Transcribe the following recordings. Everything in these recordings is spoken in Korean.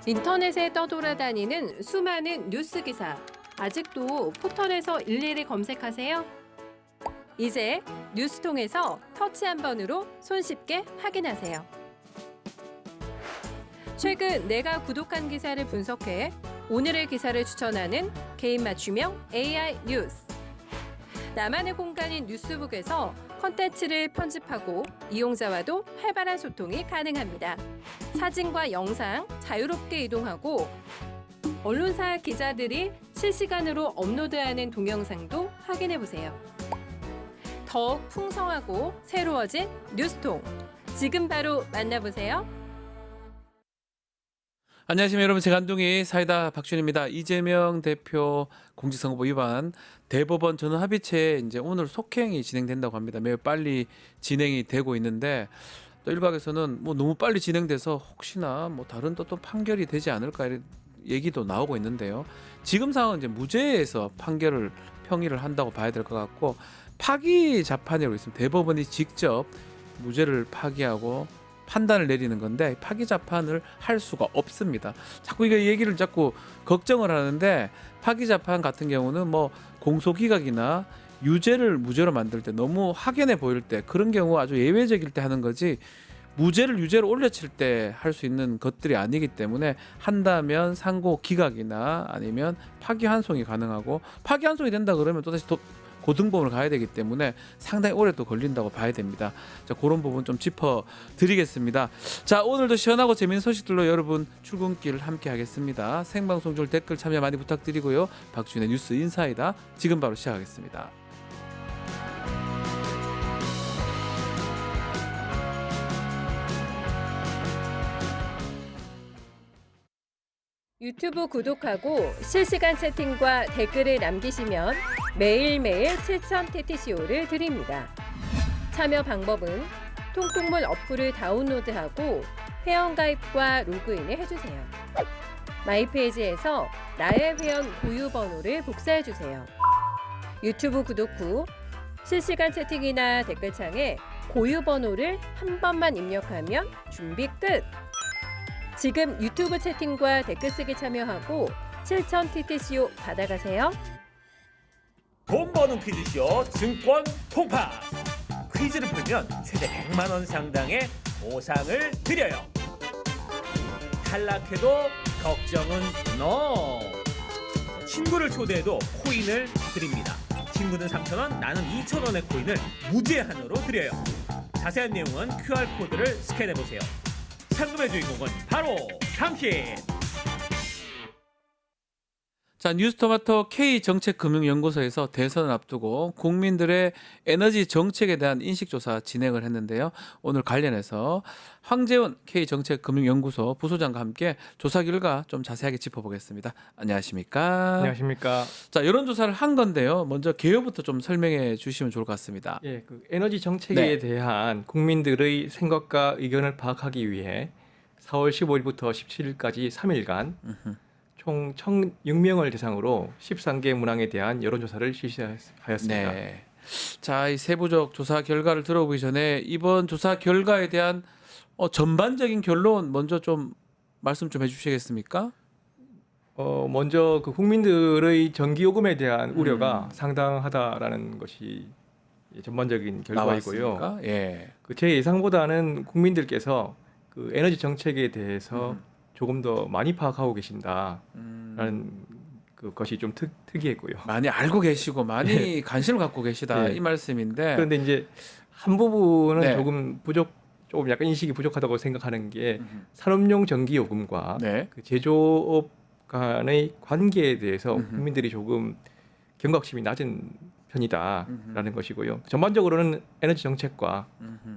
인터넷에 떠돌아다니는 수많은 뉴스 기사. 아직도 포털에서 일일이 검색하세요? 이제 뉴스통에서 터치 한 번으로 손쉽게 확인하세요. 최근 내가 구독한 기사를 분석해 오늘의 기사를 추천하는 개인 맞춤형 AI 뉴스. 나만의 공간인 뉴스북에서 컨텐츠를 편집하고 이용자와도 활발한 소통이 가능합니다. 사진과 영상 자유롭게 이동하고 언론사 기자들이 실시간으로 업로드하는 동영상도 확인해보세요. 더욱 풍성하고 새로워진 뉴스통. 지금 바로 만나보세요. 안녕하십니까 여러분, 제간둥이 사이다 박준입니다. 이재명 대표 공직선거법 위반 대법원 전원합의체 이제 오늘 속행이 진행된다고 합니다. 매우 빨리 진행이 되고 있는데 또 일각에서는 뭐 너무 빨리 진행돼서 혹시나 뭐 다른 또 판결이 되지 않을까 이런 얘기도 나오고 있는데요. 지금 상황은 이제 무죄에서 판결을 평의를 한다고 봐야 될 것 같고 파기 재판이라고 있습니다. 대법원이 직접 무죄를 파기하고 판단을 내리는 건데 파기 재판을 할 수가 없습니다. 자꾸 이거 얘기를 자꾸 걱정을 하는데 파기 재판 같은 경우는 뭐 공소기각이나 유죄를 무죄로 만들 때 너무 확연해 보일 때 그런 경우 아주 예외적일 때 하는 거지 무죄를 유죄로 올려칠 때 할 수 있는 것들이 아니기 때문에 한다면 상고 기각이나 아니면 파기환송이 가능하고 파기환송이 된다 그러면 또다시 고등법원을 가야 되기 때문에 상당히 오래 또 걸린다고 봐야 됩니다. 자, 그런 부분 좀 짚어드리겠습니다. 자, 오늘도 시원하고 재미있는 소식들로 여러분 출근길 함께 하겠습니다. 생방송 중 댓글 참여 많이 부탁드리고요. 박준의 뉴스 인사이다 지금 바로 시작하겠습니다. 유튜브 구독하고 실시간 채팅과 댓글을 남기시면 매일매일 7,000TTCO를 드립니다. 참여 방법은 통통문 어플을 다운로드하고 회원가입과 로그인을 해주세요. 마이페이지에서 나의 회원 고유 번호를 복사해주세요. 유튜브 구독 후 실시간 채팅이나 댓글창에 고유 번호를 한 번만 입력하면 준비 끝! 지금 유튜브 채팅과 댓글 쓰기 참여하고 7,000TTCO 받아가세요. 돈 버는 퀴즈쇼 증권 통파. 퀴즈를 풀면 최대 100만 원 상당의 보상을 드려요. 탈락해도 걱정은 NO. 친구를 초대해도 코인을 드립니다. 친구는 3,000원, 나는 2,000원의 코인을 무제한으로 드려요. 자세한 내용은 QR코드를 스캔해보세요. 상금의 주인공은 바로 당신. 자, 뉴스토마토 K정책금융연구소에서 대선을 앞두고 국민들의 에너지 정책에 대한 인식조사 진행을 했는데요. 오늘 관련해서 황재원 K정책금융연구소 부소장과 함께 조사 결과 좀 자세하게 짚어보겠습니다. 안녕하십니까? 안녕하십니까? 자, 여론조사를 한 건데요. 먼저 개요부터 좀 설명해 주시면 좋을 것 같습니다. 예, 그 에너지 정책에 대한 국민들의 생각과 의견을 파악하기 위해 4월 15일부터 17일까지 3일간 총 1,006명을 대상으로 13개 문항에 대한 여론조사를 실시하였습니다. 네. 자, 이 세부적 조사 결과를 들어보기 전에 이번 조사 결과에 대한 전반적인 결론 먼저 좀 말씀 좀 해주시겠습니까? 먼저 그 국민들의 전기요금에 대한 우려가 상당하다라는 것이 전반적인 결과이고요. 나왔습니까? 예. 그 제 예상보다는 국민들께서 그 에너지 정책에 대해서 조금 더 많이 파악하고 계신다라는 그것이 좀 특이했고요. 많이 알고 계시고 많이 관심을 갖고 계시다 네. 이 말씀인데. 그런데 이제 한 부분은 네. 조금 약간 인식이 부족하다고 생각하는 게 산업용 전기요금과 네. 그 제조업 간의 관계에 대해서 국민들이 조금 경각심이 낮은 편이다라는 것이고요. 전반적으로는 에너지 정책과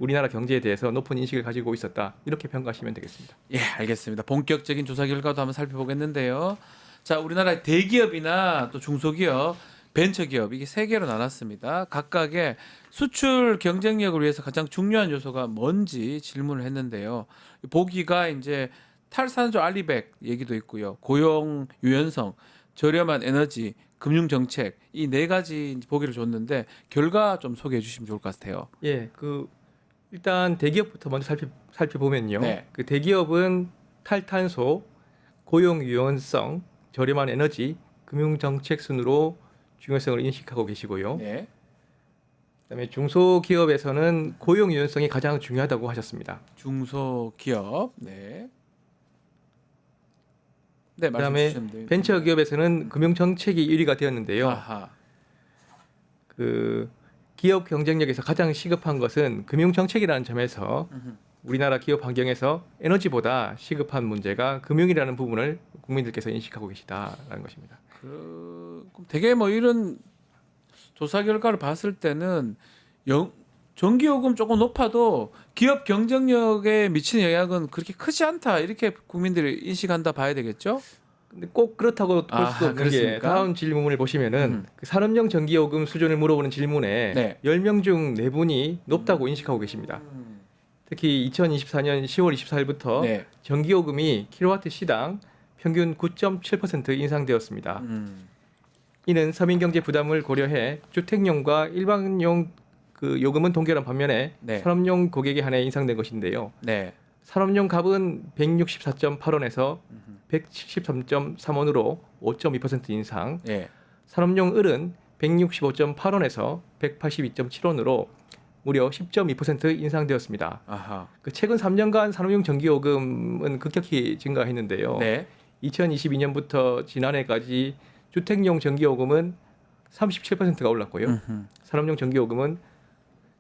우리나라 경제에 대해서 높은 인식을 가지고 있었다 이렇게 평가하시면 되겠습니다. 예, 알겠습니다. 본격적인 조사 결과도 한번 살펴보겠는데요. 자, 우리나라 대기업이나 또 중소기업, 벤처기업 이게 세 개로 나눴습니다. 각각의 수출 경쟁력을 위해서 가장 중요한 요소가 뭔지 질문을 했는데요. 보기가 이제 탈산소 알리백 얘기도 있고요. 고용 유연성, 저렴한 에너지, 금융 정책 이 네 가지 보기를 줬는데 결과 좀 소개해 주시면 좋을 것 같아요. 예, 그 일단 대기업부터 먼저 살펴보면요. 네. 그 대기업은 탈탄소, 고용 유연성, 저렴한 에너지, 금융 정책 순으로 중요성을 인식하고 계시고요. 네. 그다음에 중소기업에서는 고용 유연성이 가장 중요하다고 하셨습니다. 중소기업. 네. 네, 말씀 그다음에 주시면 됩니다. 벤처기업에서는 금융 정책이 1위가 되었는데요. 아하. 그 기업 경쟁력에서 가장 시급한 것은 금융 정책이라는 점에서 우리나라 기업 환경에서 에너지보다 시급한 문제가 금융이라는 부분을 국민들께서 인식하고 계시다라는 것입니다. 그럼 되게 뭐 이런 조사 결과를 봤을 때는 전기요금 조금 높아도 기업 경쟁력에 미치는 영향은 그렇게 크지 않다 이렇게 국민들이 인식한다 봐야 되겠죠? 근데 꼭 그렇다고 볼 수도 없는 게 그렇습니까? 다음 질문을 보시면은 그 산업용 전기요금 수준을 물어보는 질문에 네. 10명 중 4분이 높다고 인식하고 계십니다. 특히 2024년 10월 24일부터 네. 전기요금이 킬로와트 시당 평균 9.7% 인상되었습니다. 이는 서민경제 부담을 고려해 주택용과 일반용 그 요금은 동결한 반면에 네. 산업용 고객에 한해 인상된 것인데요. 네. 산업용 값은 164.8원에서 173.3원으로 5.2% 인상, 예. 산업용 을은 165.8원에서 182.7원으로 무려 10.2% 인상되었습니다. 아하. 그 최근 3년간 산업용 전기요금은 급격히 증가했는데요. 네. 2022년부터 지난해까지 주택용 전기요금은 37%가 올랐고요. 산업용 전기요금은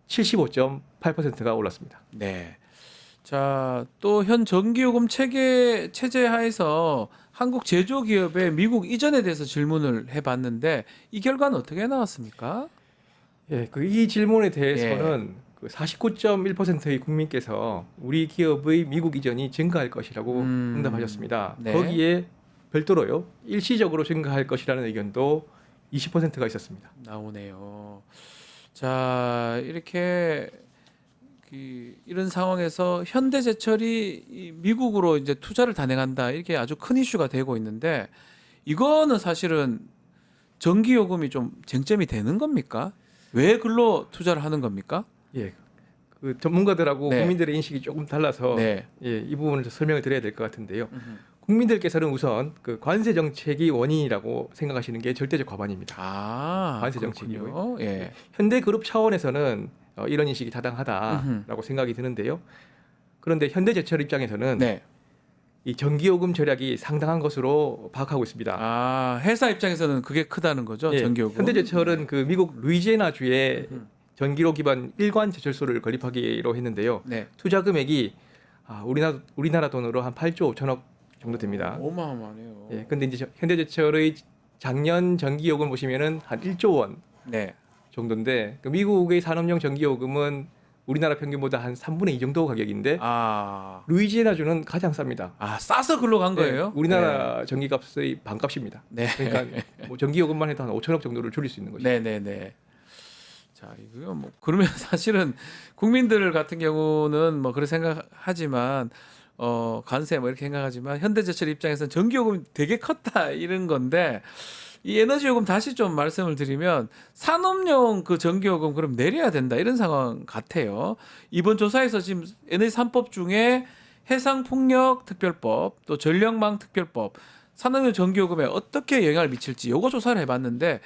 75.8%가 올랐습니다. 네. 자, 또 현 전기요금 체제 하에서 한국 제조기업의 미국 이전에 대해서 질문을 해봤는데 이 결과는 어떻게 나왔습니까? 예, 이 질문에 대해서는 그 49.1%의 국민께서 우리 기업의 미국 이전이 증가할 것이라고 응답하셨습니다. 네. 거기에 별도로요, 일시적으로 증가할 것이라는 의견도 20%가 있었습니다. 나오네요. 자, 이렇게 이런 상황에서 현대제철이 이 미국으로 이제 투자를 단행한다 이렇게 아주 큰 이슈가 되고 있는데 이거는 사실은 전기요금이 좀 쟁점이 되는 겁니까? 왜 글로 투자를 하는 겁니까? 예, 그 전문가들하고 네. 국민들의 인식이 조금 달라서 네. 예, 이 부분을 좀 설명을 드려야 될 것 같은데요. 국민들께서는 우선 그 관세 정책이 원인이라고 생각하시는 게 절대적 과반입니다. 관세 그렇군요. 정책이고요. 예. 현대그룹 차원에서는 이런 인식이 타당하다라고 생각이 드는데요. 그런데 현대제철 입장에서는 네. 이 전기요금 절약이 상당한 것으로 파악하고 있습니다. 아, 회사 입장에서는 그게 크다는 거죠, 예, 전기요금. 현대제철은 그 미국 루이지애나주에 전기로 기반 일관 제철소를 건립하기로 했는데요. 네. 투자 금액이 우리나라 돈으로 한 8조 5천억 정도 됩니다. 어마어마하네요. 예, 근데 이제 현대제철의 작년 전기요금 보시면은 한 1조 원 네. 정도인데 그 미국의 산업용 전기요금은 우리나라 평균보다 한 3분의 2 정도 가격인데 루이지애나주는 가장 쌉니다. 싸서 글로 간 거예요? 네, 우리나라 전기값의 반값입니다. 네. 그러니까 뭐 전기요금만 해도 한 5천억 정도를 줄일 수 있는 거죠. 네네네. 자, 이거 뭐 그러면 사실은 국민들 같은 경우는 뭐 그렇게 생각하지만 관세 뭐 이렇게 생각하지만 현대제철 입장에서는 전기요금이 되게 컸다 이런 건데 이 에너지요금 다시 좀 말씀을 드리면 산업용 그 전기요금 그럼 내려야 된다 이런 상황 같아요. 이번 조사에서 지금 에너지 3법 중에 해상풍력 특별법 또 전력망 특별법 산업용 전기요금에 어떻게 영향을 미칠지 요거 조사를 해봤는데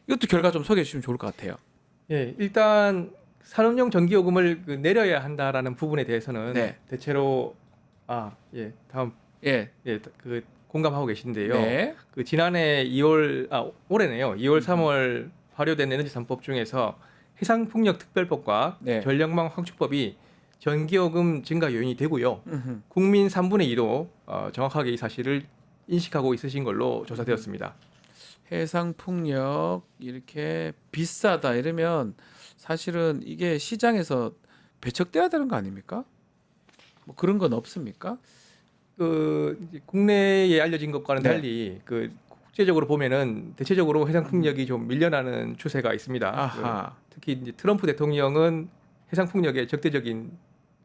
이것도 결과 좀 소개해 주시면 좋을 것 같아요. 예, 일단 산업용 전기요금을 내려야 한다라는 부분에 대해서는 네. 대체로 다음 그 공감하고 계신데요. 네. 그 지난해 올해네요. 2월 3월 발효된 에너지 3법 중에서 해상풍력 특별법과 네. 전력망 확충법이 전기요금 증가 요인이 되고요. 국민 3분의 2도 정확하게 이 사실을 인식하고 있으신 걸로 조사되었습니다. 해상풍력 이렇게 비싸다 이러면 사실은 이게 시장에서 배척돼야 되는 거 아닙니까? 뭐 그런 건 없습니까? 이제 국내에 알려진 것과는 네. 달리 국제적으로 보면은 대체적으로 해상풍력이 좀 밀려나는 추세가 있습니다. 아하. 특히 이제 트럼프 대통령은 해상풍력에 적대적인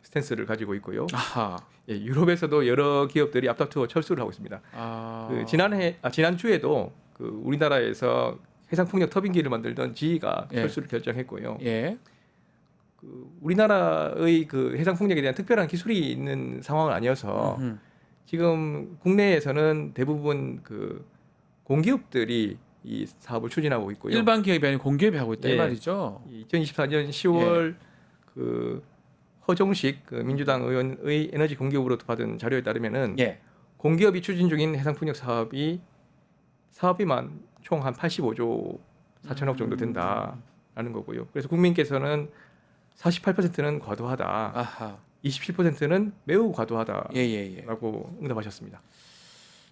스탠스를 가지고 있고요. 아하. 예, 유럽에서도 여러 기업들이 앞다투어 철수를 하고 있습니다. 지난주에도 우리나라에서 해상풍력 터빈기를 만들던 GE가 예. 철수를 결정했고요. 예. 우리나라의 해상풍력에 대한 특별한 기술이 있는 상황은 아니어서 지금 국내에서는 대부분 그 공기업들이 이 사업을 추진하고 있고요. 일반 기업이 아니고 공기업이 하고 있다 이 예. 말이죠. 2024년 10월 그 허종식 그 민주당 의원의 에너지 공기업으로부터 받은 자료에 따르면은 예. 공기업이 추진 중인 해상풍력 사업비만 총 한 85조 4천억 정도 된다라는 거고요. 그래서 국민께서는 48%는 과도하다, 아하. 27%는 매우 과도하다라고 예예예. 응답하셨습니다.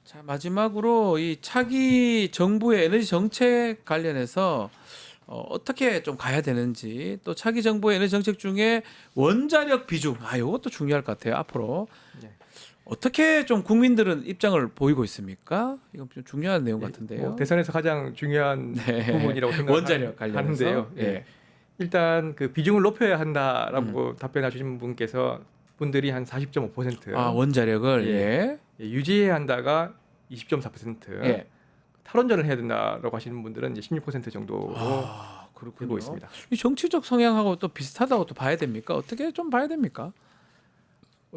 자 마지막으로 이 차기 정부의 에너지 정책 관련해서 어떻게 좀 가야 되는지 또 차기 정부의 에너지 정책 중에 원자력 비중 이것도 중요할 것 같아요 앞으로 네. 어떻게 좀 국민들은 입장을 보이고 있습니까? 이건 좀 중요한 내용 예, 같은데요. 뭐 대선에서 가장 중요한 네. 부분이라고 원자력 관련해서 생각하는데요. 예. 일단 그 비중을 높여야 한다라고 답변해 주신 분들이 한 40.5%, 원자력을 예. 유지해야 한다가 20.4%, 예. 탈원전을 해야 된다라고 하시는 분들은 이제 16% 정도로 그렇군요. 되고 있습니다. 이 정치적 성향하고 또 비슷하다고 또 봐야 됩니까? 어떻게 좀 봐야 됩니까?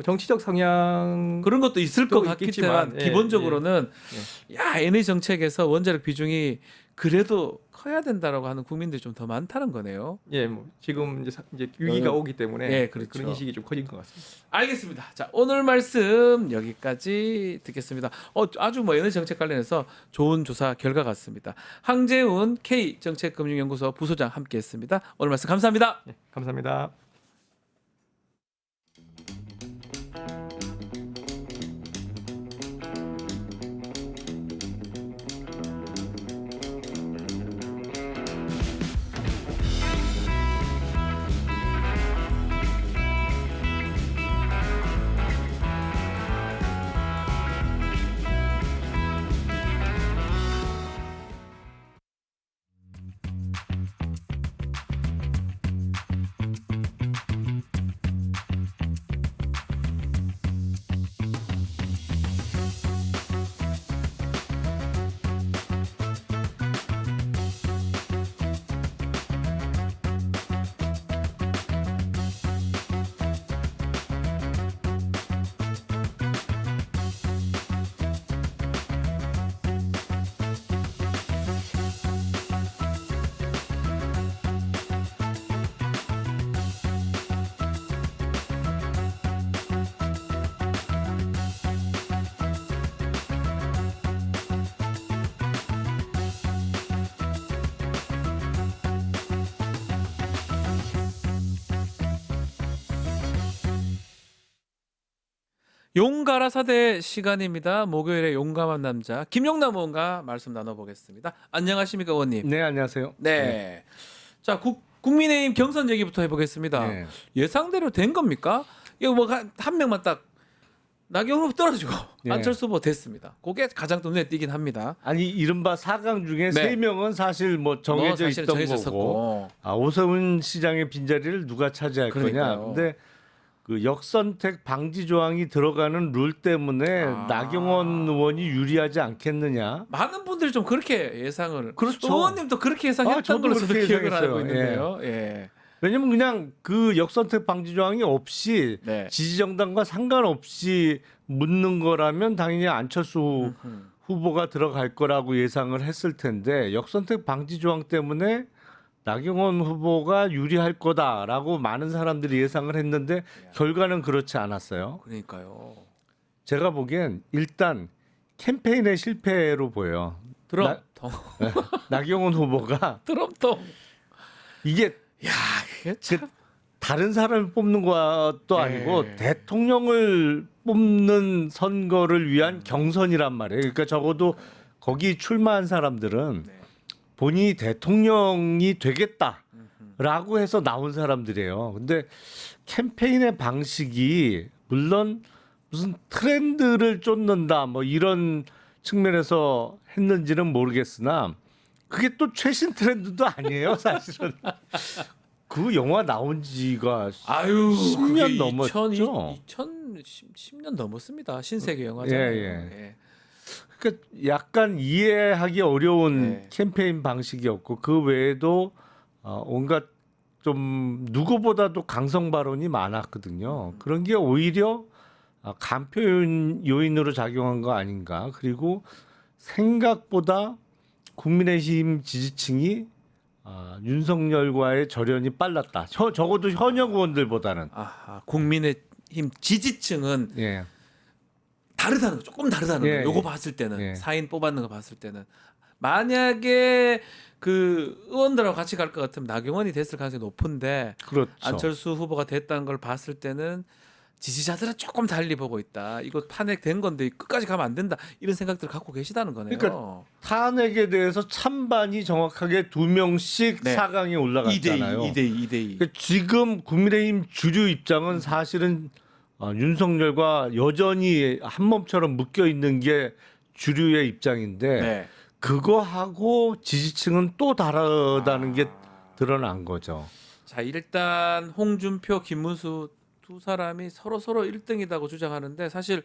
정치적 성향 그런 것도 있을 것 또 같겠지만 있겠지만, 기본적으로는 에너지 정책에서 원자력 비중이 그래도 커야 된다라고 하는 국민들이 좀 더 많다는 거네요. 뭐 지금 이제 위기가 오기 때문에 예, 그렇죠. 그런 인식이 좀 커진 것 같습니다. 알겠습니다. 자 오늘 말씀 여기까지 듣겠습니다. 아주 에너지 정책 관련해서 좋은 조사 결과 같습니다. 황재훈 K정책금융연구소 부소장 함께했습니다. 오늘 말씀 감사합니다. 감사합니다. 용가라사대 시간입니다. 목요일에 용감한 남자 김용남 의원과 말씀 나눠보겠습니다. 안녕하십니까 의원님. 네, 안녕하세요. 네. 자 국민의힘 경선 얘기부터 해보겠습니다. 네. 예상대로 된 겁니까? 이거 한 명만 딱 나경원 후보 떨어지고 네. 안철수 후보 됐습니다. 그게 가장 또 눈에 띄긴 합니다. 아니 이른바 4강 네. 중에 3명은 사실 정해져 사실은 있던 정해져 거고 있었고. 오세훈 시장의 빈자리를 누가 차지할 그러니까요. 거냐. 근데 그 역선택 방지 조항이 들어가는 룰 때문에 나경원 의원이 유리하지 않겠느냐. 많은 분들이 좀 그렇게 예상을. 그렇죠. 의원님도 그렇게 예상했던 저도 걸로 저도 그렇게 기억을 예상했어요. 하고 있는데요. 예. 왜냐면 그냥 그 역선택 방지 조항이 없이 네. 지지정당과 상관없이 묻는 거라면 당연히 안철수 후보가 들어갈 거라고 예상을 했을 텐데 역선택 방지 조항 때문에 나경원 후보가 유리할 거다라고 많은 사람들이 예상을 했는데 결과는 그렇지 않았어요. 그러니까요. 제가 보기엔 일단 캠페인의 실패로 보여요. 드럼통. 나경원 후보가 드럼통. 이게 그게 참. 다른 사람을 뽑는 것도 아니고 네. 대통령을 뽑는 선거를 위한 경선이란 말이에요. 그러니까 적어도 거기 출마한 사람들은 네. 본인이 대통령이 되겠다라고 해서 나온 사람들이에요. 근데 캠페인의 방식이 물론 무슨 트렌드를 쫓는다 뭐 이런 측면에서 했는지는 모르겠으나 그게 또 최신 트렌드도 아니에요, 사실은. 그 영화 나온 지가 10년 넘었죠. 2010년 넘었습니다. 신세계 영화잖아요. 예. 그러니까 약간 이해하기 어려운 네. 캠페인 방식이었고 그 외에도 온갖 좀 누구보다도 강성 발언이 많았거든요. 그런 게 오히려 간표 요인으로 작용한 거 아닌가. 그리고 생각보다 국민의힘 지지층이 윤석열과의 절연이 빨랐다. 적어도 현역 의원들보다는. 아하, 국민의힘 지지층은 예. 다르다는 거, 조금 다르다는 예, 거. 요거 예. 봤을 때는 예. 4인 뽑았는 거 봤을 때는 만약에 그 의원들하고 같이 갈 것 같으면 나경원이 됐을 가능성이 높은데 그렇죠. 안철수 후보가 됐다는 걸 봤을 때는 지지자들은 조금 달리 보고 있다. 이거 탄핵된 건데 끝까지 가면 안 된다. 이런 생각들을 갖고 계시다는 거네요. 그러니까 탄핵에 대해서 찬반이 정확하게 2명씩 네. 4강에 올라갔잖아요. 2대2. 그러니까 지금 국민의힘 주류 입장은 사실은 윤석열과 여전히 한 몸처럼 묶여 있는 게 주류의 입장인데 네. 그거하고 지지층은 또 다르다는 게 드러난 거죠. 자, 일단 홍준표, 김문수 두 사람이 서로 1등이라고 주장하는데 사실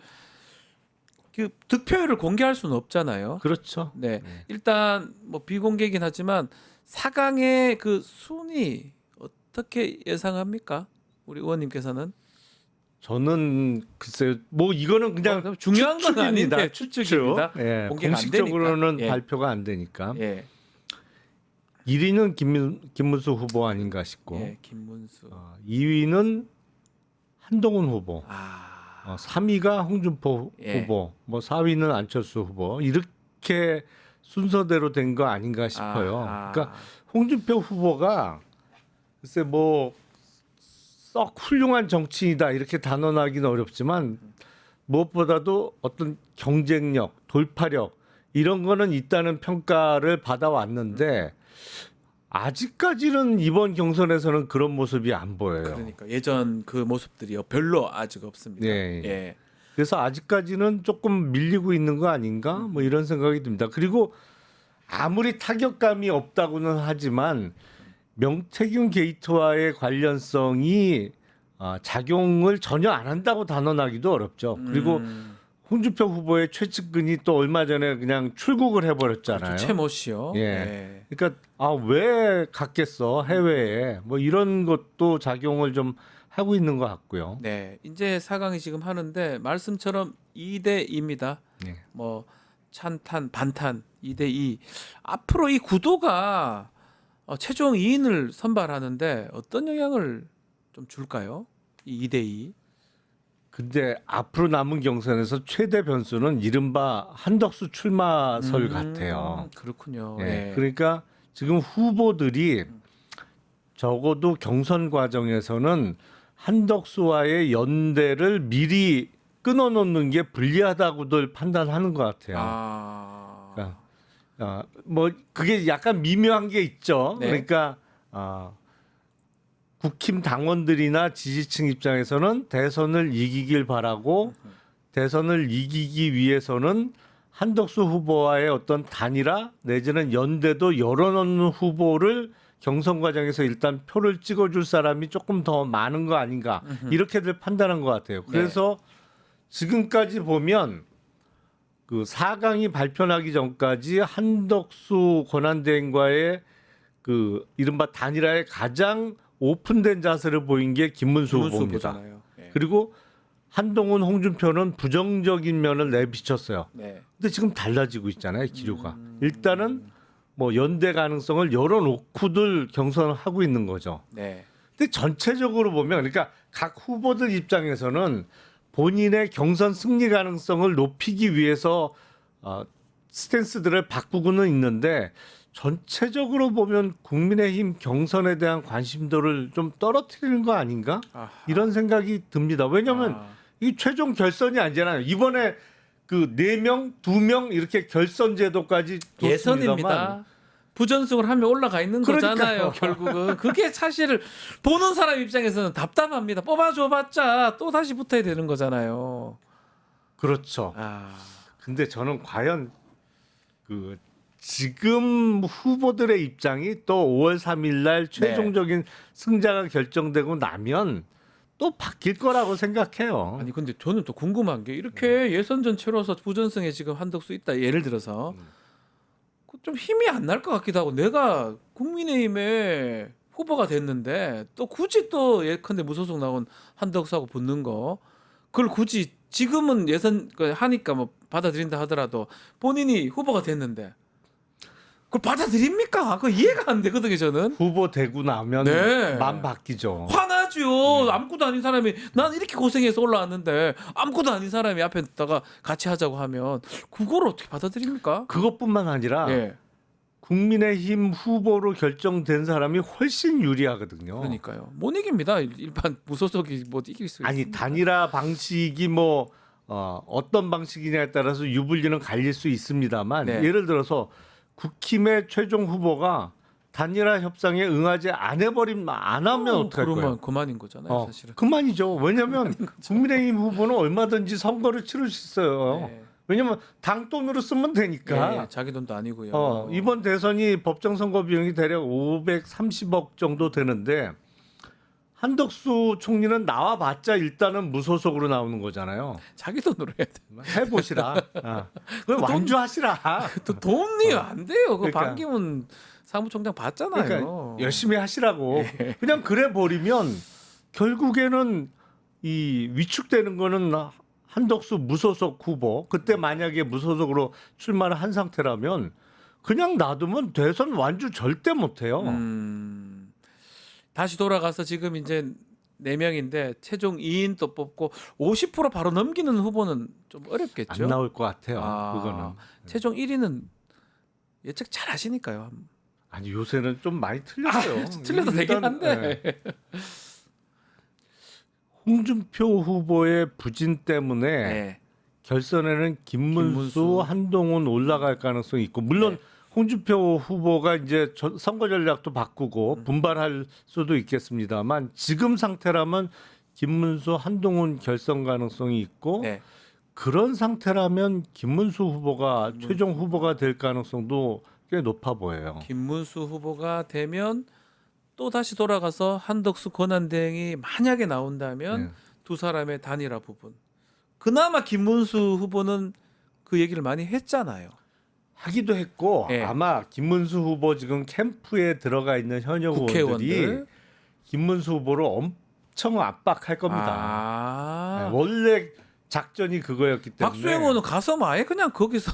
그 득표율을 공개할 수는 없잖아요. 그렇죠. 네. 일단 뭐 비공개이긴 하지만 4강의 그 순위 어떻게 예상합니까? 우리 의원님께서는? 저는 글쎄요. 뭐 이거는 그냥 중요한 건 추측입니다. 아닌데 추측입니다. 예, 공개가 안 공식적으로는 되니까. 예. 발표가 안 되니까. 예. 1위는 김문수 후보 아닌가 싶고 예, 김문수. 2위는 한동훈 후보, 아. 3위가 홍준표 예. 후보, 뭐 4위는 안철수 후보 이렇게 순서대로 된 거 아닌가 싶어요. 아하. 그러니까 홍준표 후보가 글쎄 뭐 썩 훌륭한 정치인이다 이렇게 단언하기는 어렵지만 무엇보다도 어떤 경쟁력, 돌파력 이런 거는 있다는 평가를 받아왔는데 아직까지는 이번 경선에서는 그런 모습이 안 보여요. 그러니까 예전 그 모습들이요 별로 아직 없습니다. 예, 예. 예. 그래서 아직까지는 조금 밀리고 있는 거 아닌가 뭐 이런 생각이 듭니다. 그리고 아무리 타격감이 없다고는 하지만 명태균 게이트와의 관련성이 작용을 전혀 안 한다고 단언하기도 어렵죠. 그리고 홍준표 후보의 최측근이 또 얼마 전에 그냥 출국을 해버렸잖아요. 최모 씨요. 예. 그러니까 왜 갔겠어 해외에 뭐 이런 것도 작용을 좀 하고 있는 것 같고요. 네. 이제 4강이 지금 하는데 말씀처럼 2대 2입니다. 네. 뭐 찬탄, 반탄 2대 2. 앞으로 이 구도가 최종 2인을 선발하는데 어떤 영향을 좀 줄까요? 이 2대 2. 근데 앞으로 남은 경선에서 최대 변수는 이른바 한덕수 출마설 같아요. 그렇군요. 예. 예. 그러니까 지금 후보들이 적어도 경선 과정에서는 한덕수와의 연대를 미리 끊어놓는 게 불리하다고들 판단하는 것 같아요. 그러니까, 뭐 그게 약간 미묘한 게 있죠. 네. 그러니까 국힘 당원들이나 지지층 입장에서는 대선을 이기길 바라고 대선을 이기기 위해서는 한덕수 후보와의 어떤 단일화 내지는 연대도 열어놓는 후보를 경선 과정에서 일단 표를 찍어줄 사람이 조금 더 많은 거 아닌가 이렇게들 판단한 것 같아요. 그래서 지금까지 보면 그 4강이 발표나기 전까지 한덕수 권한대행과의 그 이른바 단일화에 가장 오픈된 자세를 보인 게 김문수 후보입니다. 후보잖아요. 예. 그리고 한동훈, 홍준표는 부정적인 면을 내비쳤어요. 네. 근데 지금 달라지고 있잖아요, 기류가. 일단은 뭐 연대 가능성을 열어놓고들 경선을 하고 있는 거죠. 네. 근데 전체적으로 보면, 그러니까 각 후보들 입장에서는 본인의 경선 승리 가능성을 높이기 위해서 스탠스들을 바꾸고는 있는데 전체적으로 보면 국민의힘 경선에 대한 관심도를 좀 떨어뜨리는 거 아닌가? 아하. 이런 생각이 듭니다. 왜냐하면 이 최종 결선이 아니잖아요. 이번에 그 4명, 2명 이렇게 결선 제도까지 예선입니다. 부전승을 하면 올라가 있는 그러니까요. 거잖아요. 결국은 그게 사실 보는 사람 입장에서는 답답합니다. 뽑아줘봤자 또 다시 붙어야 되는 거잖아요. 그렇죠. 아, 근데 저는 과연 그 지금 후보들의 입장이 또 5월 3일 날 최종적인 승자가 결정되고 나면 또 바뀔 거라고 생각해요. 아니 근데 저는 또 궁금한 게 이렇게 예선전 치러서 부전승에 지금 한덕수 있다. 예를 들어서 좀 힘이 안 날 것 같기도 하고 내가 국민의힘의 후보가 됐는데 또 굳이 또 예컨대 무소속 나온 한덕수하고 붙는 거 그걸 굳이 지금은 예선 하니까 뭐 받아들인다 하더라도 본인이 후보가 됐는데 그걸 받아들입니까? 그 이해가 안 되거든요, 저는. 후보 되고 나면 네. 마음 바뀌죠. 화나죠. 아무것도 아닌 사람이 난 이렇게 고생해서 올라왔는데 아무것도 아닌 사람이 앞에 있다가 같이 하자고 하면 그걸 어떻게 받아들입니까? 그것뿐만 아니라 예. 국민의힘 후보로 결정된 사람이 훨씬 유리하거든요. 그러니까요. 못 이깁니다. 일반 무소속이 못 이길 수 아니 있습니다. 단일화 방식이 뭐 어떤 방식이냐에 따라서 유불리는 갈릴 수 있습니다만 네. 예를 들어서 국힘의 최종 후보가 단일화 협상에 응하지 안 해버리면 안 하면 어떡할 그러면 거예요? 그만인 거잖아요, 사실은. 그만이죠. 왜냐하면 국민의힘 후보는 얼마든지 선거를 치를 수 있어요. 네. 왜냐하면 당 돈으로 쓰면 되니까. 예, 자기 돈도 아니고요. 이번 대선이 법정 선거 비용이 대략 530억 정도 되는데 한덕수 총리는 나와봤자 일단은 무소속으로 나오는 거잖아요. 자기 돈으로 해야 돼. 해보시라. 그 완주하시라. 또 돈이 안 돼요. 그 그러니까. 반기문 사무총장 받잖아요. 그러니까 열심히 하시라고. 그냥 그래 버리면 결국에는 이 위축되는 거는 한덕수 무소속 후보. 그때 만약에 무소속으로 출마를 한 상태라면 그냥 놔두면 대선 완주 절대 못해요. 다시 돌아가서 지금 이제 4명인데 최종 2인 또 뽑고 50% 바로 넘기는 후보는 좀 어렵겠죠. 안 나올 것 같아요. 아, 그거는. 최종 1위는 예측 잘 하시니까요. 아니 요새는 좀 많이 틀렸어요. 틀려도 되긴 일단, 한데. 네. 홍준표 후보의 부진 때문에 네. 결선에는 김문수, 김문수. 한동훈 올라갈 가능성이 있고 물론 네. 홍준표 후보가 이제 선거 전략도 바꾸고 분발할 수도 있겠습니다만 지금 상태라면 김문수, 한동훈 결선 가능성이 있고 네. 그런 상태라면 김문수 후보가 최종 후보가 될 가능성도 꽤 높아 보여요. 김문수 후보가 되면 또 다시 돌아가서 한덕수 권한대행이 만약에 나온다면 네. 두 사람의 단일화 부분. 그나마 김문수 후보는 그 얘기를 많이 했잖아요. 하기도 했고 예. 아마 김문수 후보 지금 캠프에 들어가 있는 현역 의원들이 국회의원들. 김문수 후보를 엄청 압박할 겁니다. 아. 네, 원래 작전이 그거였기 때문에. 박수영 의원은 가서 뭐 아예 그냥 거기서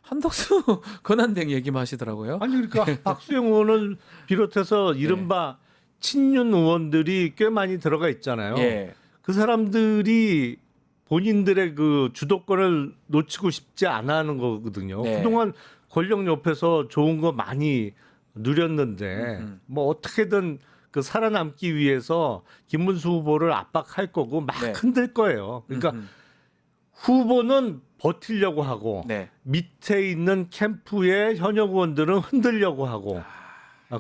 한덕수 권한대행 얘기만 하시더라고요. 아니 그러니까 박수영 의원을 비롯해서 이른바 친윤 의원들이 꽤 많이 들어가 있잖아요. 예. 그 사람들이 본인들의 그 주도권을 놓치고 싶지 않아 하는 거거든요. 네. 그동안 권력 옆에서 좋은 거 많이 누렸는데 뭐 어떻게든 그 살아남기 위해서 김문수 후보를 압박할 거고 막 네. 흔들 거예요. 그러니까 후보는 버티려고 하고 네. 밑에 있는 캠프의 현역 의원들은 흔들려고 하고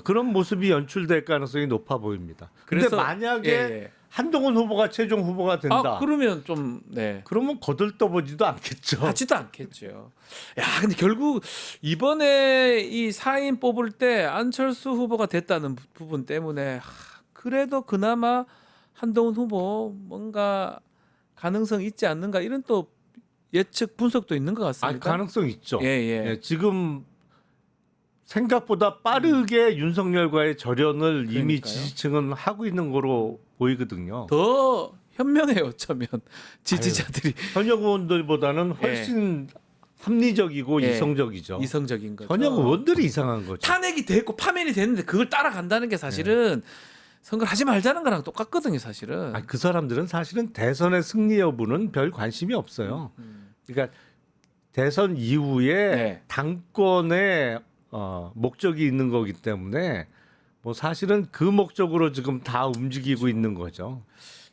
그런 모습이 연출될 가능성이 높아 보입니다. 그런데 그래서- 만약에 예. 한동훈 후보가 최종 후보가 된다. 아, 그러면 좀 네. 그러면 거들떠보지도 않겠죠. 하지도 않겠죠. 야, 근데 결국 이번에 이 4인 뽑을 때 안철수 후보가 됐다는 부분 때문에 그래도 그나마 한동훈 후보 뭔가 가능성 있지 않는가 이런 또 예측 분석도 있는 것 같습니다. 가능성 있죠. 예, 예. 예, 지금 생각보다 빠르게 윤석열과의 절연을 이미 그러니까요. 지지층은 하고 있는 거로 보이거든요. 더 현명해요, 어쩌면 지지자들이 현역 의원들보다는 훨씬 합리적이고 예. 이성적이죠. 이성적인 거죠. 현역 의원들이 이상한 거죠. 탄핵이 됐고 파면이 됐는데 그걸 따라간다는 게 사실은 선거를 하지 말자는 거랑 똑같거든요, 사실은. 그 사람들은 사실은 대선의 승리 여부는 별 관심이 없어요. 그러니까 대선 이후에 네. 당권에 목적이 있는 거기 때문에 뭐 사실은 그 목적으로 지금 다 움직이고 있는 거죠.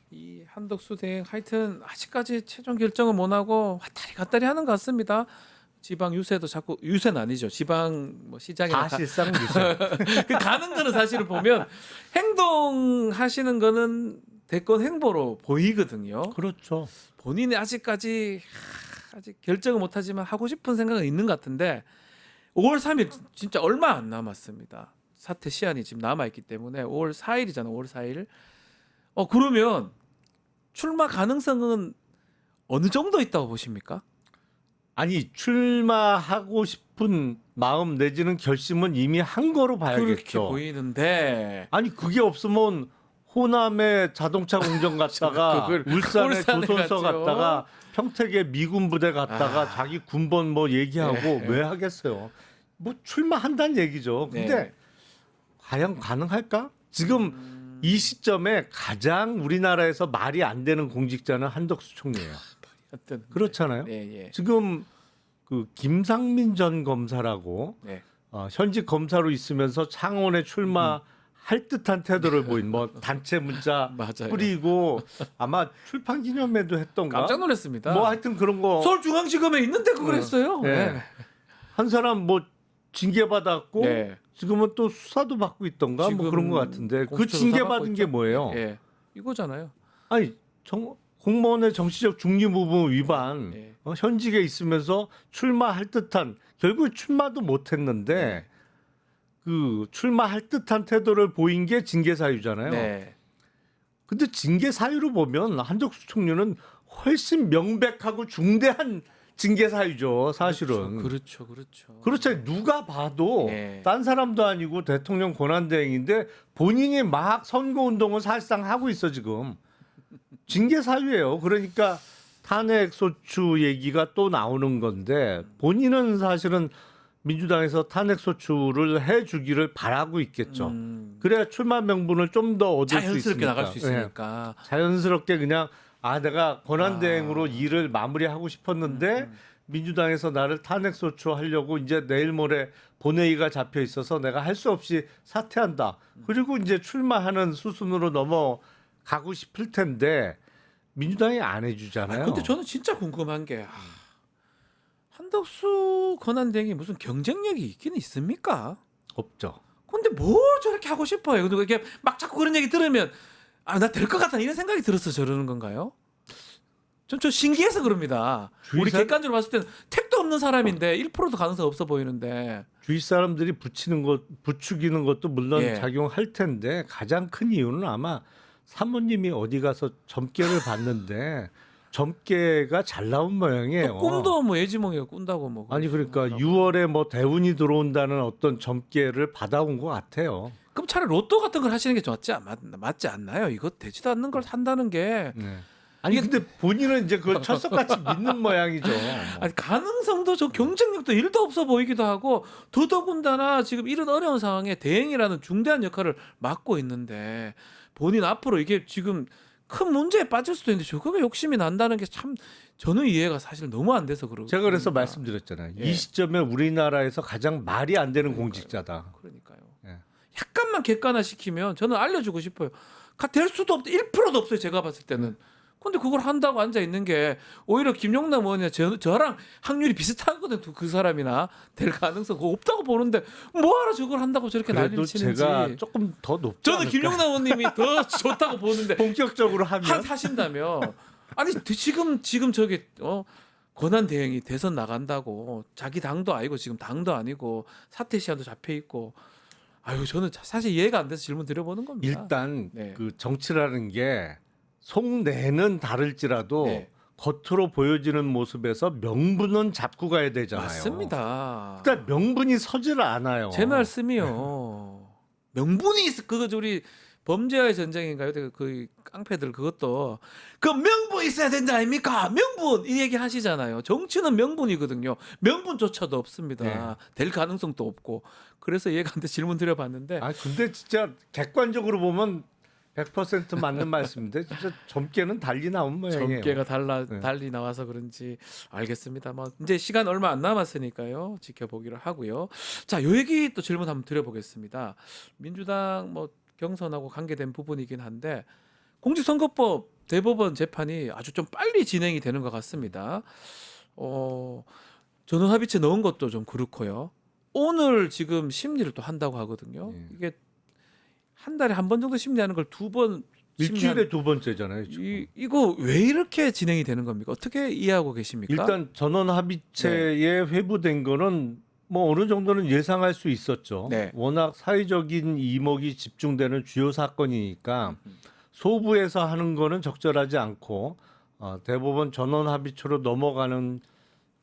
이 한덕수 대행 하여튼 아직까지 최종 결정을 못 하고 왔다리 갔다리 하는 것 같습니다. 지방 유세도 자꾸 유세는 아니죠. 지방 뭐 시장이나 사실상 유세. 그 가는 거는 사실은 보면 행동하시는 거는 대권 행보로 보이거든요. 그렇죠. 본인이 아직까지 아직 결정을 못하지만 하고 싶은 생각은 있는 것 같은데 5월 3일 진짜 얼마 안 남았습니다. 사퇴 시한이 지금 남아 있기 때문에 5월 4일이잖아요. 5월 4일. 그러면 출마 가능성은 어느 정도 있다고 보십니까? 아니 출마하고 싶은 마음 내지는 결심은 이미 한 거로 그렇게 봐야겠죠. 보이는데 아니 그게 없으면 호남에 자동차 공정 갔다가 그걸 울산에 울산에 조선소 갔죠. 갔다가 평택에 미군 부대 갔다가 자기 군번 뭐 얘기하고 네. 왜 하겠어요? 뭐 출마한다는 얘기죠. 근데 네. 과연 가능할까? 지금 이 시점에 가장 우리나라에서 말이 안 되는 공직자는 한덕수 총리예요. 하여튼, 그렇잖아요. 네, 예. 지금 그 김상민 전 검사라고 네. 현직 검사로 있으면서 창원에 출마할 듯한 태도를 보인 뭐 단체 문자 맞아요. 뿌리고 아마 출판 기념회도 했던가 깜짝 놀랐습니다. 뭐 하여튼 그런 거 서울중앙지검에 있는데 그걸 했어요. 네. 네. 한 사람 뭐 징계 받았고 네. 지금은 또 수사도 받고 있던가 뭐 지금 그런 것 같은데 그 공수처 징계 수사 받고 받은 게 있죠. 뭐예요? 예. 이거잖아요. 아니 공무원의 정치적 중립 의무 위반 네. 현직에 있으면서 출마할 듯한 결국 출마도 못했는데 그 출마할 듯한 태도를 보인 게 징계 사유잖아요. 네. 근데 징계 사유로 보면 한덕수 총리는 훨씬 명백하고 중대한 징계 사유죠, 사실은. 그렇죠. 그렇죠. 누가 봐도 네. 딴 사람도 아니고 대통령 권한대행인데 본인이 막 선거운동을 사실상 하고 있어 지금. 징계 사유예요. 그러니까 탄핵소추 얘기가 또 나오는 건데 본인은 사실은 민주당에서 탄핵소추를 해주기를 바라고 있겠죠. 그래야 출마 명분을 좀 더 얻을 수 자연스럽게 있으니까. 나갈 수 있으니까. 네. 자연스럽게 그냥 내가 권한대행으로 일을 마무리하고 싶었는데 민주당에서 나를 탄핵소추 하려고 이제 내일 모레 본회의가 잡혀 있어서 내가 할 수 없이 사퇴한다. 그리고 이제 출마하는 수순으로 넘어가고 싶을 텐데 민주당이 안 해주잖아요. 근데 저는 진짜 궁금한 게 한덕수 권한대행이 무슨 경쟁력이 있긴 있습니까? 없죠. 근데 뭘 저렇게 하고 싶어요? 근데 이렇게 막 자꾸 그런 얘기 들으면 나 될 것 같다 이런 생각이 들어서 저러는 건가요? 좀 신기해서 그럽니다. 우리 객관적으로 봤을 때는 택도 없는 사람인데 1%도 가능성 없어 보이는데 주위 사람들이 부추기는 것도 물론 예. 작용할 텐데 가장 큰 이유는 아마 사모님이 어디 가서 점괘를 봤는데 점괘가 잘 나온 모양이에요. 꿈도 뭐 예지몽이가 꾼다고 뭐 아니 그러니까 그러더라고요. 6월에 뭐 대운이 들어온다는 어떤 점괘를 받아온 것 같아요. 그럼 차라리 로또 같은 걸 하시는 게 맞지 않나요? 이거 되지도 않는 걸 한다는 게 네. 아니 근데 본인은 이제 그걸 철석같이 믿는 모양이죠. 아니, 가능성도 저 경쟁력도 1도 없어 보이기도 하고 더더군다나 지금 이런 어려운 상황에 대행이라는 중대한 역할을 맡고 있는데 본인 앞으로 이게 지금 큰 문제에 빠질 수도 있는데 저거가 욕심이 난다는 게 참 저는 이해가 사실 너무 안 돼서 그러고 제가 그래서 말씀드렸잖아요. 예. 이 시점에 우리나라에서 가장 말이 안 되는 공직자다. 그러니까요. 예. 약간만 객관화시키면 저는 알려주고 싶어요. 될 수도 없다. 1%도 없어요. 제가 봤을 때는. 근데 그걸 한다고 앉아 있는 게 오히려 김용남 의원이 저랑 확률이 비슷하거든. 그 사람이나 될 가능성 없다고 보는데 뭐하러 저걸 한다고 저렇게 그래도 난리를 치는지. 제가 조금 더 높지 저는 않을까? 김용남 의원님이 더 좋다고 보는데 본격적으로 하면 하신다면 아니 지금 저기 권한 대행이 대선 나간다고 자기 당도 아니고 지금 당도 아니고 사퇴 시한도 잡혀 있고 아유 저는 사실 이해가 안 돼서 질문 드려보는 겁니다. 일단 네. 그 정치라는 게 속내는 다를지라도 네. 겉으로 보여지는 모습에서 명분은 잡고 가야 되잖아요. 맞습니다. 일단 명분이 서질 않아요. 제 말씀이요. 명분이 그거 우리 범죄와의 전쟁인가요? 그 깡패들 그것도 그 명분 있어야 된다 아닙니까? 명분 이 얘기 하시잖아요. 정치는 명분이거든요. 명분조차도 없습니다. 네. 될 가능성도 없고 그래서 이해가 안 돼 질문 드려봤는데 근데 진짜 객관적으로 보면 100% 맞는 말씀인데 진짜 점괘는 달리 나온 모양이에요. 점괘가 네. 달리 나와서 그런지 알겠습니다. 뭐 이제 시간 얼마 안 남았으니까요. 지켜보기로 하고요. 자, 요 얘기 또 질문 한번 드려보겠습니다. 민주당 뭐 경선하고 관계된 부분이긴 한데 공직선거법 대법원 재판이 아주 좀 빨리 진행이 되는 것 같습니다. 전원합의체 넣은 것도 좀 그렇고요. 오늘 지금 심리를 또 한다고 하거든요. 네. 이게 한 달에 한 번 정도 심리하는 걸 두 번 일주일에 두 번째잖아요. 지금. 이거 왜 이렇게 진행이 되는 겁니까? 어떻게 이해하고 계십니까? 일단 전원 합의체에 회부된 거는 뭐 어느 정도는 예상할 수 있었죠. 네. 워낙 사회적인 이목이 집중되는 주요 사건이니까 소부에서 하는 거는 적절하지 않고 대법원 전원 합의체로 넘어가는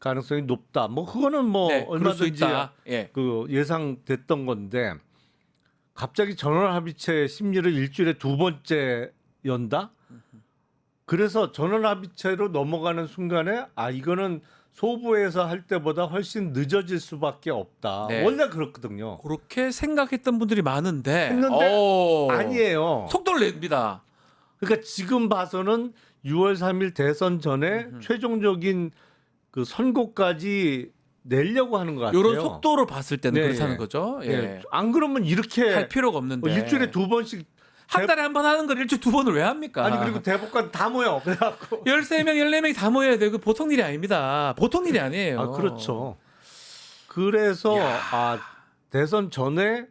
가능성이 높다. 뭐 그거는 뭐 네, 그럴 수 얼마든지 있다. 예. 그 예상됐던 건데 갑자기 전원합의체 심리를 일주일에 2번째 연다? 그래서 전원합의체로 넘어가는 순간에 이거는 소부에서 할 때보다 훨씬 늦어질 수밖에 없다. 네. 원래 그렇거든요. 그렇게 생각했던 분들이 많은데 했는데 오, 아니에요. 속도를 냅니다. 그러니까 지금 봐서는 6월 3일 대선 전에 최종적인 그 선고까지 내려고 하는 것 같아요. 이런 속도로 봤을 때는 네, 그렇다는 예. 거죠. 예. 예. 안 그러면 이렇게 할 필요가 없는데 일주일에 2번씩 한 달에 한 번 하는 걸 일주일에 2번을 왜 합니까? 아니 그리고 대법관 다 모여. 그래갖고 13명, 14명이 다 모여야 돼요. 그 보통 일이 아닙니다. 보통 일이 아니에요. 그렇죠. 그래서 대선 전에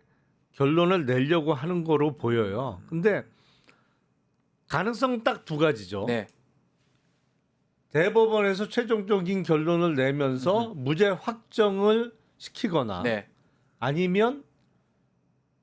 결론을 내려고 하는 거로 보여요. 근데 가능성 딱 두 가지죠. 네. 대법원에서 최종적인 결론을 내면서 무죄 확정을 시키거나 네. 아니면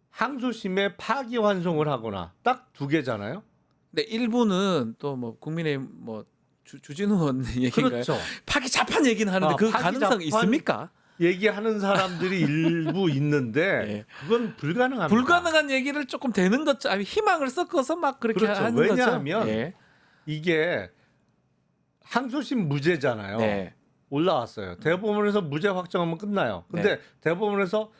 항소심에 파기환송을 하거나 딱 두 개잖아요. 네, 일부는 또 뭐 국민의힘 뭐 주진우 의원 얘기인가요? 그렇죠. 파기 자판 얘기는 하는데 그 파기 가능성 자판 있습니까? 얘기하는 사람들이 일부 있는데 예. 그건 불가능합니다. 불가능한 얘기를 조금 되는 것, 아니 희망을 섞어서 막 그렇게 그렇죠. 하는 왜냐하면 거죠. 예. 이게 항소심 무죄잖아요. 네. 올라왔어요. 대법원에서 무죄 확정하면 끝나요. 근데 네. 대법원에서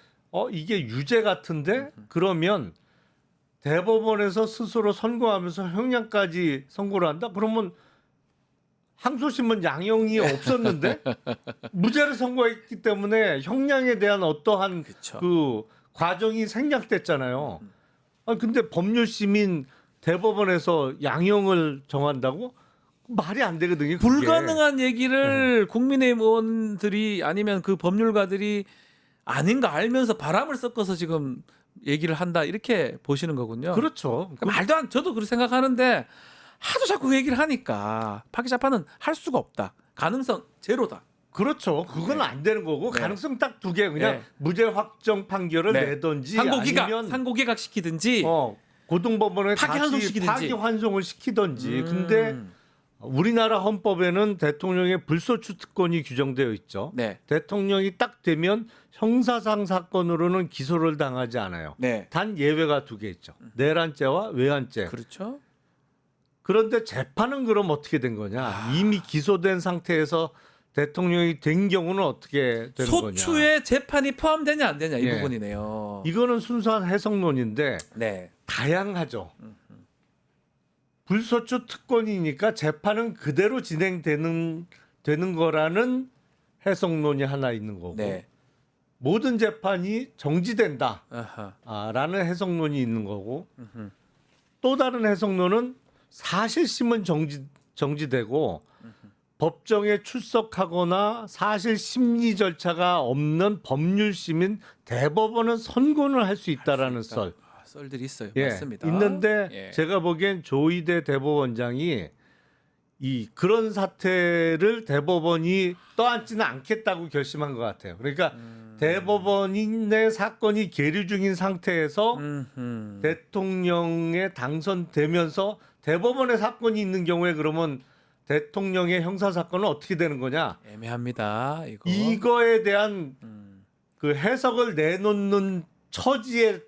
이게 유죄 같은데 그러면 대법원에서 스스로 선고하면서 형량까지 선고를 한다? 그러면 항소심은 양형이 없었는데 무죄를 선고했기 때문에 형량에 대한 어떠한 그렇죠. 그 과정이 생략됐잖아요. 근데 법률심인 대법원에서 양형을 정한다고? 말이 안 되거든요. 그게. 불가능한 얘기를 국민의힘 의원들이 아니면 그 법률가들이 아닌 거 알면서 바람을 섞어서 지금 얘기를 한다 이렇게 보시는 거군요. 그렇죠. 그러니까 말도 안, 저도 그렇게 생각하는데 하도 자꾸 그 얘기를 하니까 파기 재판은 할 수가 없다. 가능성 제로다. 그렇죠. 그건 안 되는 거고 네. 가능성 딱 두 개 그냥 네. 무죄 확정 판결을 네. 내든지 상고기각, 아니면 시키든지 고등법원에 파기환송시키든지. 다시 파기환송을 시키든지. 근데 우리나라 헌법에는 대통령의 불소추 특권이 규정되어 있죠. 네, 대통령이 딱 되면 형사상 사건으로는 기소를 당하지 않아요. 네, 단 예외가 두 개 있죠. 내란죄와 외환죄. 그렇죠. 그런데 재판은 그럼 어떻게 된 거냐? 이미 기소된 상태에서 대통령이 된 경우는 어떻게 되는 거냐? 소추에 재판이 포함되냐 안 되냐 이 예. 부분이네요. 이거는 순수한 해석론인데 네, 다양하죠. 불소추 특권이니까 재판은 그대로 진행되는 거라는 해석론이 하나 있는 거고 네, 모든 재판이 정지된다라는 아하, 해석론이 있는 거고 또 다른 해석론은 사실심은 정지되고 법정에 출석하거나 사실 심리 절차가 없는 법률심인 대법원은 선고는 할 수 있다라는 썰. 썰들이 있어요. 예, 맞습니다. 있는데 예. 제가 보기엔 조희대 대법원장이 그런 사태를 대법원이 떠안지는 않겠다고 결심한 것 같아요. 그러니까 대법원의 사건이 계류 중인 상태에서 대통령에 당선되면서 대법원에 사건이 있는 경우에 그러면 대통령의 형사 사건은 어떻게 되는 거냐? 애매합니다. 이거에 대한 그 해석을 내놓는 처지에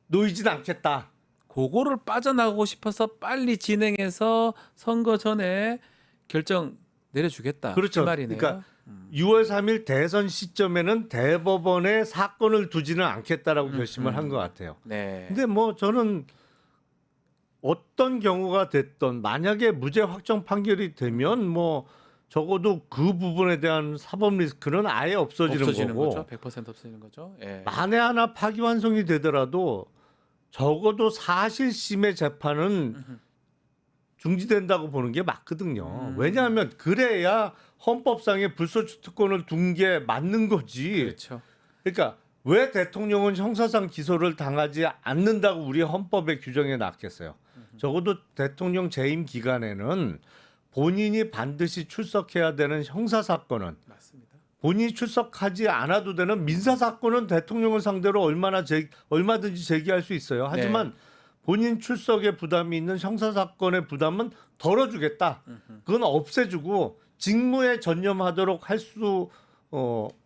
놓이진 않겠다. 그거를 빠져나가고 싶어서 빨리 진행해서 선거 전에 결정 내려주겠다. 그렇죠. 이 말이네요. 그러니까 6월 3일 대선 시점에는 대법원에 사건을 두지는 않겠다라고 결심을 한 것 같아요. 네. 근데 뭐 저는 어떤 경우가 됐던 만약에 무죄 확정 판결이 되면 뭐 적어도 그 부분에 대한 사법 리스크는 아예 없어지는 거고 거죠. 100% 없어지는 거죠. 예. 만에 하나 파기환송이 되더라도 적어도 사실심의 재판은 중지된다고 보는 게 맞거든요. 왜냐하면 그래야 헌법상의 불소추 특권을 둔 게 맞는 거지. 그렇죠. 그러니까 왜 대통령은 형사상 기소를 당하지 않는다고 우리 헌법에 규정해 놨겠어요. 적어도 대통령 재임 기간에는 본인이 반드시 출석해야 되는 형사 사건은 맞습니다. 본인이 출석하지 않아도 되는 민사 사건은 대통령을 상대로 얼마든지 제기할 수 있어요. 하지만 본인 출석에 부담이 있는 형사 사건의 부담은 덜어주겠다. 그건 없애주고 직무에 전념하도록 할 수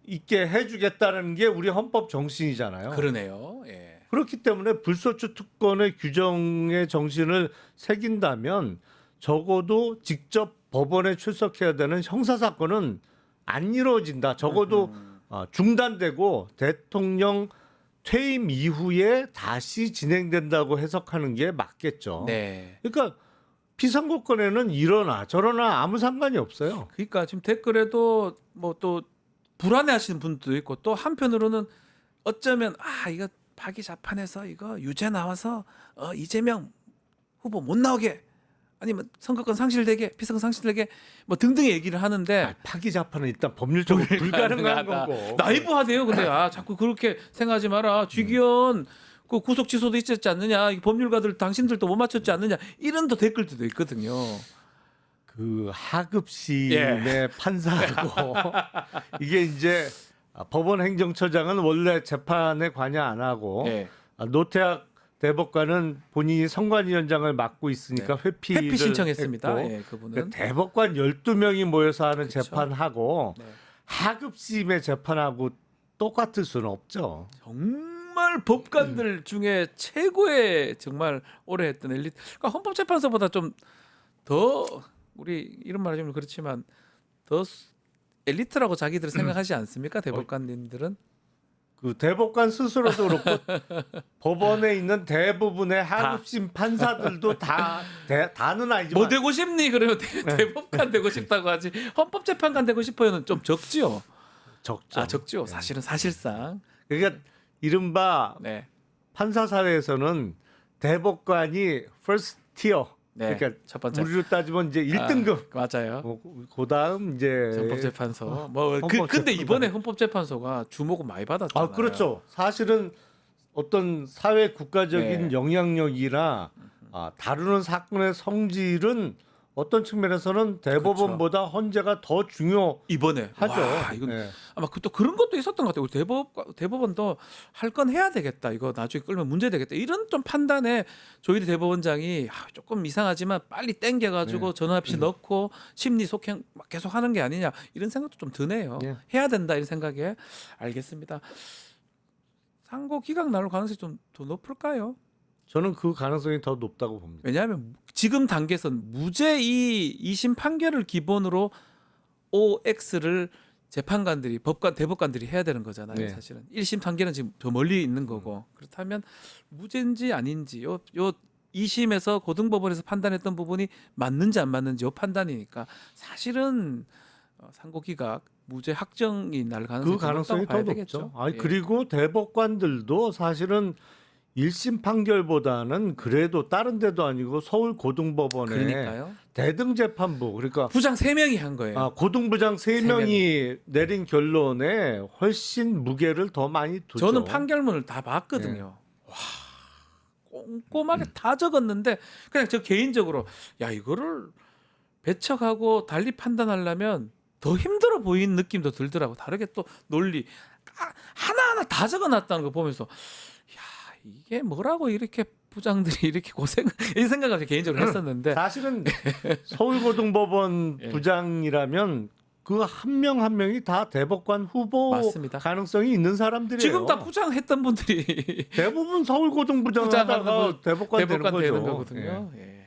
있게 해주겠다는 게 우리 헌법 정신이잖아요. 그러네요. 예. 그렇기 때문에 불소추 특권의 규정의 정신을 새긴다면 적어도 직접 법원에 출석해야 되는 형사 사건은 안 이루어진다. 적어도 중단되고 대통령 퇴임 이후에 다시 진행된다고 해석하는 게 맞겠죠. 네. 그러니까 피선거권에는 이러나 저러나 아무 상관이 없어요. 그러니까 지금 댓글에도 뭐 또 불안해하시는 분도 있고 또 한편으로는 어쩌면 이거 파기 자판에서 이거 유죄 나와서 이재명 후보 못 나오게 아니면 선거권 상실되게 피선거 상실되게 뭐 등등의 얘기를 하는데 파기 자판은 일단 법률적으로 불가능한 거고. 나이브하대요. 근데 자꾸 그렇게 생각하지 마라. 주기현 그 구속 취소도 있었지 않느냐. 이 법률가들 당신들도 못 맞췄지 않느냐. 이런 또 댓글들도 있거든요. 그 하급심의 판사고 이게 이제 법원 행정처장은 원래 재판에 관여 안 하고 예. 노태학 대법관은 본인이 선관위원장을 맡고 있으니까 회피를 회피 신청했습니다. 했고 예, 그분은 그러니까 대법관 12명이 모여서 하는 그쵸. 재판하고 네. 하급심의 재판하고 똑같을 수는 없죠. 정말 법관들 중에 최고의 정말 오래 했던 엘리트. 그러니까 헌법재판소보다 좀 더 우리 이런 말하자면 그렇지만 더 엘리트라고 자기들 생각하지 않습니까? 대법관님들은 그 대법관 스스로도 그렇고 법원에 있는 대부분의 하급심 판사들도 다는 아니지만 뭐 되고 싶니? 그러면 대법관 되고 싶다고 하지. 헌법재판관 되고 싶어요는 좀 적지요. 적죠. 적죠. 네. 사실은 사실상. 그러니까 이른바 네. 판사 사회에서는 대법관이 first tier. 네. 그러니까 첫 번째. 우리로 따지면 이제 1등급. 맞아요. 그다음 이제 헌법재판소. 뭐 헌법재판관. 근데 이번에 헌법재판소가 주목을 많이 받았잖아요. 그렇죠. 사실은 어떤 사회 국가적인 네. 영향력이나 다루는 사건의 성질은 어떤 측면에서는 대법원보다 헌재가 더 중요하죠. 이번에 와, 이건 네. 아마 또 그런 것도 있었던 것 같아요. 우리 대법원도 할 건 해야 되겠다. 이거 나중에 끌면 문제 되겠다. 이런 좀 판단에 조일희 대법원장이 조금 이상하지만 빨리 땡겨가지고 네. 전화합시 넣고 심리 속행 막 계속 하는 게 아니냐 이런 생각도 좀 드네요. 네. 해야 된다 이런 생각에 알겠습니다. 상고 기각 나올 가능성이 좀 더 높을까요? 저는 그 가능성이 더 높다고 봅니다. 왜냐하면 지금 단계에선 무죄 이 2심 판결을 기본으로 OX를 재판관들이 대법관들이 해야 되는 거잖아요. 네. 사실은 1심 판결은 지금 더 멀리 있는 거고 그렇다면 무죄인지 아닌지 요 2심에서 고등법원에서 판단했던 부분이 맞는지 안 맞는지 요 판단이니까 사실은 상고기각 무죄 확정이 날 가능성이 그 가능성이 더 봐야 높죠. 되겠죠. 그리고 대법관들도 사실은 1심 판결보다는 그래도 다른 데도 아니고 서울 고등법원의 그러니까요. 대등재판부 그러니까 부장 3명이 한 거예요. 고등부장 3명이 내린 결론에 훨씬 무게를 더 많이 두죠. 저는 판결문을 다 봤거든요. 와, 꼼꼼하게 다 적었는데 그냥 저 개인적으로 이거를 배척하고 달리 판단하려면 더 힘들어 보이는 느낌도 들더라고. 다르게 또 논리 하나하나 다 적어놨다는 거 보면서 이게 뭐라고 이렇게 부장들이 이렇게 고생 이 생각을 개인적으로 했었는데 사실은 서울고등법원 예. 부장이라면 그 한 명 한 명이 다 대법관 후보 맞습니다. 가능성이 있는 사람들이에요. 지금 다 부장했던 분들이 대부분 서울고등부장 부장하고 하다가 대법관 되는 거거든요. 예.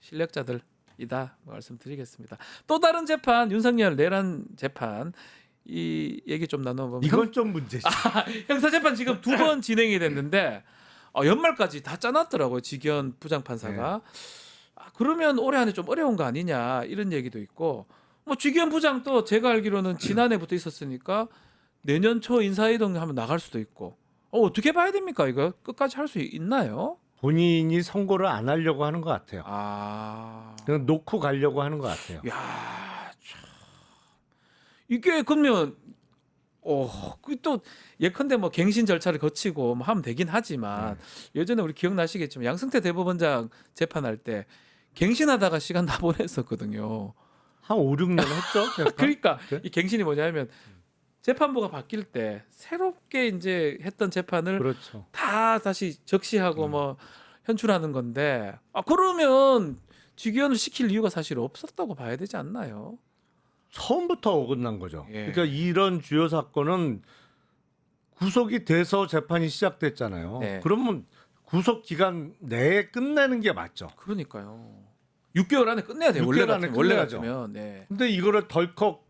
실력자들이다 말씀드리겠습니다. 또 다른 재판 윤석열 내란 재판 이 얘기 좀 나눠보면 이건 좀 문제죠. 형사재판 지금 2번 진행이 됐는데 연말까지 다 짜놨더라고요. 지기현 부장판사가. 그러면 올해 안에 좀 어려운 거 아니냐 이런 얘기도 있고 뭐 지기현 부장도 제가 알기로는 지난해부터 있었으니까 내년 초 인사이동하면 나갈 수도 있고 어떻게 봐야 됩니까? 이거 끝까지 할 수 있나요? 본인이 선고를 안 하려고 하는 것 같아요. 그냥 놓고 가려고 하는 것 같아요. 야, 참. 이게 그러면 또 예컨대 뭐 갱신 절차를 거치고 뭐 하면 되긴 하지만 예전에 우리 기억나시겠지만 양승태 대법원장 재판할 때 갱신하다가 시간 다 보냈었거든요. 한 5, 6년 했죠. 그러니까 네? 이 갱신이 뭐냐면 재판부가 바뀔 때 새롭게 이제 했던 재판을 그렇죠. 다 다시 적시하고 뭐 현출하는 건데 그러면 직위원을 시킬 이유가 사실 없었다고 봐야 되지 않나요? 처음부터 어긋난 거죠. 예. 그러니까 이런 주요 사건은 구속이 돼서 재판이 시작됐잖아요. 네. 그러면 구속 기간 내에 끝내는 게 맞죠. 그러니까요. 6개월 안에 끝내야 돼요. 6개월 안에 원래 끝내야죠. 같으면. 네. 근데 이거를 덜컥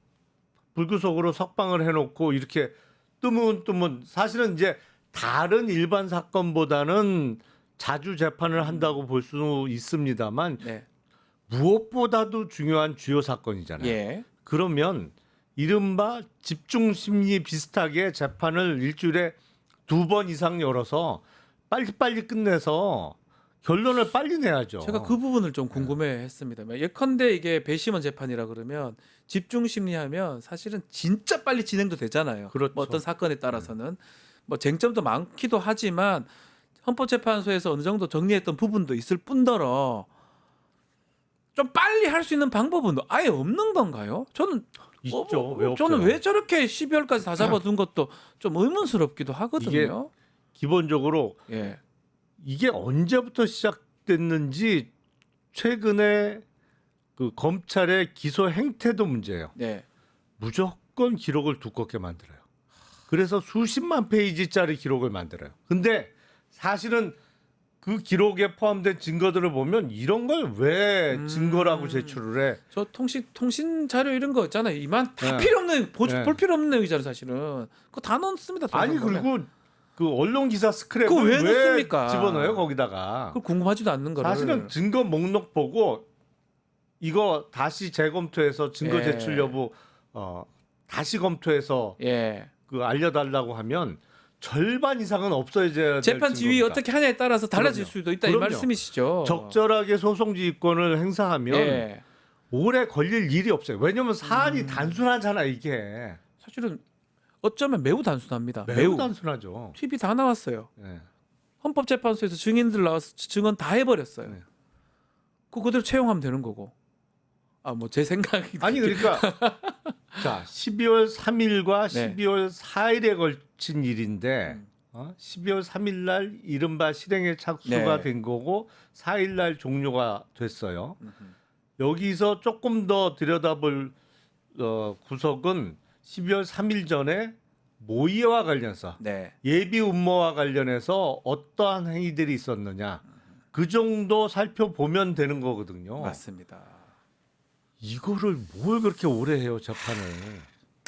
불구속으로 석방을 해놓고 이렇게 뜨문뜨문 사실은 이제 다른 일반 사건보다는 자주 재판을 한다고 볼 수 있습니다만 네. 무엇보다도 중요한 주요 사건이잖아요. 예. 그러면 이른바 집중심리 비슷하게 재판을 일주일에 2번 이상 열어서 빨리빨리 끝내서 결론을 빨리 내야죠. 제가 그 부분을 좀 궁금해했습니다. 예컨대 이게 배심원 재판이라 그러면 집중 심리하면 사실은 진짜 빨리 진행도 되잖아요. 그렇죠. 뭐 어떤 사건에 따라서는 뭐 쟁점도 많기도 하지만 헌법재판소에서 어느 정도 정리했던 부분도 있을 뿐더러 좀 빨리 할 수 있는 방법은 아예 없는 건가요? 저는 있죠. 왜 없어요? 저는 왜 저렇게 12월까지 다 잡아둔 것도 좀 의문스럽기도 하거든요. 기본적으로 예. 이게 언제부터 시작됐는지 최근에 그 검찰의 기소 행태도 문제예요. 네. 무조건 기록을 두껍게 만들어요. 그래서 수십만 페이지짜리 기록을 만들어요. 근데 사실은 그 기록에 포함된 증거들을 보면 이런 걸 왜 증거라고 제출을 해? 저 통신 자료 이런 거 있잖아요. 이만 다 네. 필요 없는 볼 네. 필요 없는 내용이잖아요, 사실은. 그거 다 넣습니다. 아니 그리고 그 언론 기사 스크랩을 그거 왜 왜 넣습니까? 집어넣어요 거기다가? 그 궁금하지도 않는 거를. 사실은 증거 목록 보고 이거 다시 재검토해서 증거 예. 제출 여부 다시 검토해서 예. 그 알려달라고 하면 절반 이상은 없어져야 될 재판 지위 증거입니다. 어떻게 하냐에 따라서 달라질 그럼요. 수도 있다 이 그럼요. 말씀이시죠. 적절하게 소송지휘권을 행사하면 예. 오래 걸릴 일이 없어요. 왜냐하면 사안이 단순하잖아 이게. 사실은 어쩌면 매우 단순합니다. 매우 단순하죠. TV 다 나왔어요. 예. 헌법재판소에서 증인들 나와서 증언 다 해버렸어요. 네. 그거 그대로 채용하면 되는 거고. 아 뭐 제 생각이 아니 그러니까 자 12월 3일과 네. 12월 4일에 걸친 일인데 12월 3일 날 이른바 실행에 착수가 네. 된 거고 4일 날 종료가 됐어요. 여기서 조금 더 들여다볼 구석은 12월 3일 전에 모의와 관련해서 네. 예비 음모와 관련해서 어떠한 행위들이 있었느냐 그 정도 살펴보면 되는 거거든요. 맞습니다. 이거를 뭘 그렇게 오래 해요 재판을?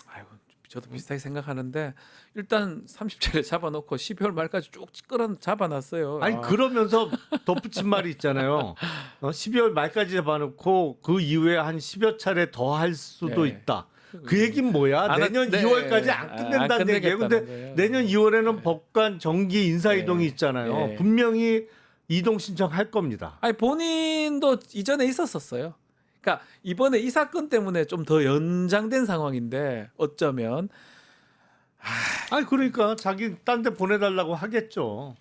아이고 저도 비슷하게 생각하는데 일단 30절에 잡아놓고 12월 말까지 쭉 끌어 잡아놨어요. 아니 아. 그러면서 덧붙인 말이 있잖아요. 12월 말까지 잡아놓고 그 이후에 한 10여 차례 더 할 수도 네. 있다. 그 얘기는 뭐야? 안 내년 네. 2월까지 안 끝낸다는 얘기예요. 근데 끝내겠다는 거예요. 내년 2월에는 법관 정기 인사 이동이 네. 있잖아요. 네. 분명히 이동 신청할 겁니다. 아니 본인도 이전에 있었었어요. 그러니까 이번에 이 사건 때문에 좀 더 연장된 상황인데 어쩌면 아니 그러니까 자기 딴 데 보내달라고 하겠죠.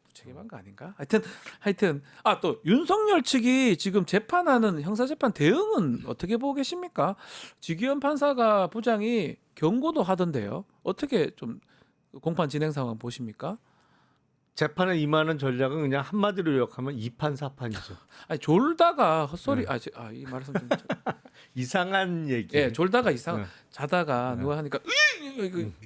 무책임한 거 아닌가? 하여튼 또 윤석열 측이 지금 재판하는 형사재판 대응은 어떻게 보고 계십니까? 지기현 판사가 부장이 경고도 하던데요. 어떻게 좀 공판 진행 상황 보십니까? 재판에 임하는 전략은 그냥 한마디로 요약하면 2판 4판이죠. 아니 졸다가 헛소리 네. 이 말씀 좀 이상한 얘기. 예, 졸다가 네. 자다가 누가 하니까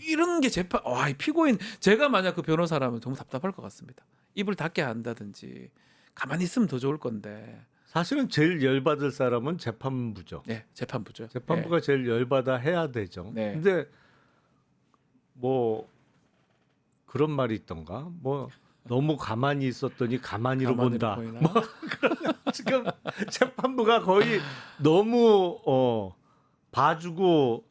이런 게 재판 이 피고인 제가 만약 그 변호사라면 너무 답답할 것 같습니다. 입을 닫게 한다든지 가만히 있으면 더 좋을 건데. 사실은 제일 열받을 사람은 재판부죠. 네, 재판부죠. 재판부가 제일 열받아 해야 되죠. 네. 근데 뭐 그런 말이 있던가? 뭐 너무 가만히 있었더니 가만히로 본다. 보이나? 지금 재판부가 거의 너무 봐주고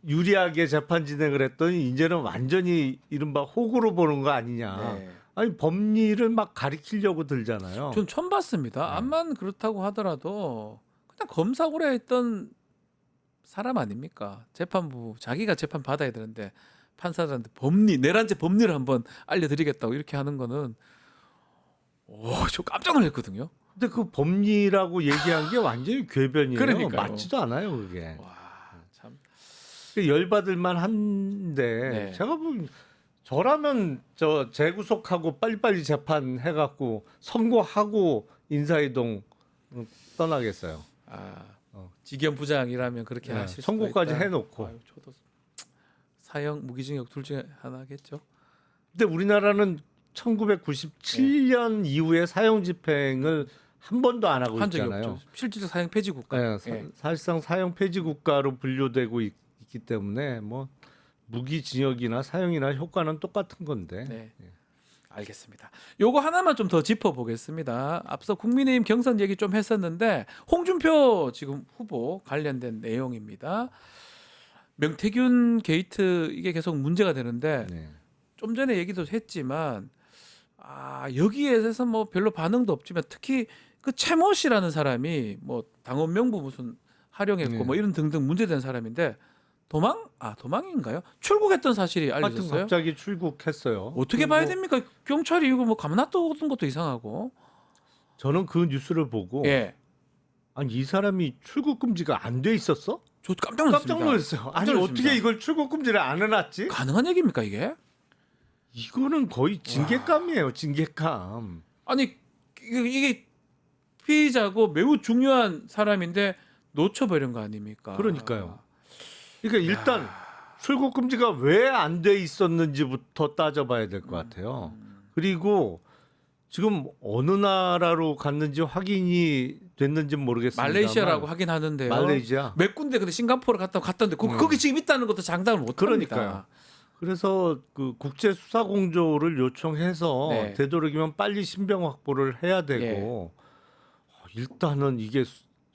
유리하게 재판 진행을 했더니 이제는 완전히 이른바 호구로 보는 거 아니냐. 네. 아니 법리를 막 가리키려고 들잖아요. 전 처음 봤습니다. 네. 암만 그렇다고 하더라도 그냥 검사 오래 했던 사람 아닙니까? 재판부 자기가 재판 받아야 되는데 판사들한테 내란죄 법리를 한번 알려드리겠다고 이렇게 하는 거는 저 깜짝 놀랐거든요. 근데 그 법리라고 얘기한 게 완전히 궤변이에요. 그러니까요. 맞지도 않아요, 그게. 와 참. 열받을만 한데 네. 제가 보면 저라면 재구속하고 빨리빨리 재판해갖고 선고하고 인사이동 떠나겠어요. 지기현 부장이라면 그렇게 네, 하실 수도 선고까지 있다. 해놓고. 저도 사형, 무기징역 둘 중에 하나겠죠. 근데 우리나라는 1997년 이후에 사형 집행을 한 번도 안 하고 한 적이 있잖아요. 없죠. 실질적 사형 폐지 국가. 네, 예. 사실상 사형 폐지 국가로 분류되고 있기 때문에 뭐 무기징역이나 사형이나 효과는 똑같은 건데. 네. 알겠습니다. 요거 하나만 좀 더 짚어보겠습니다. 앞서 국민의힘 경선 얘기 좀 했었는데 홍준표 지금 후보 관련된 내용입니다. 명태균 게이트 이게 계속 문제가 되는데 네. 좀 전에 얘기도 했지만 여기에 대해서 뭐 별로 반응도 없지만 특히 그 최모 씨라는 사람이 뭐 당원 명부 무슨 활용했고 네. 뭐 이런 등등 문제된 사람인데 도망인가요? 출국했던 사실이 하여튼 알려졌어요. 갑자기 출국했어요. 어떻게 그리고 봐야 됩니까? 경찰이 이거 뭐 가만놔두는 것도 이상하고. 저는 그 뉴스를 보고 예, 아니 이 사람이 출국 금지가 안 돼 있었어? 저 깜짝 놀랐습니다. 깜짝 놀랐어요. 아니 깜짝 놀랐습니다. 어떻게 이걸 출국 금지를 안 해놨지? 가능한 얘기입니까 이게? 이거는 거의 징계감이에요. 징계감. 아니 이게 피의자고 매우 중요한 사람인데 놓쳐버린 거 아닙니까? 그러니까요. 그러니까 일단 출국 금지가 왜 안 돼 있었는지부터 따져봐야 될 것 같아요. 그리고 지금 어느 나라로 갔는지 확인이 됐는지 모르겠습니다. 말레이시아라고 하긴 하는데요. 말레이시아. 몇 군데 근데 싱가포르 갔던데 거기 지금 있다는 것도 장담을 못 그러니까요. 합니다. 그래서 그 국제 수사 공조를 요청해서 네. 되도록이면 빨리 신병 확보를 해야 되고 일단은 이게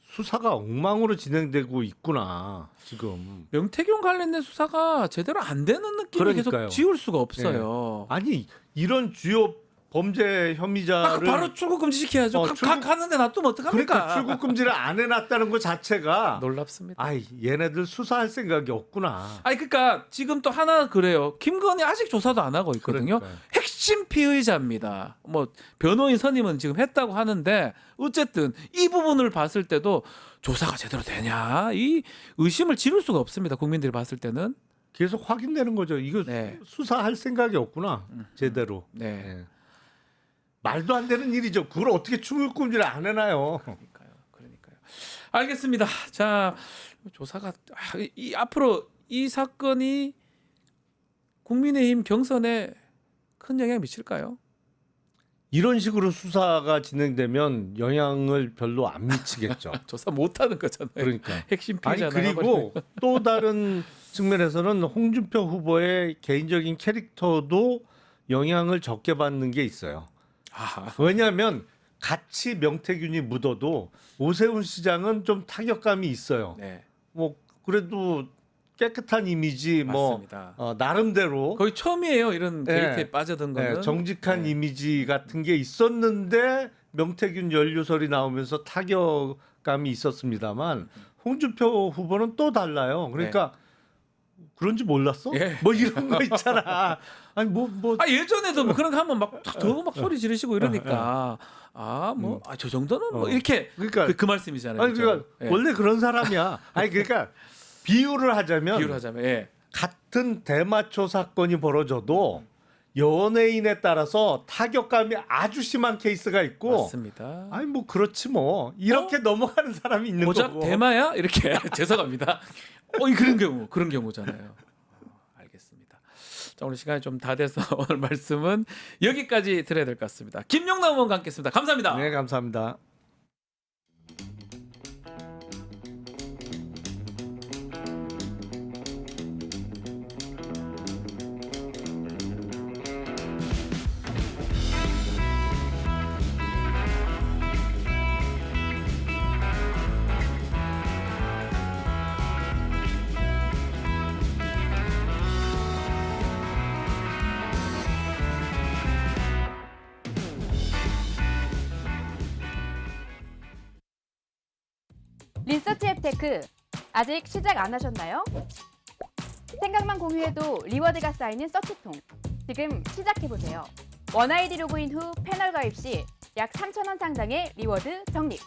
수사가 엉망으로 진행되고 있구나 지금. 명태균 관련된 수사가 제대로 안 되는 느낌이 그러니까요. 계속 지울 수가 없어요. 아니 이런 주요 범죄 혐의자를 바로 출국 금지 시켜야죠. 가는데 놔두면 어떡합니까? 그러니까 출국 금지를 안 해놨다는 것 자체가 놀랍습니다. 아이 얘네들 수사할 생각이 없구나. 아니 그러니까 지금 또 하나 그래요. 김건희 아직 조사도 안 하고 있거든요. 그러니까요. 핵심 피의자입니다. 뭐 변호인 선임은 지금 했다고 하는데 어쨌든 이 부분을 봤을 때도 조사가 제대로 되냐 이 의심을 지울 수가 없습니다. 국민들이 봤을 때는. 계속 확인되는 거죠. 이거 네. 수사할 생각이 없구나 제대로. 네. 예. 말도 안 되는 일이죠. 그걸 어떻게 출국 금지를 안 해놔요. 그러니까요. 알겠습니다. 자 조사가 앞으로 이 사건이 국민의힘 경선에 큰 영향 미칠까요? 이런 식으로 수사가 진행되면 영향을 별로 안 미치겠죠. 조사 못하는 거잖아요. 그러니까. 핵심 아니 피의자 그리고 또 다른 측면에서는 홍준표 후보의 개인적인 캐릭터도 영향을 적게 받는 게 있어요. 왜냐하면 같이 명태균이 묻어도 오세훈 시장은 좀 타격감이 있어요. 네, 뭐 그래도 깨끗한 이미지 맞습니다. 뭐 나름대로 거의 처음이에요. 이런 네. 데이트에 빠져든 거는. 정직한 네. 이미지 같은 게 있었는데 명태균 연루설이 나오면서 타격감이 있었습니다만 홍준표 후보는 또 달라요. 그러니까 그런지 몰랐어? 예. 뭐 이런 거 있잖아. 아니 뭐 예전에도 뭐 그런 거 하면 막 더 막 소리 지르시고 이러니까 저 정도는 뭐 이렇게 그러니까 그 말씀이잖아요. 아니 그러니까 그죠? 예. 원래 그런 사람이야. 아니 그러니까 비유를 하자면 같은 대마초 사건이 벌어져도 연예인에 따라서 타격감이 아주 심한 케이스가 있고 맞습니다. 아니 뭐 그렇지 뭐 이렇게 넘어가는 사람이 있는 고작 거고. 대마야 이렇게 죄송합니다. 그런 경우잖아요. 알겠습니다. 자, 오늘 시간이 좀 다 돼서 오늘 말씀은 여기까지 드려야 될 것 같습니다. 김용남 의원과 함께했습니다. 감사합니다. 네, 감사합니다. 리서치 앱테크 아직 시작 안 하셨나요? 생각만 공유해도 리워드가 쌓이는 서치통 지금 시작해보세요. 원아이디 로그인 후 패널 가입 시 약 3,000원 상당의 리워드 적립.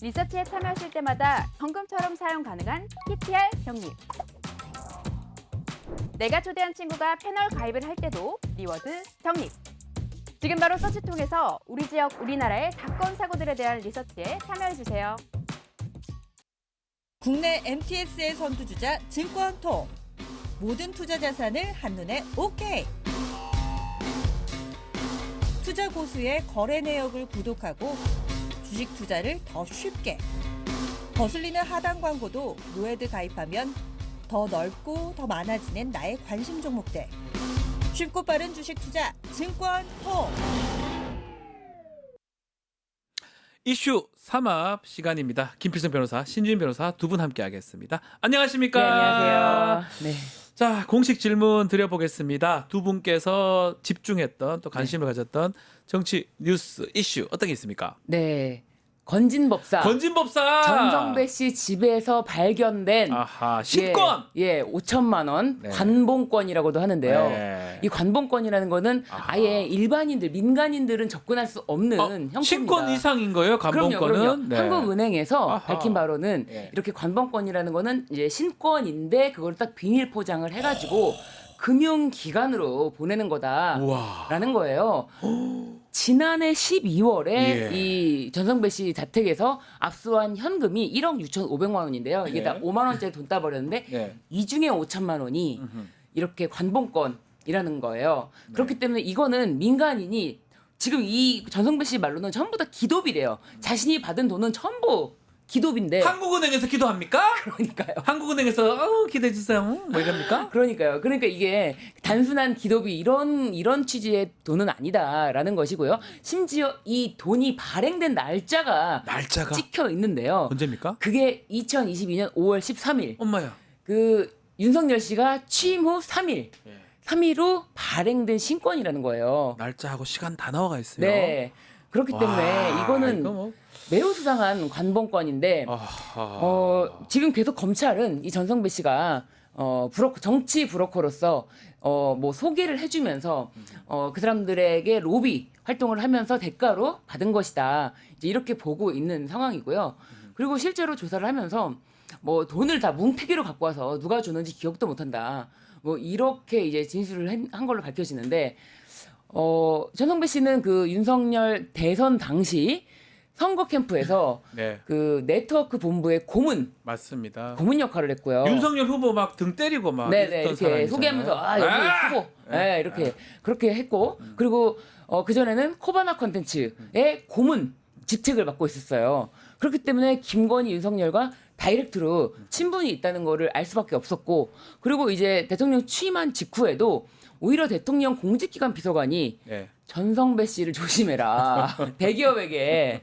리서치에 참여하실 때마다 현금처럼 사용 가능한 PTR 적립. 내가 초대한 친구가 패널 가입을 할 때도 리워드 적립. 지금 바로 서치통에서 우리 지역, 우리나라의 사건, 사고들에 대한 리서치에 참여해주세요. 국내 MTS의 선두주자 증권통. 모든 투자 자산을 한눈에 오케이. 투자 고수의 거래 내역을 구독하고 주식 투자를 더 쉽게. 거슬리는 하단 광고도 노에드 가입하면 더 넓고 더 많아지는 나의 관심 종목들. 쉽고 빠른 주식 투자 증권통. 이슈 삼합 시간입니다. 김필성 변호사, 신주인 변호사 두 분 함께하겠습니다. 안녕하십니까? 네, 안녕하세요. 네. 자, 공식 질문 드려보겠습니다. 두 분께서 집중했던 또 관심을 가졌던 정치 뉴스 이슈 어떤 게 있습니까? 네. 건진법사. 건진법사 전성배 씨 집에서 발견된 아하, 신권. 예, 5천만 원 네. 관봉권이라고도 하는데요. 네. 이 관봉권이라는 거는 아하. 아예 일반인들, 민간인들은 접근할 수 없는 형태입니다. 신권 이상인 거예요, 관봉권은? 그럼요. 네. 한국은행에서 아하. 밝힌 바로는 네. 이렇게 관봉권이라는 거는 이제 신권인데 그걸 딱 비닐 포장을 해가지고 금융기관으로 보내는 거다라는 우와. 거예요. 지난해 12월에 예. 이 전성배 씨 자택에서 압수한 현금이 1억 6,500만 원인데요. 이게 네. 다 5만 원짜리 돈 따버렸는데 네. 이 중에 5천만 원이 음흠. 이렇게 관봉권이라는 거예요. 네. 그렇기 때문에 이거는 민간인이 지금 이 전성배 씨 말로는 전부 다 기도비래요. 자신이 받은 돈은 전부 기도비인데. 한국은행에서 기도합니까? 그러니까요. 한국은행에서 기대해 주세요. 뭐 이럽니까? 그러니까요. 그러니까 이게 단순한 기도비 이런 취지의 돈은 아니다라는 것이고요. 심지어 이 돈이 발행된 날짜가 찍혀 있는데요. 언제입니까? 그게 2022년 5월 13일. 엄마야. 그 윤석열 씨가 취임 후 3일. 예. 3일 후 발행된 신권이라는 거예요. 날짜하고 시간 다 나와가 있어요. 네. 그렇기 때문에 와, 이거는 이거 뭐. 매우 수상한 관봉권인데 아하. 지금 계속 검찰은 이 전성배 씨가 정치 브로커로서 뭐 소개를 해주면서 그 사람들에게 로비 활동을 하면서 대가로 받은 것이다. 이제 이렇게 보고 있는 상황이고요. 그리고 실제로 조사를 하면서 뭐 돈을 다 뭉태기로 갖고 와서 누가 줬는지 기억도 못한다. 뭐 이렇게 이제 진술을 한 걸로 밝혀지는데 전성배 씨는 그 윤석열 대선 당시 선거 캠프에서 네, 그 네트워크 본부의 고문 맞습니다. 역할을 했고요. 윤석열 후보 막 등 때리고 막 네네 있던 이렇게 사람이잖아요. 소개하면서 여기 후보 네, 이렇게 그렇게 했고 그리고 그 전에는 코바나 컨텐츠의 고문 직책을 맡고 있었어요. 그렇기 때문에 김건희 윤석열과 다이렉트로 친분이 있다는 거를 알 수밖에 없었고 그리고 이제 대통령 취임한 직후에도 오히려 대통령 공직기관 비서관이 네. 전성배 씨를 조심해라. 대기업에게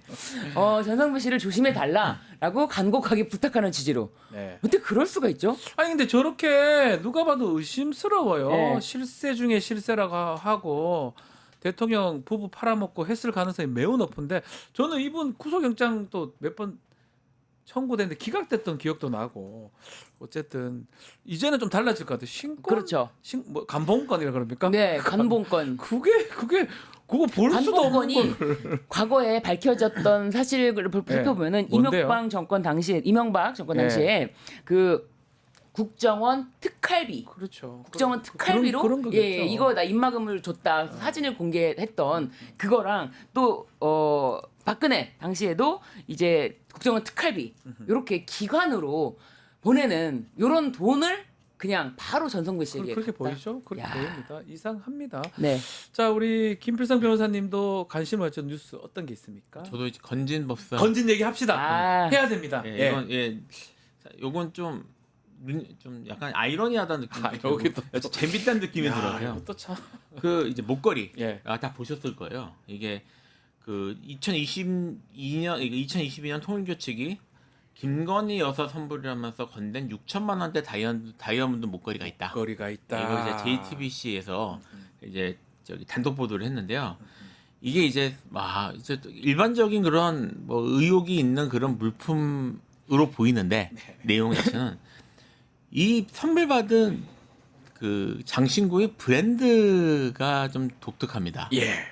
전성배 씨를 조심해 달라라고 간곡하게 부탁하는 취지로. 네. 어떻게 그럴 수가 있죠? 아니 근데 저렇게 누가 봐도 의심스러워요. 네. 실세 중에 실세라고 하고 대통령 부부 팔아먹고 했을 가능성이 매우 높은데 저는 이분 구속영장 또 몇 번 청구됐는데 기각됐던 기억도 나고 어쨌든 이제는 좀 달라질 것 같아요. 신권, 그렇죠. 뭐 간봉권이라 그럽니까? 네, 관봉권. 그거 볼 수도 없는 관봉권이 걸. 과거에 밝혀졌던 사실을 살펴보면은 뭔데요? 이명박 정권 당시에 네. 그 국정원 특활비. 그렇죠. 국정원 특활비로 그런 거겠죠. 예, 이거 나 입막음을 줬다 사진을 공개했던 그거랑 또 박근혜 당시에도 이제 국정원 특활비 이렇게 기관으로 보내는 이런 돈을 그냥 바로 전성배 씨에게 그렇게 갖다. 보이죠? 그렇게 야. 보입니다. 이상합니다. 네. 자, 우리 김필성 변호사님도 관심을 가진 뉴스 어떤 게 있습니까? 저도 이제 건진법사. 건진 얘기 합시다. 아. 해야 됩니다. 예, 예. 이건 자, 요건 좀 약간 아이러니하다는 느낌이 들고 여기 또- 재밌다는 느낌이 야, 들어요. 이거 또 참. 그 이제 목걸이 예. 다 보셨을 거예요. 이게 그 2022년 통일교칙이 김건희 여사 선물이라면서 건넨 6천만 원대 다이아몬드 목걸이가 있다. 거리가 있다. 이거 이제 JTBC에서 이제 저기 단독 보도를 했는데요. 이게 이제 이제 또 일반적인 그런 뭐 의혹이 있는 그런 물품으로 보이는데 내용 자체는 이 선물 받은 그 장신구의 브랜드가 좀 독특합니다. 예.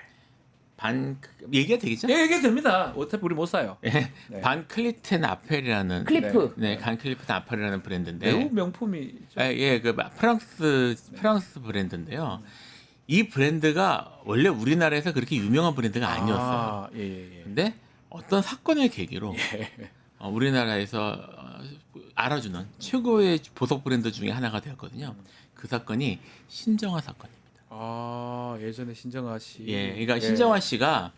얘기가 되겠죠? 예, 얘기 됩니다. 어차피 우리 못 사요. 예. 네. 반 클리텐 아펠이라는 클리프. 반 클리텐 아펠이라는 브랜드인데 매우 명품이죠. 그 프랑스 브랜드인데요. 이 브랜드가 원래 우리나라에서 그렇게 유명한 브랜드가 아니었어요. 예. 근데 어떤 사건을 계기로 우리나라에서 알아주는 최고의 보석 브랜드 중에 하나가 되었거든요. 그 사건이 신정아 사건입니다. 아 예전에 신정아 씨. 예, 그러니까 신정아 씨가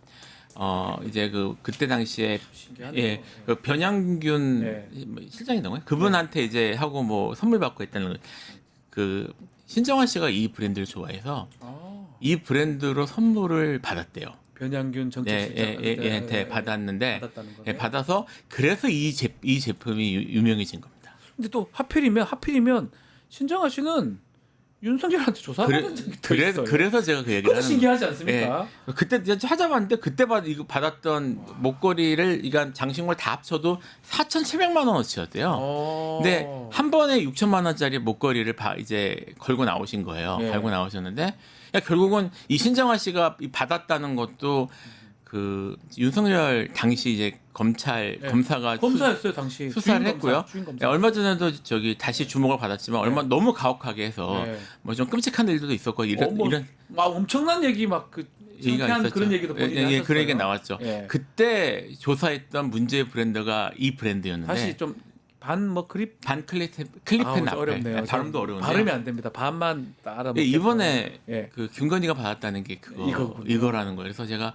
이제 그때 당시에 신기하네요. 그 변양균 네. 실장이던 거예요. 그분한테 이제 하고 뭐 선물 받고 했다는 그 신정아 씨가 이 브랜드를 좋아해서 이 브랜드로 선물을 받았대요. 변양균 정책실장한테 받았는데 받았다는 거네. 예, 받아서 그래서 이 제품이 유명해진 겁니다. 근데 또 하필이면 신정아 씨는 윤석열한테 조사받은 적이 있어요. 그래서 제가 그 얘기를 그것도 하는 신기하지 않습니까? 예. 그때 이제 찾아봤는데 그때 이거 받았던 목걸이를 그러니까 장식물 다 합쳐도 4,700만 원어치였대요. 근데 한 번에 6천만 원짜리 목걸이를 이제 걸고 나오신 거예요. 예. 갈고 나오셨는데 그러니까 결국은 이 신정아 씨가 받았다는 것도 그 윤석열 당시 이제 검찰 예. 검사가 검사였어요 당시 수사를 했고요. 주인 예, 검사. 얼마 전에도 다시 주목을 받았지만 얼마 너무 가혹하게 해서 네. 뭐 좀 끔찍한 일들도 있었고 이런 엄청난 얘기 막 그 얘기가 창피한 있었죠. 그런 얘기도 본인이 예, 하셨어요. 그런 얘기 나왔죠. 예. 그때 조사했던 문제의 브랜드가 이 브랜드였는데 다시 좀 반 클립 반 클리펜 앞에 어렵네요. 발음도 어려운데 발음이 안 됩니다. 반만 알아보고 이번에 예. 그 김건희가 받았다는 게 이거군요. 이거라는 거예요. 그래서 제가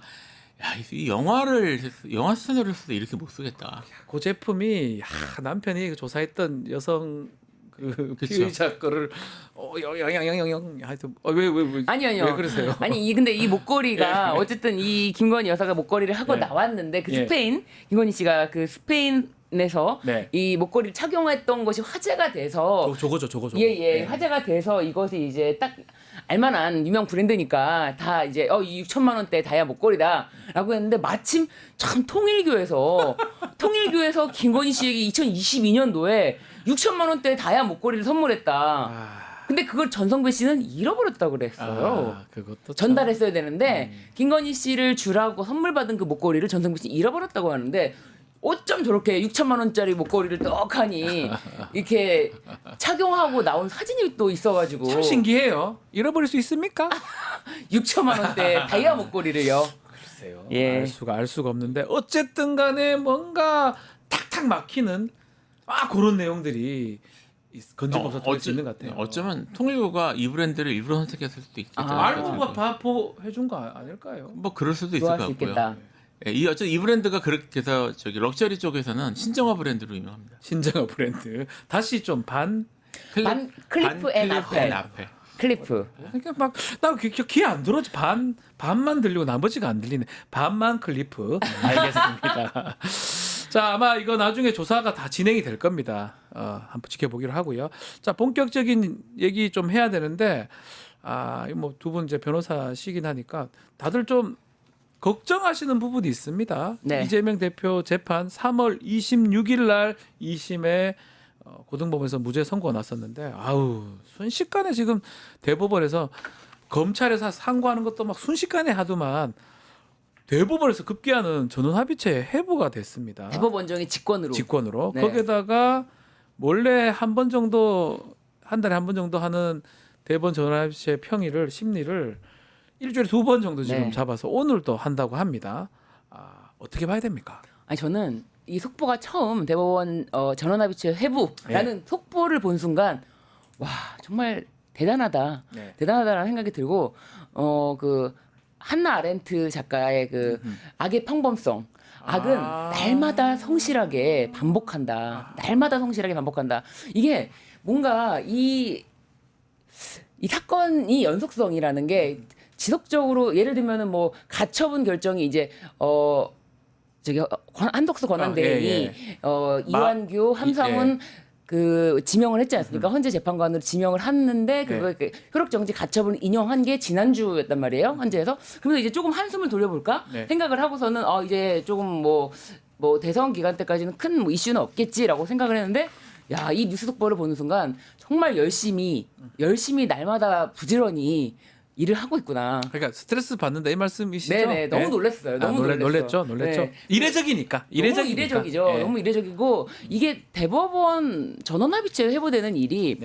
이 영화 스cena리오를 써도 이렇게 못 쓰겠다. 그 제품이 남편이 조사했던 여성 그 그쵸. 피의자 거를 영영영영 하여튼 왜 아니요. 왜 그러세요? 아니 근데 이 목걸이가 어쨌든 이 김건희 여사가 목걸이를 하고 네. 나왔는데 그 예. 스페인 김건희 씨가 그 스페인에서 네. 이 목걸이를 착용했던 것이 화제가 돼서 저거죠. 예예 화제가 돼서 이것이 이제 딱 알만한 유명 브랜드니까 다 이제 이 6천만 원대 다이아 목걸이다라고 했는데 마침 참 통일교에서 김건희 씨에게 2022년도에 6천만 원대 다이아 목걸이를 선물했다. 근데 그걸 전성배 씨는 잃어버렸다고 그랬어요. 그것도 전달했어야 되는데 김건희 씨를 주라고 선물 받은 그 목걸이를 전성배 씨 잃어버렸다고 하는데 어쩜 저렇게 6천만 원짜리 목걸이를 떡하니 이렇게 착용하고 나온 사진이 또 있어가지고 참 신기해요. 잃어버릴 수 있습니까? 6천만 원대 다이아 목걸이를요. 글쎄요. 예. 알 수가 없는데 어쨌든 간에 뭔가 탁탁 막히는 그런 내용들이 건진법사 있는 것 같아요. 어쩌면 통일부가 이 브랜드를 일부러 선택했을 수도 있겠죠. 알고가 바포해준 거 아닐까요? 뭐 그럴 수도 있을 것 좋아할 수 같고요. 있겠다. 예, 이 브랜드가 그렇게 해서 럭셔리 쪽에서는 신정아 브랜드로 유명합니다. 신정아 브랜드 다시 좀 클리프 앤 앞에. 클리프. 그러니까 막나 귀에 안 들어지 반만 들리고 나머지가 안 들리네. 반만 클리프. 알겠습니다. 자 아마 이거 나중에 조사가 다 진행이 될 겁니다. 한번 지켜보기로 하고요. 자 본격적인 얘기 좀 해야 되는데 뭐 두 분 이제 변호사시긴 하니까 다들 좀 걱정하시는 부분이 있습니다. 네. 이재명 대표 재판 3월 26일 날 2심에 고등법원에서 무죄 선고가 났었는데 순식간에 지금 대법원에서 검찰에서 상고하는 것도 막 순식간에 하더만 대법원에서 급기야는 전원합의체 회부가 됐습니다. 대법원장이 직권으로. 네. 거기다가 몰래 한 번 정도 한 달에 한 번 정도 하는 대법원 전원합의체 평일을 심리를 일주일에 2번 정도 지금 네. 잡아서 오늘 또 한다고 합니다. 어떻게 봐야 됩니까? 아니 저는 이 속보가 처음 대법원 전원합의체 회부라는 속보를 본 순간 와 정말 대단하다라는 생각이 들고 그 한나 아렌트 작가의 그 악의 평범성 악은 날마다 성실하게 반복한다. 이게 뭔가 이 사건이 연속성이라는 게 지속적으로 예를 들면은 뭐 가처분 결정이 이제 한덕수 권한대행이 이완규 함상훈 그 지명을 했지 않습니까? 헌재 재판관으로 지명을 했는데 그거 효력 정지 가처분 인용한 게 지난주였단 말이에요. 헌재에서. 그러면서 이제 조금 한숨을 돌려볼까 생각을 하고서는 이제 조금 뭐 대선 기간 때까지는 큰 뭐 이슈는 없겠지라고 생각을 했는데 야, 이 뉴스 속보를 보는 순간 정말 열심히 날마다 부지런히 일을 하고 있구나. 그러니까 스트레스 받는다 이 말씀이시죠? 네네, 너무 놀랐어요. 너무 놀랬죠. 네. 이례적이니까. 너무 이례적이죠. 네. 너무 이례적이고 이게 대법원 전원합의체 회부되는 일이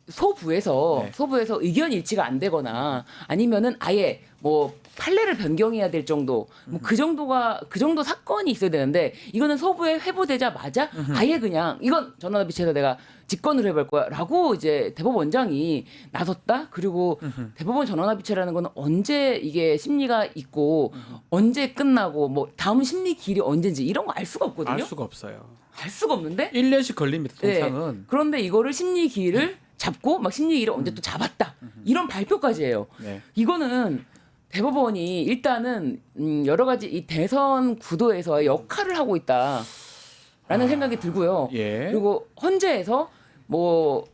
소부에서 네. 소부에서 의견 일치가 안 되거나 아니면은 아예 뭐 판례를 변경해야 될 정도 뭐 그 정도 사건이 있어야 되는데 이거는 소부에 회부되자마자 아예 그냥 이건 전원합의체에서 내가 직권을 해볼 거야라고 이제 대법원장이 나섰다. 그리고 대법원 전원합의체라는 거는 언제 이게 심리가 있고 언제 끝나고 뭐 다음 심리 기일이 언제인지 이런 거 알 수가 없거든요. 알 수가 없어요. 알 수가 없는데 1년씩 걸립니다. 네. 통상은. 그런데 이거를 심리 기일을 잡고 막 심리 기일을 언제 또 잡았다. 이런 발표까지 해요. 네. 이거는 대법원이 일단은 여러 가지 이 대선 구도에서의 역할을 하고 있다라는 생각이 들고요. 예. 그리고 헌재에서 뭐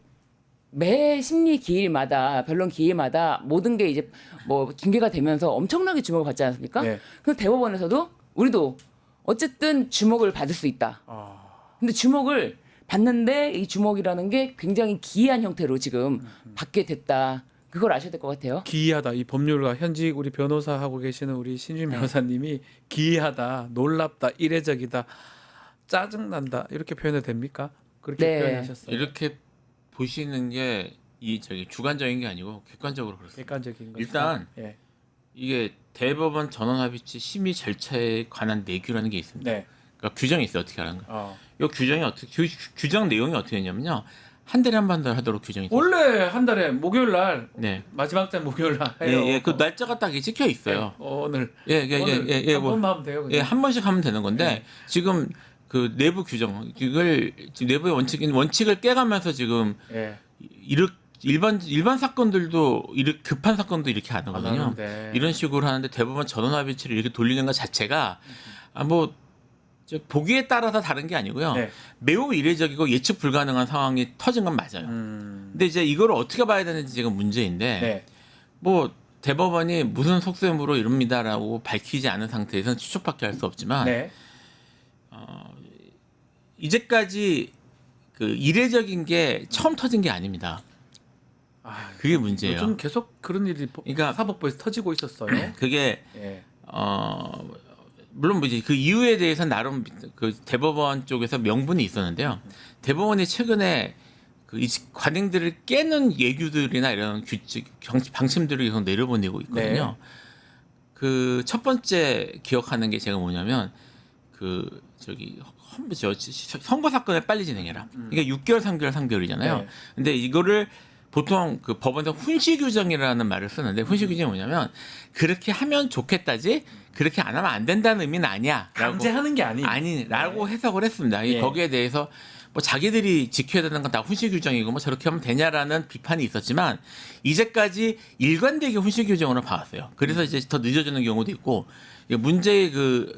매 심리 기일마다 변론 기일마다 모든 게 이제 뭐 중계가 되면서 엄청나게 주목을 받지 않습니까? 네. 그래서 대법원에서도 우리도 어쨌든 주목을 받을 수 있다. 아. 근데 주목을 받는데 이 주목이라는 게 굉장히 기이한 형태로 지금 받게 됐다. 그걸 아셔야 될 것 같아요. 기이하다. 이 법률가 현직 우리 변호사 하고 계시는 우리 신준 변호사님이 기이하다, 놀랍다, 이례적이다, 짜증난다 이렇게 표현해도 됩니까? 그렇게 네. 표현하셨어요. 이렇게 보시는 게 이 저기 주관적인 게 아니고 객관적으로 그렇습니다. 객관적인 거. 일단 예. 이게 대법원 전원합의체 심의 절차에 관한 내규라는 게 있습니다. 네. 그러니까 규정이 있어요. 어떻게 하는 거. 어. 이 규정이 어떻게 규정 내용이 어떻게 되냐면요. 한 달에 한 번 더 하도록 규정이 돼요. 원래 한 달에 목요일 날 네. 마지막 달 목요일 날 예, 해요. 예, 그 날짜가 딱 찍혀 있어요. 오늘. 예, 예, 오늘 예, 예, 예, 한 번만 하면 돼요. 그냥. 예, 한 번씩 하면 되는 건데 네. 지금 그 내부 규정 이걸 지금 내부의 원칙을 깨가면서 지금 예. 일반 사건들도 이렇게 급한 사건도 이렇게 안 안 하거든요. 하는데. 이런 식으로 하는데 대법원 전원합의체를 이렇게 돌리는 것 자체가 보기에 따라서 다른 게 아니고요. 네. 매우 이례적이고 예측 불가능한 상황이 터진 건 맞아요. 근데 이제 이걸 어떻게 봐야 되는지 지금 문제인데 네. 뭐 대법원이 무슨 속셈으로 이럽니다라고 밝히지 않은 상태에서는 추측밖에 할 수 없지만 네. 이제까지 그 이례적인 게 처음 터진 게 아닙니다. 아, 그게 문제예요. 요즘 계속 그런 일이 그러니까 사법부에서 터지고 있었어요. 그게 예. 물론 뭐지 그 이유에 대해서 나름 그 대법원 쪽에서 명분이 있었는데요. 대법원이 최근에 그 관행들을 깨는 예규들이나 이런 규칙, 방침들을 계속 내려보내고 있거든요. 네. 그 첫 번째 기억하는 게 제가 뭐냐면 그 저기 선거 사건을 빨리 진행해라. 이게 6개월, 3개월, 3개월이잖아요. 네. 근데 이거를 보통 그 법원에서 훈시 규정이라는 말을 쓰는데 훈시 규정이 뭐냐면 그렇게 하면 좋겠다지 그렇게 안 하면 안 된다는 의미는 아니야. 강제하는 게 아니에요. 아니라고 해석을 했습니다. 예. 거기에 대해서 뭐 자기들이 지켜야 되는 건 다 훈시 규정이고 뭐 저렇게 하면 되냐라는 비판이 있었지만 이제까지 일관되게 훈시 규정으로 봐왔어요. 그래서 이제 더 늦어지는 경우도 있고 문제의 그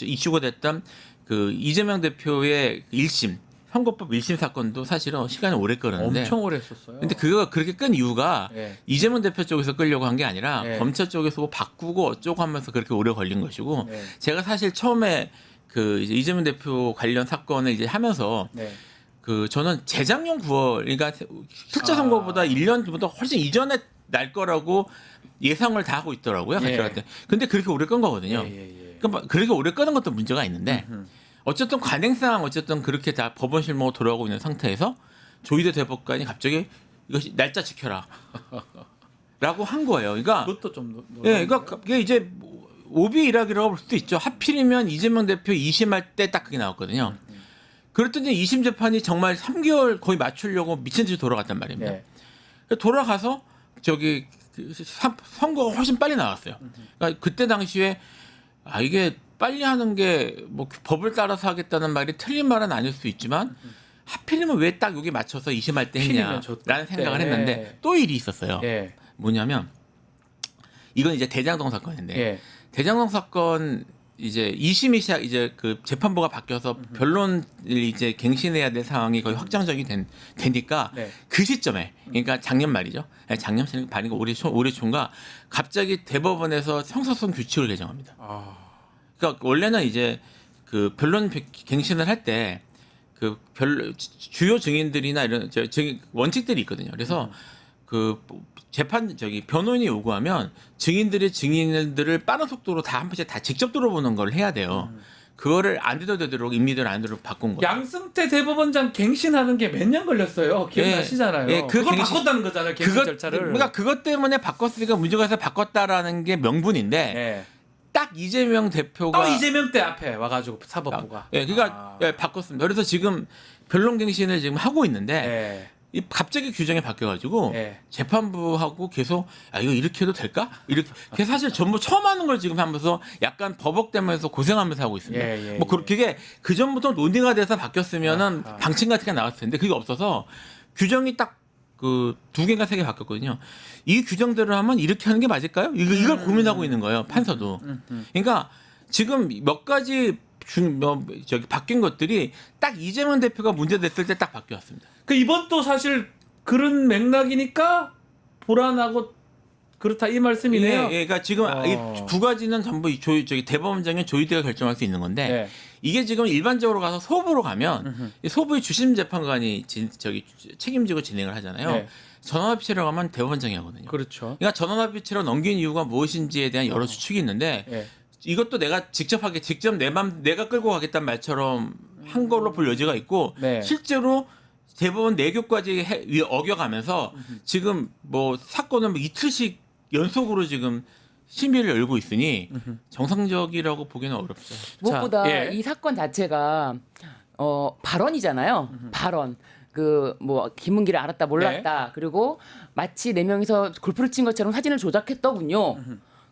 이슈가 됐던 그 이재명 대표의 1심 선거법 1심 사건도 사실은 시간이 오래 끌었는데 엄청 오래 했었어요. 근데 그거 그렇게 끈 이유가 예. 이재명 대표 쪽에서 끌려고 한 게 아니라 네. 검찰 쪽에서 뭐 바꾸고 어쩌고 하면서 그렇게 오래 걸린 것이고 네. 제가 사실 처음에 그 이제 이재명 대표 관련 사건을 이제 하면서 네. 그 저는 재작년 9월 그러니까 실제 선거보다 1년보다 훨씬 이전에 날 거라고 예상을 다 하고 있더라고요. 예. 같이 때. 근데 그렇게 오래 끈 거거든요. 예. 그러니까 그렇게 오래 끄는 것도 문제가 있는데 어쨌든 관행상 어쨌든 그렇게 다 법원 실무로 돌아가고 있는 상태에서 조희대 대법관이 갑자기 이거 날짜 지켜라 라고 한 거예요. 그러니까 그것도 좀 예, 그러니까 그게 이제 오비 일학이라고 볼 수도 있죠. 하필이면 이재명 대표 2심할 때 딱 그게 나왔거든요. 그랬더니 2심 재판이 정말 3개월 거의 맞추려고 미친 듯이 돌아갔단 말입니다. 네. 돌아가서 저기 선거가 훨씬 빨리 나왔어요. 그러니까 그때 당시에 이게 빨리 하는 게 뭐 법을 따라서 하겠다는 말이 틀린 말은 아닐 수 있지만 하필이면 왜 딱 여기 맞춰서 2심할 때 하필이면 저 했냐라는 생각을 때. 했는데 또 일이 있었어요. 예. 뭐냐면 이건 이제 대장동 사건인데 예. 대장동 사건 이제 2심이 시작 이제 그 재판부가 바뀌어서 변론을 이제 갱신해야 될 상황이 거의 확정적이 되니까 네. 그 시점에 그러니까 작년 말이죠. 작년 말인가 올해 초인가 갑자기 대법원에서 형사소송 규칙을 개정합니다. 그러니까 원래는 이제 그 변론 갱신을 할 때 그 주요 증인들이나 이런 원칙들이 있거든요. 그래서 그 재판 변호인이 요구하면 증인들의 증인들을 빠른 속도로 다 한 번씩 다 직접 들어보는 걸 해야 돼요. 그거를 안 돼도 되도록 임의대로 안 되도록 바꾼 거예요. 양승태 대법원장 갱신하는 게 몇 년 걸렸어요. 기억나시잖아요. 예, 그 그걸 갱신- 바꿨다는 거잖아요. 갱신 절차를. 그러니까 그것 때문에 바꿨으니까 문제가 있어서 바꿨다라는 게 명분인데 예. 딱 이재명 대표가 또 이재명 때 앞에 와가지고 사법부가. 예, 그러니까 예, 바꿨습니다. 그래서 지금 변론갱신을 지금 하고 있는데 예. 이 갑자기 규정이 바뀌어가지고 예. 재판부하고 계속 이거 이렇게 해도 될까? 이렇게 사실 전부 처음 하는 걸 지금 하면서 약간 버벅대면서 고생하면서 하고 있습니다. 예, 예, 뭐 그게 그 전부터 논의가 돼서 바뀌었으면은 아하. 방침 같은 게 나왔을 텐데 그게 없어서 규정이 딱 그 2개인가 3개 바뀌었거든요. 이 규정대로 하면 이렇게 하는 게 맞을까요? 이걸 고민하고 있는 거예요. 판사도. 그러니까 지금 몇 가지 바뀐 것들이 딱 이재명 대표가 문제됐을 때 딱 바뀌었습니다. 그 이번도 사실 그런 맥락이니까 불안하고 그렇다 이 말씀이네요. 예, 그러니까 지금 이 두 가지는 전부 대법원장인 조희대가 결정할 수 있는 건데 네. 이게 지금 일반적으로 가서 소부로 가면 이 소부의 주심 재판관이 책임지고 진행을 하잖아요. 네. 전원합의체로 가면 대법원장이 하거든요. 그렇죠. 그러니까 전원합의체로 넘긴 이유가 무엇인지에 대한 여러 추측이 있는데 예. 이것도 내가 직접 내가 끌고 가겠다는 말처럼 한 걸로 볼 여지가 있고 네. 실제로 대법원 내규까지 어겨가면서 지금 뭐 사건을 이틀씩 연속으로 지금 심의를 열고 있으니 정상적이라고 보기는 어렵죠. 무엇보다 자, 예. 이 사건 자체가 발언이잖아요. 발언. 그 뭐 김문기를 알았다 몰랐다. 네. 그리고 마치 4명이서 골프를 친 것처럼 사진을 조작했더군요.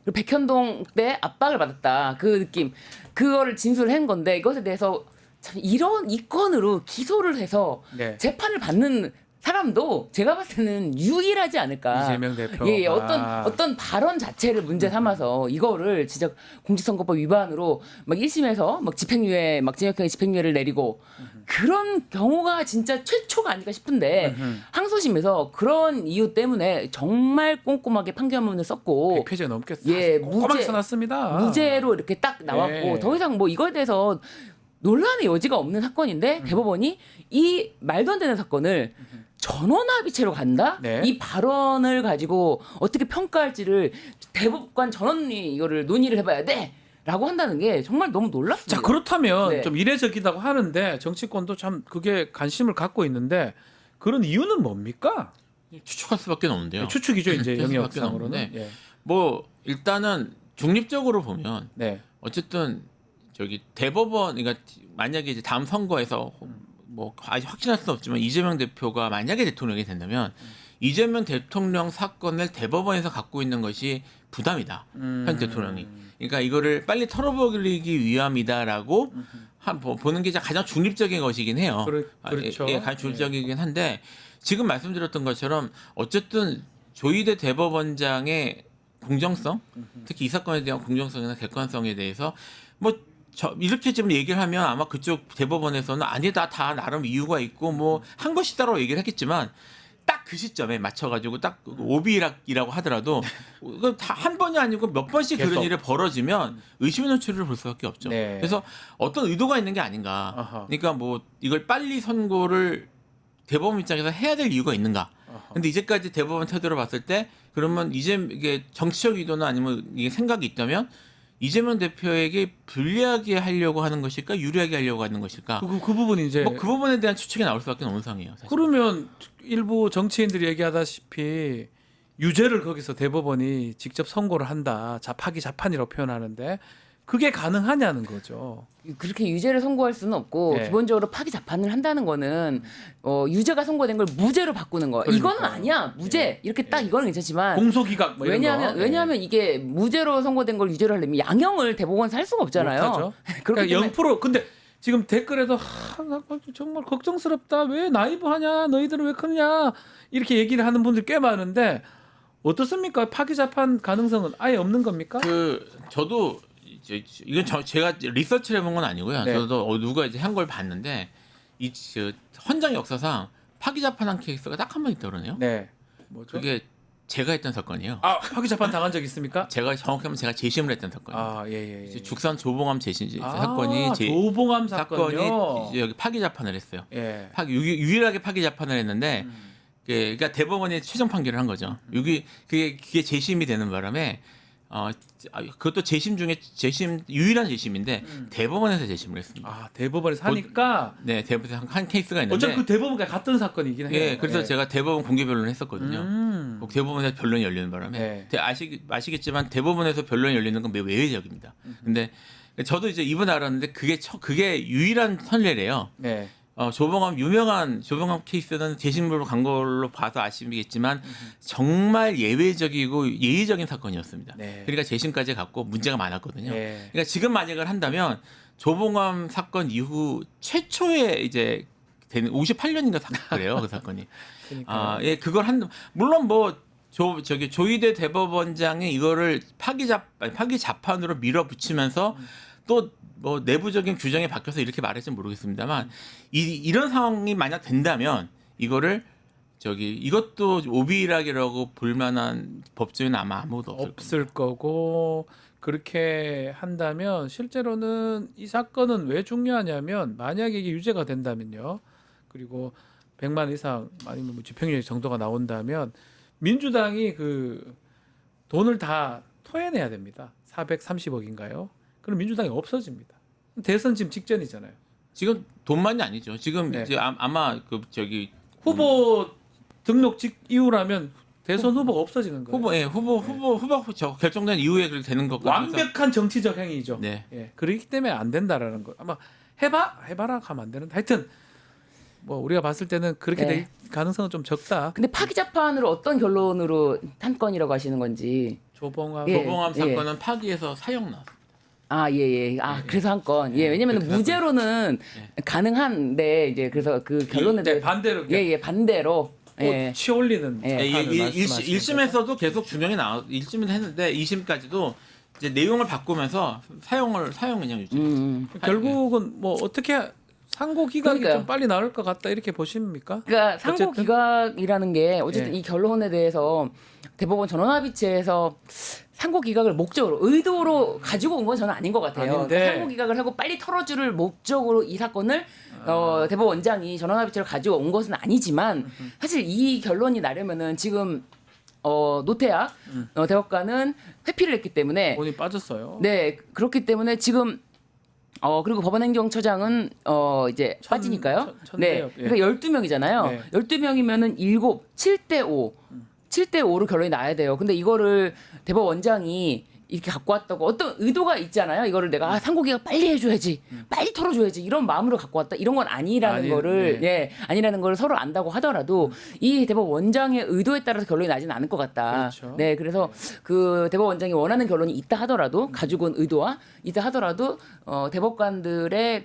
그리고 백현동 때 압박을 받았다. 그 느낌. 그거를 진술을 한 건데 이것에 대해서 참 이런 이 건으로 기소를 해서 네. 재판을 받는 사람도 제가 봤을 때는 유일하지 않을까. 이재명 대표가. 예, 어떤 발언 자체를 문제 삼아서 이거를 진짜 공직선거법 위반으로 막 1심에서 막 집행유예, 막 징역형의 집행유예를 내리고 그런 경우가 진짜 최초가 아닐까 싶은데 항소심에서 그런 이유 때문에 정말 꼼꼼하게 판결문을 썼고 100페이지 넘게 예, 꼼꼼하게 써놨습니다. 무죄로 이렇게 딱 나왔고 예. 더 이상 뭐 이거에 대해서 논란의 여지가 없는 사건인데 대법원이 이 말도 안 되는 사건을 전원합의체로 간다? 네. 이 발언을 가지고 어떻게 평가할지를 대법관 전원이 이거를 논의를 해봐야 돼! 라고 한다는 게 정말 너무 놀랍습니다. 자 그렇다면 네. 좀 이례적이라고 하는데 정치권도 참 그게 관심을 갖고 있는데 그런 이유는 뭡니까? 추측할 수밖에 없는데요. 추측이죠 이제 추측할 수밖에 영역상으로는. 없는데 예. 뭐 일단은 중립적으로 보면 네. 어쨌든 대법원 그러니까 만약에 이제 다음 선거에서 뭐 아직 확신할 수는 없지만 이재명 대표가 만약에 대통령이 된다면 이재명 대통령 사건을 대법원에서 갖고 있는 것이 부담이다. 현 대통령이. 그러니까 이거를 빨리 털어버리기 위함이다라고 보는 게 가장 중립적인 것이긴 해요. 그렇죠. 예, 가장 중립적이긴 한데 지금 말씀드렸던 것처럼 어쨌든 조희대 대법원장의 공정성, 특히 이 사건에 대한 공정성이나 객관성에 대해서 뭐 이렇게 지금 얘기를 하면 아마 그쪽 대법원에서는 아니다 다 나름 이유가 있고 뭐 한 것이다라고 얘기를 했겠지만 딱 그 시점에 맞춰가지고 딱 오비락이라고 하더라도 이거 다 한 번이 아니고 몇 번씩 계속. 그런 일이 벌어지면 의심의 노출을 볼 수밖에 없죠. 네. 그래서 어떤 의도가 있는 게 아닌가. 아하. 그러니까 뭐 이걸 빨리 선고를 대법원 입장에서 해야 될 이유가 있는가. 근데 이제까지 대법원 태도를 봤을 때 그러면 이게 정치적 의도나 아니면 이게 생각이 있다면 이재명 대표에게 불리하게 하려고 하는 것일까 유리하게 하려고 하는 것일까 그 부분이 이제 뭐 그 부분에 대한 추측이 나올 수밖에 없는 상황이에요. 사실. 그러면 일부 정치인들이 얘기하다시피 유죄를 거기서 대법원이 직접 선고를 한다. 파기 자판이라고 표현하는데 그게 가능하냐는 거죠. 그렇게 유죄를 선고할 수는 없고 네. 기본적으로 파기 자판을 한다는 거는 유죄가 선고된 걸 무죄로 바꾸는 거. 그러니까요. 이거는 아니야. 무죄. 이렇게 딱 이거는 괜찮지만 공소기각 뭐 이런 거. 왜냐하면 이게 무죄로 선고된 걸 유죄로 하려면 양형을 대법원에서 할 수가 없잖아요. 못하죠. 그렇기 그러니까 때문에 0% 근데 지금 댓글에도 정말 걱정스럽다. 왜 나이브하냐? 너희들은 왜 크냐? 이렇게 얘기를 하는 분들 꽤 많은데 어떻습니까? 파기 자판 가능성은 아예 없는 겁니까? 저도 이건 제가 리서치를 해본 건 아니고요. 네. 저도 누가 이제 한 걸 봤는데 헌장 역사상 파기 자판한 케이스가 딱 한 번 있다 그러네요. 네. 뭐죠? 그게 제가 했던 사건이에요. 파기 자판 당한 적 있습니까? 제가 정확하면 제가 재심을 했던 사건이에요. 예. 이제 죽산 조봉암 재심 사건이 조봉암 사건이요. 여기 파기 자판을 했어요. 예. 유일하게 파기 자판을 했는데 그러니까 대법원이 최종 판결을 한 거죠. 그게 재심이 되는 바람에 그것도 재심 유일한 재심인데 대법원에서 재심을 했습니다. 아 대법원에서 하니까 네, 대법원에서 한 케이스가 있는데. 어차피 그 대법원과 같은 사건이긴 해요. 예, 그래서 제가 대법원 공개 변론을 했었거든요. 꼭 대법원에서 변론이 열리는 바람에 네. 아시겠지만 대법원에서 변론이 열리는 건 매우 외외적입니다. 근데 저도 이제 이번 알았는데 그게 유일한 선례래요. 네. 유명한 조봉암 케이스는 재심으로 간 걸로 봐서 아시겠지만 정말 예외적이고 예의적인 사건이었습니다. 네. 그러니까 재심까지 갔고 문제가 많았거든요. 네. 그러니까 지금 만약을 한다면 조봉암 사건 이후 최초의 이제 되는 58년인가 그래요 그 사건이. 그러니까 예, 그걸 물론 뭐 조희대 대법원장이 이거를 파기 자판으로 밀어붙이면서 또 뭐 내부적인 규정이 바뀌어서 이렇게 말할지 모르겠습니다만 이런 상황이 만약 된다면 이것도 오비락이라고 볼 만한 법조인은 아마 아무도 없을 거고 그렇게 한다면 실제로는 이 사건은 왜 중요하냐면 만약에 이게 유죄가 된다면요. 그리고 100만 이상 아니면 뭐 집행유예 정도가 나온다면 민주당이 그 돈을 다 토해내야 됩니다. 430억인가요? 그럼 민주당이 없어집니다. 대선 지금 직전이잖아요. 지금 돈만이 아니죠. 지금 네. 이제 아마 후보 등록 이후라면 대선 후보가 없어지는 거예요. 후보 결정된 이후에 그렇게 되는 것 같아서 완벽한 정치적 행위죠. 네. 예, 그렇기 때문에 안 된다라는 거. 아마 해봐라 하면 안 되는데 하여튼 뭐 우리가 봤을 때는 그렇게 네. 될 가능성은 좀 적다. 근데 파기 재판으로 어떤 결론으로 탄건이라고 하시는 건지. 조봉암 예. 조봉암 사건은 파기에서 사형 나왔습니다. 예. 그래서 한 건. 예, 왜냐면 무죄로는 가능한데 이제 그래서 그 결론에 대해 반대로 예, 반대로. 또 치올리는 예. 재판을 말씀하시는 1심에서도 계속 규정이 1심은 했는데 2심까지도 이제 내용을 바꾸면서 사형 그냥 유지. 거. 결국은 뭐 어떻게 상고 기각이 그러니까요. 좀 빨리 나올 것 같다 이렇게 보십니까? 그러니까 상고 어쨌든. 기각이라는 게 어쨌든 예. 이 결론에 대해서 대법원 전원합의체에서 상고 기각을 목적으로 의도로 가지고 온 건 저는 아닌 것 같아요. 아닌데. 상고 기각을 하고 빨리 털어줄 목적으로 이 사건을 대법원장이 전원합의체로 가지고 온 것은 아니지만 사실 이 결론이 나려면은 지금 노태학 대법관은 회피를 했기 때문에 돈이 빠졌어요. 네 그렇기 때문에 지금 그리고 법원행정처장은 이제 빠지니까요. 네. 천대엽, 예. 그러니까 12명이잖아요. 네. 12명이면은 7대 5. 7대 5로 결론이 나야 돼요. 근데 이거를 대법원장이 이렇게 갖고 왔다고 어떤 의도가 있잖아요. 이거를 내가 상고기가 빨리 해줘야지, 빨리 털어줘야지 이런 마음으로 갖고 왔다. 이런 건 아니라는 거를 아니라는 걸 서로 안다고 하더라도 이 대법원장의 의도에 따라서 결론이 나지는 않을 것 같다. 그렇죠. 네, 그래서 그 대법원장이 원하는 결론이 있다 하더라도 가지고 온 의도와 있다 하더라도 대법관들의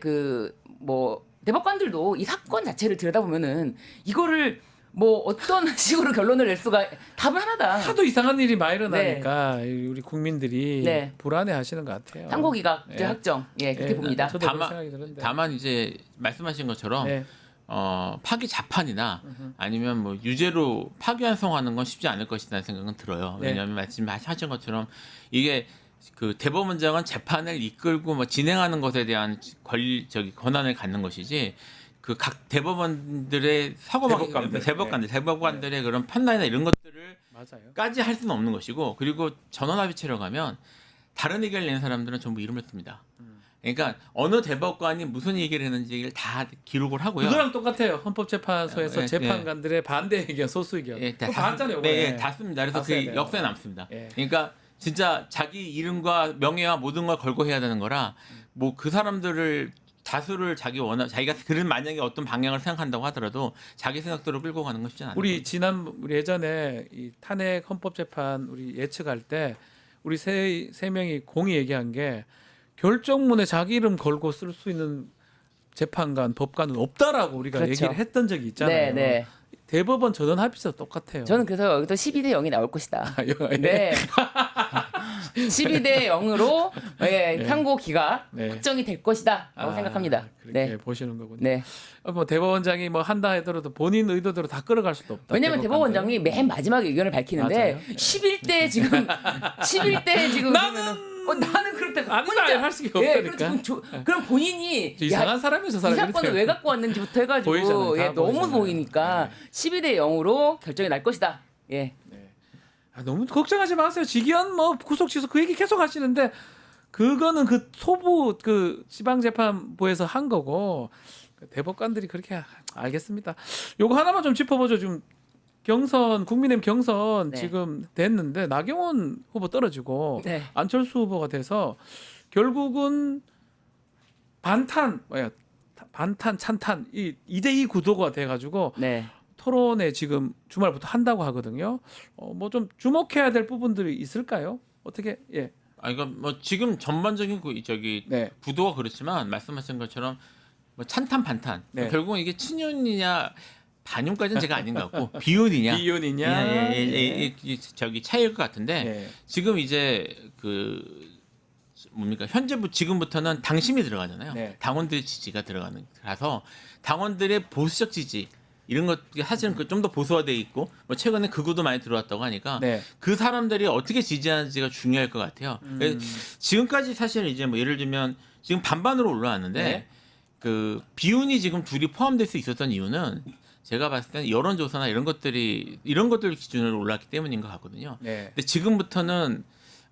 대법관들도 이 사건 자체를 들여다보면은 이거를 뭐 어떤 식으로 결론을 낼 수가 답은 하나다. 하도 이상한 일이 많이 일어나니까 우리 국민들이 네. 불안해하시는 것 같아요. 상고기각 예. 확정. 예, 그렇게 예, 봅니다. 저도 그런 생각이 드는데. 다만 이제 말씀하신 것처럼 네. 파기 자판이나 아니면 뭐 유죄로 파기환송하는 건 쉽지 않을 것이라는 생각은 들어요. 네. 왜냐하면 말씀하신 것처럼 이게 그 대법원장은 재판을 이끌고 뭐 진행하는 것에 대한 권한을 갖는 것이지 그 각 대법원들의 대법관들의 그런 판단이나 이런 것들을 맞아요. 까지 할 수는 없는 것이고 그리고 전원합의체로 가면 다른 의견을 내는 사람들은 전부 이름을 씁니다. 그러니까 어느 대법관이 무슨 얘기를 했는지를 다 기록을 하고요. 그거랑 똑같아요. 헌법재판소에서 예, 재판관들의 반대 의견, 소수 의견. 예, 그거 봤잖아요. 네, 다 씁니다. 그래서 다 그 써야 돼요. 역사에 남습니다. 예. 그러니까 진짜 자기 이름과 명예와 모든 걸 걸고 해야 되는 거라 뭐 그 사람들을 다수를 자기가 그런 만약에 어떤 방향을 생각한다고 하더라도 자기 생각대로 끌고 가는 건 쉽지 않아요. 우리 예전에 이 탄핵 헌법재판 우리 예측할 때 우리 세 명이 공이 얘기한 게 결정문에 자기 이름 걸고 쓸 수 있는 재판관, 법관은 없다라고 우리가 그렇죠. 얘기를 했던 적이 있잖아요. 네. 대법원 전원합의체도 똑같아요. 저는 그래서 여기서 12대 0이 나올 것이다. 예. 네. 12대 0으로 상고 기각 확정이 될 것이다라고 생각합니다. 그렇게 네. 보시는 거군요. 네. 뭐 대법원장이 뭐 한다 하더라도 본인 의도대로 다 끌어갈 수도 없다. 왜냐면 대법원장이 맨 마지막에 의견을 밝히는데 맞아요. 11대 지금 나는 그렇다. 아니다 할 수가 없다니까. 그럼 본인이 이상한 사람이서 이 사건을 왜 갖고 왔는지부터 해가지고 보이잖아요. 다 너무 보이잖아요. 보이니까 12대 0으로 결정이 날 것이다. 예. 너무 걱정하지 마세요. 직위원 뭐 구속 취소 그 얘기 계속 하시는데 그거는 그 소부 그 지방재판부에서 한 거고 대법관들이 그렇게 알겠습니다. 요거 하나만 좀 짚어보죠. 지금 경선 국민의힘 경선 네. 지금 됐는데 나경원 후보 떨어지고 네. 안철수 후보가 돼서 결국은 반탄 찬탄 이 2대2 구도가 돼가지고 네. 토론에 지금 주말부터 한다고 하거든요. 뭐 좀 주목해야 될 부분들이 있을까요? 어떻게 예. 아 이거 뭐 지금 전반적인 저기 네. 구도가 그렇지만 말씀하신 것처럼 뭐 찬탄 반탄 네. 결국은 이게 친윤이냐 반윤까지는 제가 아닌 것 같고 비윤이냐 비윤이냐 저기 차이일 것 같은데 예. 지금 이제 그 뭡니까 현재부 지금부터는 당심이 들어가잖아요. 네. 당원들의 지지가 들어가서 당원들의 보수적 지지 이런 것 사실은 좀 더 보수화돼 있고 뭐 최근에 극우도 많이 들어왔다고 하니까 네. 그 사람들이 어떻게 지지하는지가 중요할 것 같아요. 그래서 지금까지 사실은 이제 뭐 예를 들면 지금 반반으로 올라왔는데 네. 그 비윤이 지금 둘이 포함될 수 있었던 이유는 제가 봤을 때는 여론조사나 이런 것들 기준으로 올랐기 때문인 것 같거든요. 네. 근데 지금부터는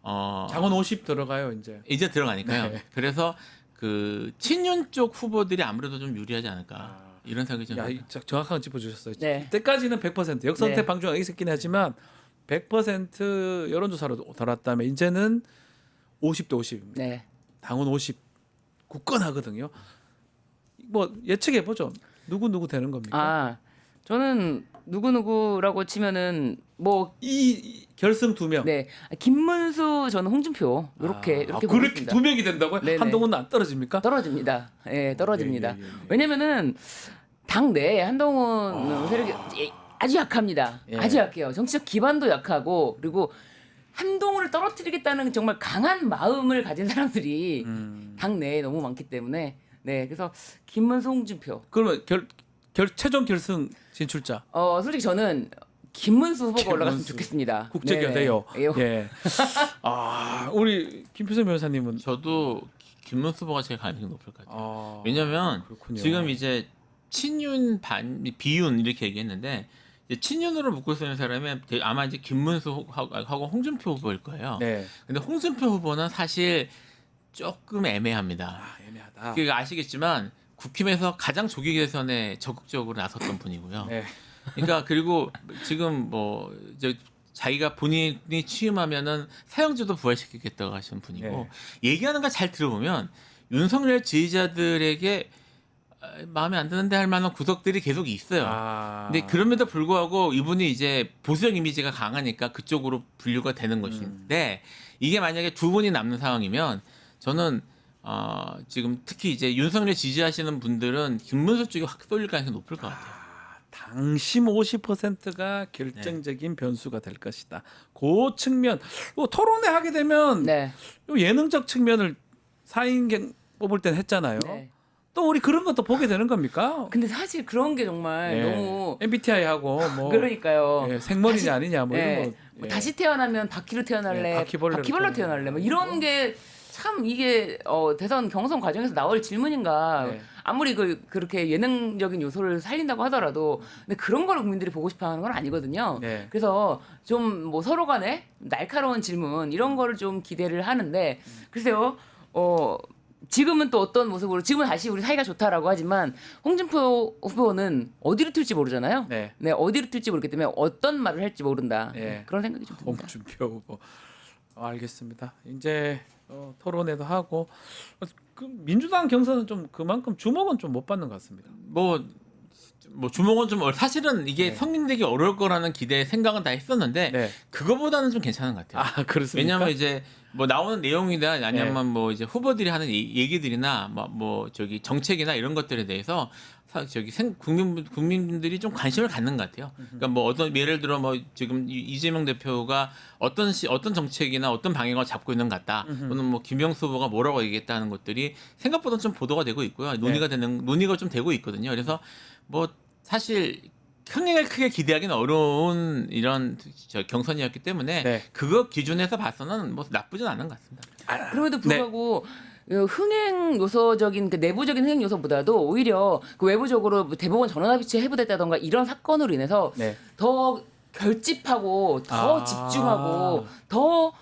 장원 50 들어가요 이제. 들어가니까요. 네. 그래서 그 친윤 쪽 후보들이 아무래도 좀 유리하지 않을까 이런 생각이 좀 야, 듭니다. 정확하게 짚어주셨어요. 네. 때까지는 100% 역선택 네. 방중이 있었긴 하지만 100% 여론조사로 돌았다면 이제는 50대 50입니다. 네. 당원 50 굳건하거든요. 뭐 예측해 보죠. 누구 되는 겁니까? 아, 저는 누구누구라고 치면은 뭐 이 결승 2명. 네. 김문수 저는 홍준표 이렇게 그렇게 보겠습니다. 2명이 된다고요? 네네. 한동훈은 안 떨어집니까? 떨어집니다. 예, 떨어집니다. 예. 왜냐면은 당내 한동훈 세력이 아주 약합니다. 예. 아주 약해요. 정치적 기반도 약하고 그리고 한동훈을 떨어뜨리겠다는 정말 강한 마음을 가진 사람들이 당내에 너무 많기 때문에 네, 그래서 김문수 홍준표. 그러면 최종 결승 진출자 솔직히 저는 김문수 후보가 김문수. 올라갔으면 좋겠습니다. 국제교대요. 네. 예. 우리 김표선 변호사님은 저도 김문수 후보가 제일 가능성이 높을 것 같아요. 왜냐면 그렇군요. 지금 이제 친윤 비윤 이렇게 얘기했는데 이제 친윤으로 묶고 쓰는 사람이 아마 이제 김문수하고 홍준표 후보일 거예요. 네. 근데 홍준표 후보는 사실 조금 애매합니다. 애매하다. 그러니까 아시겠지만 국힘에서 가장 조기 개선에 적극적으로 나섰던 분이고요. 네. 그러니까 그리고 지금 뭐 자기가 본인이 취임하면은 사형제도 부활시키겠다고 하시는 분이고 네. 얘기하는 거 잘 들어보면 윤석열 지지자들에게 마음에 안 드는데 할 만한 구석들이 계속 있어요. 근데 그럼에도 불구하고 이분이 이제 보수적 이미지가 강하니까 그쪽으로 분류가 되는 것인데 이게 만약에 두 분이 남는 상황이면 저는 지금 특히 이제 윤석열 지지하시는 분들은 김문수 쪽이 확 쏠릴 가능성이 높을 것 같아요. 당심 50%가 결정적인 변수가 될 것이다. 그 측면 토론회 하게 되면 네. 요 예능적 측면을 4인 뽑을 땐 했잖아요. 네. 또 우리 그런 것도 보게 되는 겁니까? 근데 사실 그런 게 정말 예. 너무 MBTI 하고 뭐 그러니까요. 예, 생머리냐 다시- 아니냐 뭐 예. 이런 거. 뭐 예. 다시 태어나면 바퀴로 태어날래, 예, 바퀴벌레로 태어날래, 뭐 이런 게 참 이게 대선 경선 과정에서 나올 질문인가. 네. 아무리 그렇게 예능적인 요소를 살린다고 하더라도 근데 그런 거를 국민들이 보고 싶어하는 건 아니거든요. 네. 그래서 좀 뭐 서로 간에 날카로운 질문 이런 거를 좀 기대를 하는데 글쎄요. 지금은 또 어떤 모습으로 지금은 다시 우리 사이가 좋다라고 하지만 홍준표 후보는 어디로 튈지 모르잖아요. 네. 네, 어디로 튈지 모르기 때문에 어떤 말을 할지 모른다. 네. 그런 생각이 좀 듭니다. 홍준표 후보. 알겠습니다. 이제 토론회도 하고 그 민주당 경선은 좀 그만큼 주목은 좀 못 받는 것 같습니다. 뭐 주목은 좀 사실은 이게 네. 성립되기 어려울 거라는 기대 생각은 다 했었는데 네. 그거보다는 좀 괜찮은 것 같아요. 그렇습니까? 왜냐하면 이제 뭐 나오는 내용이나 아니면 네. 뭐 이제 후보들이 하는 얘기들이나 뭐 저기 정책이나 이런 것들에 대해서 국민들이 좀 관심을 갖는 것 같아요. 그러니까 뭐 어떤 예를 들어 뭐 지금 이재명 대표가 어떤 정책이나 어떤 방향을 잡고 있는 것 같다. 또는 뭐 김영수 후보가 뭐라고 얘기했다는 것들이 생각보다 좀 보도가 되고 있고요. 논의가 좀 되고 있거든요. 그래서 뭐 사실 흥행을 크게 기대하기는 어려운 이런 경선이었기 때문에 네. 그거 기준에서 봐서는 뭐 나쁘진 않은 것 같습니다. 그럼에도 불구하고 흥행 요소적인 그 내부적인 흥행 요소보다도 오히려 그 외부적으로 대법원 전원합의체 해부됐다던가 이런 사건으로 인해서 네. 더 결집하고 더 집중하고 더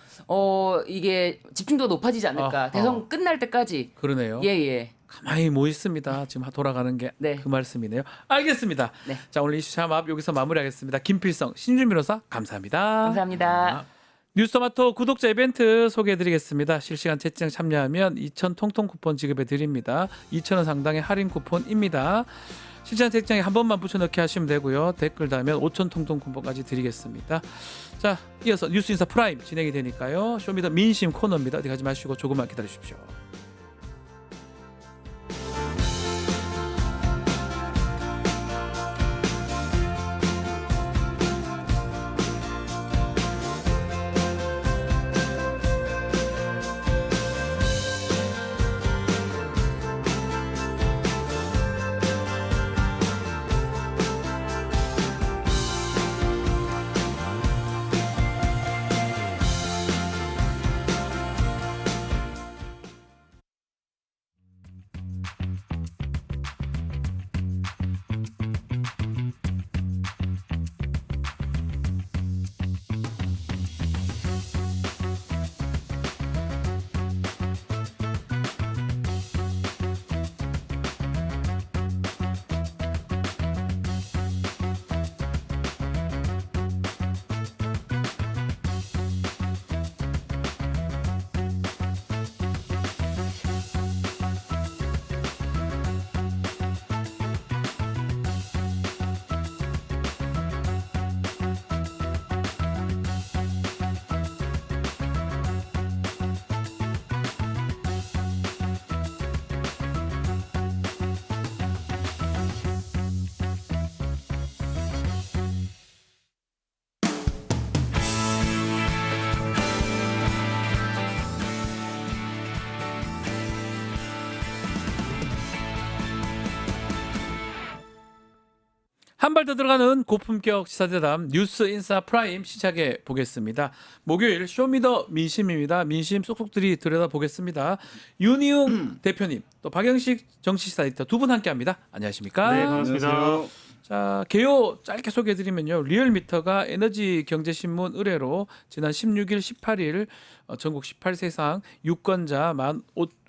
이게 집중도가 높아지지 않을까. 대선 끝날 때까지. 그러네요. 예. 가만히 모 있습니다. 지금 돌아가는 게 그 네. 말씀이네요. 알겠습니다. 네. 자, 오늘 이슈 참압 여기서 마무리하겠습니다. 김필성, 신준 변호사 감사합니다. 감사합니다. 뉴스토마토 구독자 이벤트 소개해드리겠습니다. 실시간 채팅 참여하면 2,000 통통 쿠폰 지급해 드립니다. 2,000원 상당의 할인 쿠폰입니다. 실시간 채팅에 한 번만 붙여넣기 하시면 되고요. 댓글 달면 5,000 통통 쿠폰까지 드리겠습니다. 자, 이어서 뉴스인사 프라임 진행이 되니까요. 쇼미더 민심 코너입니다. 어디 가지 마시고 조금만 기다리십시오. 한 발 더 들어가는 고품격 시사대담 뉴스 인사 프라임 시작해 보겠습니다. 목요일 쇼미더 민심입니다. 민심 쏙쏙들이 들여다보겠습니다. 윤희웅 대표님 또 박영식 정치시사 에디터 두 분 함께합니다. 안녕하십니까? 네, 반갑습니다. 자, 개요 짧게 소개해드리면요. 리얼미터가 에너지경제신문 의뢰로 지난 16일, 18일 전국 18세 이상 유권자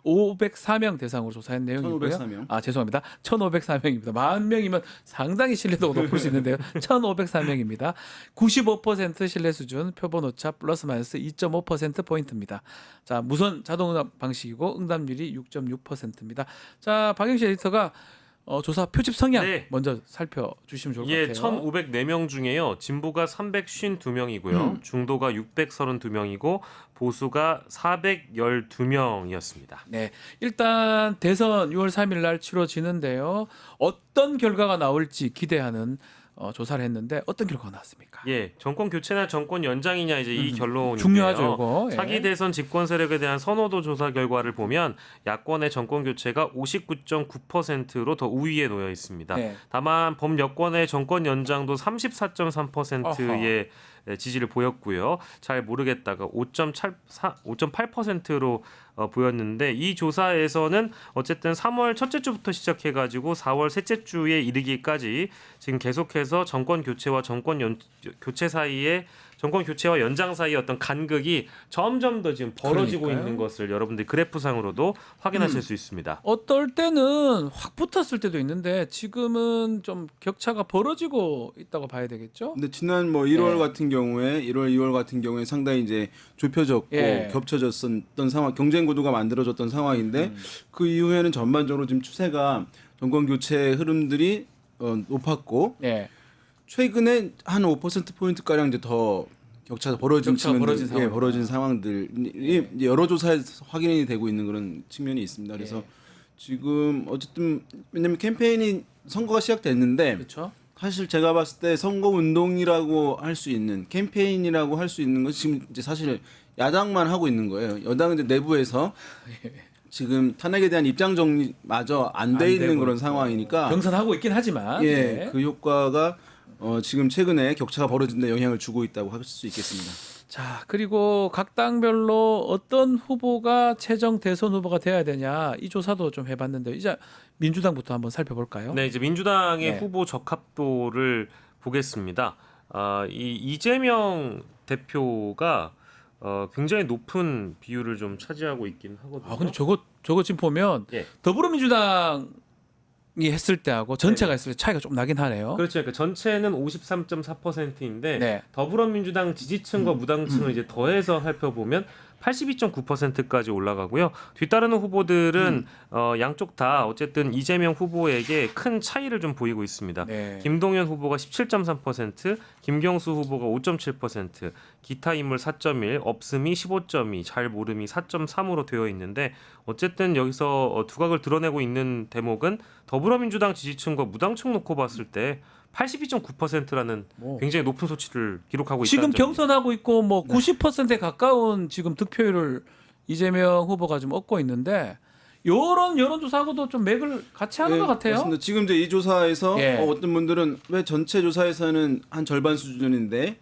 504명 대상으로 조사한 내용이고요. 1,504명. 아, 죄송합니다. 1,504명입니다. 40명이면 상당히 신뢰도가 높을 수 있는데요. 1,504명입니다. 95% 신뢰 수준, 표본 오차 플러스 마이너스 2.5% 포인트입니다. 자, 무선 자동응답 방식이고 응답률이 6.6%입니다. 자, 박영식 에디터가 조사 표집 성향 네. 먼저 살펴주시면 좋을 것 예, 같아요. 1,504명 중에요. 진보가 352명이고요. 중도가 632명이고 보수가 412명이었습니다. 네, 일단 대선 6월 3일 날 치러지는데요. 어떤 결과가 나올지 기대하는 조사를 했는데 어떤 결과가 나왔습니까? 예, 정권 교체나 정권 연장이냐 이제 이 결론인데요. 중요하죠, 이거. 예. 차기 대선 집권 세력에 대한 선호도 조사 결과를 보면 야권의 정권 교체가 59.9%로 더 우위에 놓여 있습니다. 네. 다만 범여권의 정권 연장도 34.3%의 지지를 보였고요. 잘 모르겠다가 5.8%로 보였는데 이 조사에서는 어쨌든 3월 첫째 주부터 시작해가지고 4월 셋째 주에 이르기까지 지금 계속해서 정권 교체와 정권 교체와 연장 사이의 어떤 간극이 점점 더 지금 벌어지고 그러니까요. 있는 것을 여러분들 그래프상으로도 확인하실 수 있습니다. 어떨 때는 확 붙었을 때도 있는데 지금은 좀 격차가 벌어지고 있다고 봐야 되겠죠? 근데 지난 뭐 1월 예. 같은 경우에 1월, 2월 같은 경우에 상당히 이제 좁혀졌고 예. 겹쳐졌던 상황, 경쟁 구도가 만들어졌던 상황인데 그 이후에는 전반적으로 지금 추세가 정권 교체 흐름들이 높았고 네. 최근에 한 5% 포인트 가량 이제 더 격차가 벌어진 상황. 벌어진 상황들이 이제 여러 조사에서 확인이 되고 있는 그런 측면이 있습니다. 그래서 예. 지금 어쨌든 왜냐면 캠페인이 선거가 시작됐는데 그렇죠. 사실 제가 봤을 때 선거 운동이라고 할 수 있는 캠페인이라고 할 수 있는 건 지금 이제 사실 야당만 하고 있는 거예요. 여당은 이제 내부에서 지금 탄핵에 대한 입장 정리마저 안 돼 있는 그런 상황이니까 경선하고 있긴 하지만 예, 네. 그 효과가 지금 최근에 격차가 벌어진 데 영향을 주고 있다고 할 수 있겠습니다. 자, 그리고 각 당별로 어떤 후보가 최종 대선 후보가 돼야 되냐 이 조사도 좀 해봤는데 이제 민주당부터 한번 살펴볼까요? 네, 이제 민주당의 네. 후보 적합도를 보겠습니다. 이 이재명 대표가 굉장히 높은 비율을 좀 차지하고 있긴 하거든요. 아 근데 저거 지금 보면 예. 더불어민주당이 했을 때하고 전체가 했을 때 차이가 좀 나긴 하네요. 그렇죠. 그러니까 전체는 53.4%인데 네. 더불어민주당 지지층과 무당층을 이제 더해서 살펴보면 82.9%까지 올라가고요. 뒤따르는 후보들은 양쪽 다 어쨌든 이재명 후보에게 큰 차이를 좀 보이고 있습니다. 네. 김동연 후보가 17.3%, 김경수 후보가 5.7%, 기타 인물 4.1, 없음이 15.2, 잘 모름이 4.3으로 되어 있는데 어쨌든 여기서 두각을 드러내고 있는 대목은 더불어민주당 지지층과 무당층 놓고 봤을 때 82.9%라는 굉장히 높은 수치를 기록하고 있다는 지금 점입니다. 경선하고 있고 뭐 90%에 가까운 지금 득표율을 이재명 후보가 좀 얻고 있는데 요런 여론조사하고도 좀 맥을 같이 하는 것 같아요. 맞습니다. 지금 이제 이 조사에서 예. 어떤 분들은 왜 전체 조사에서는 한 절반 수준인데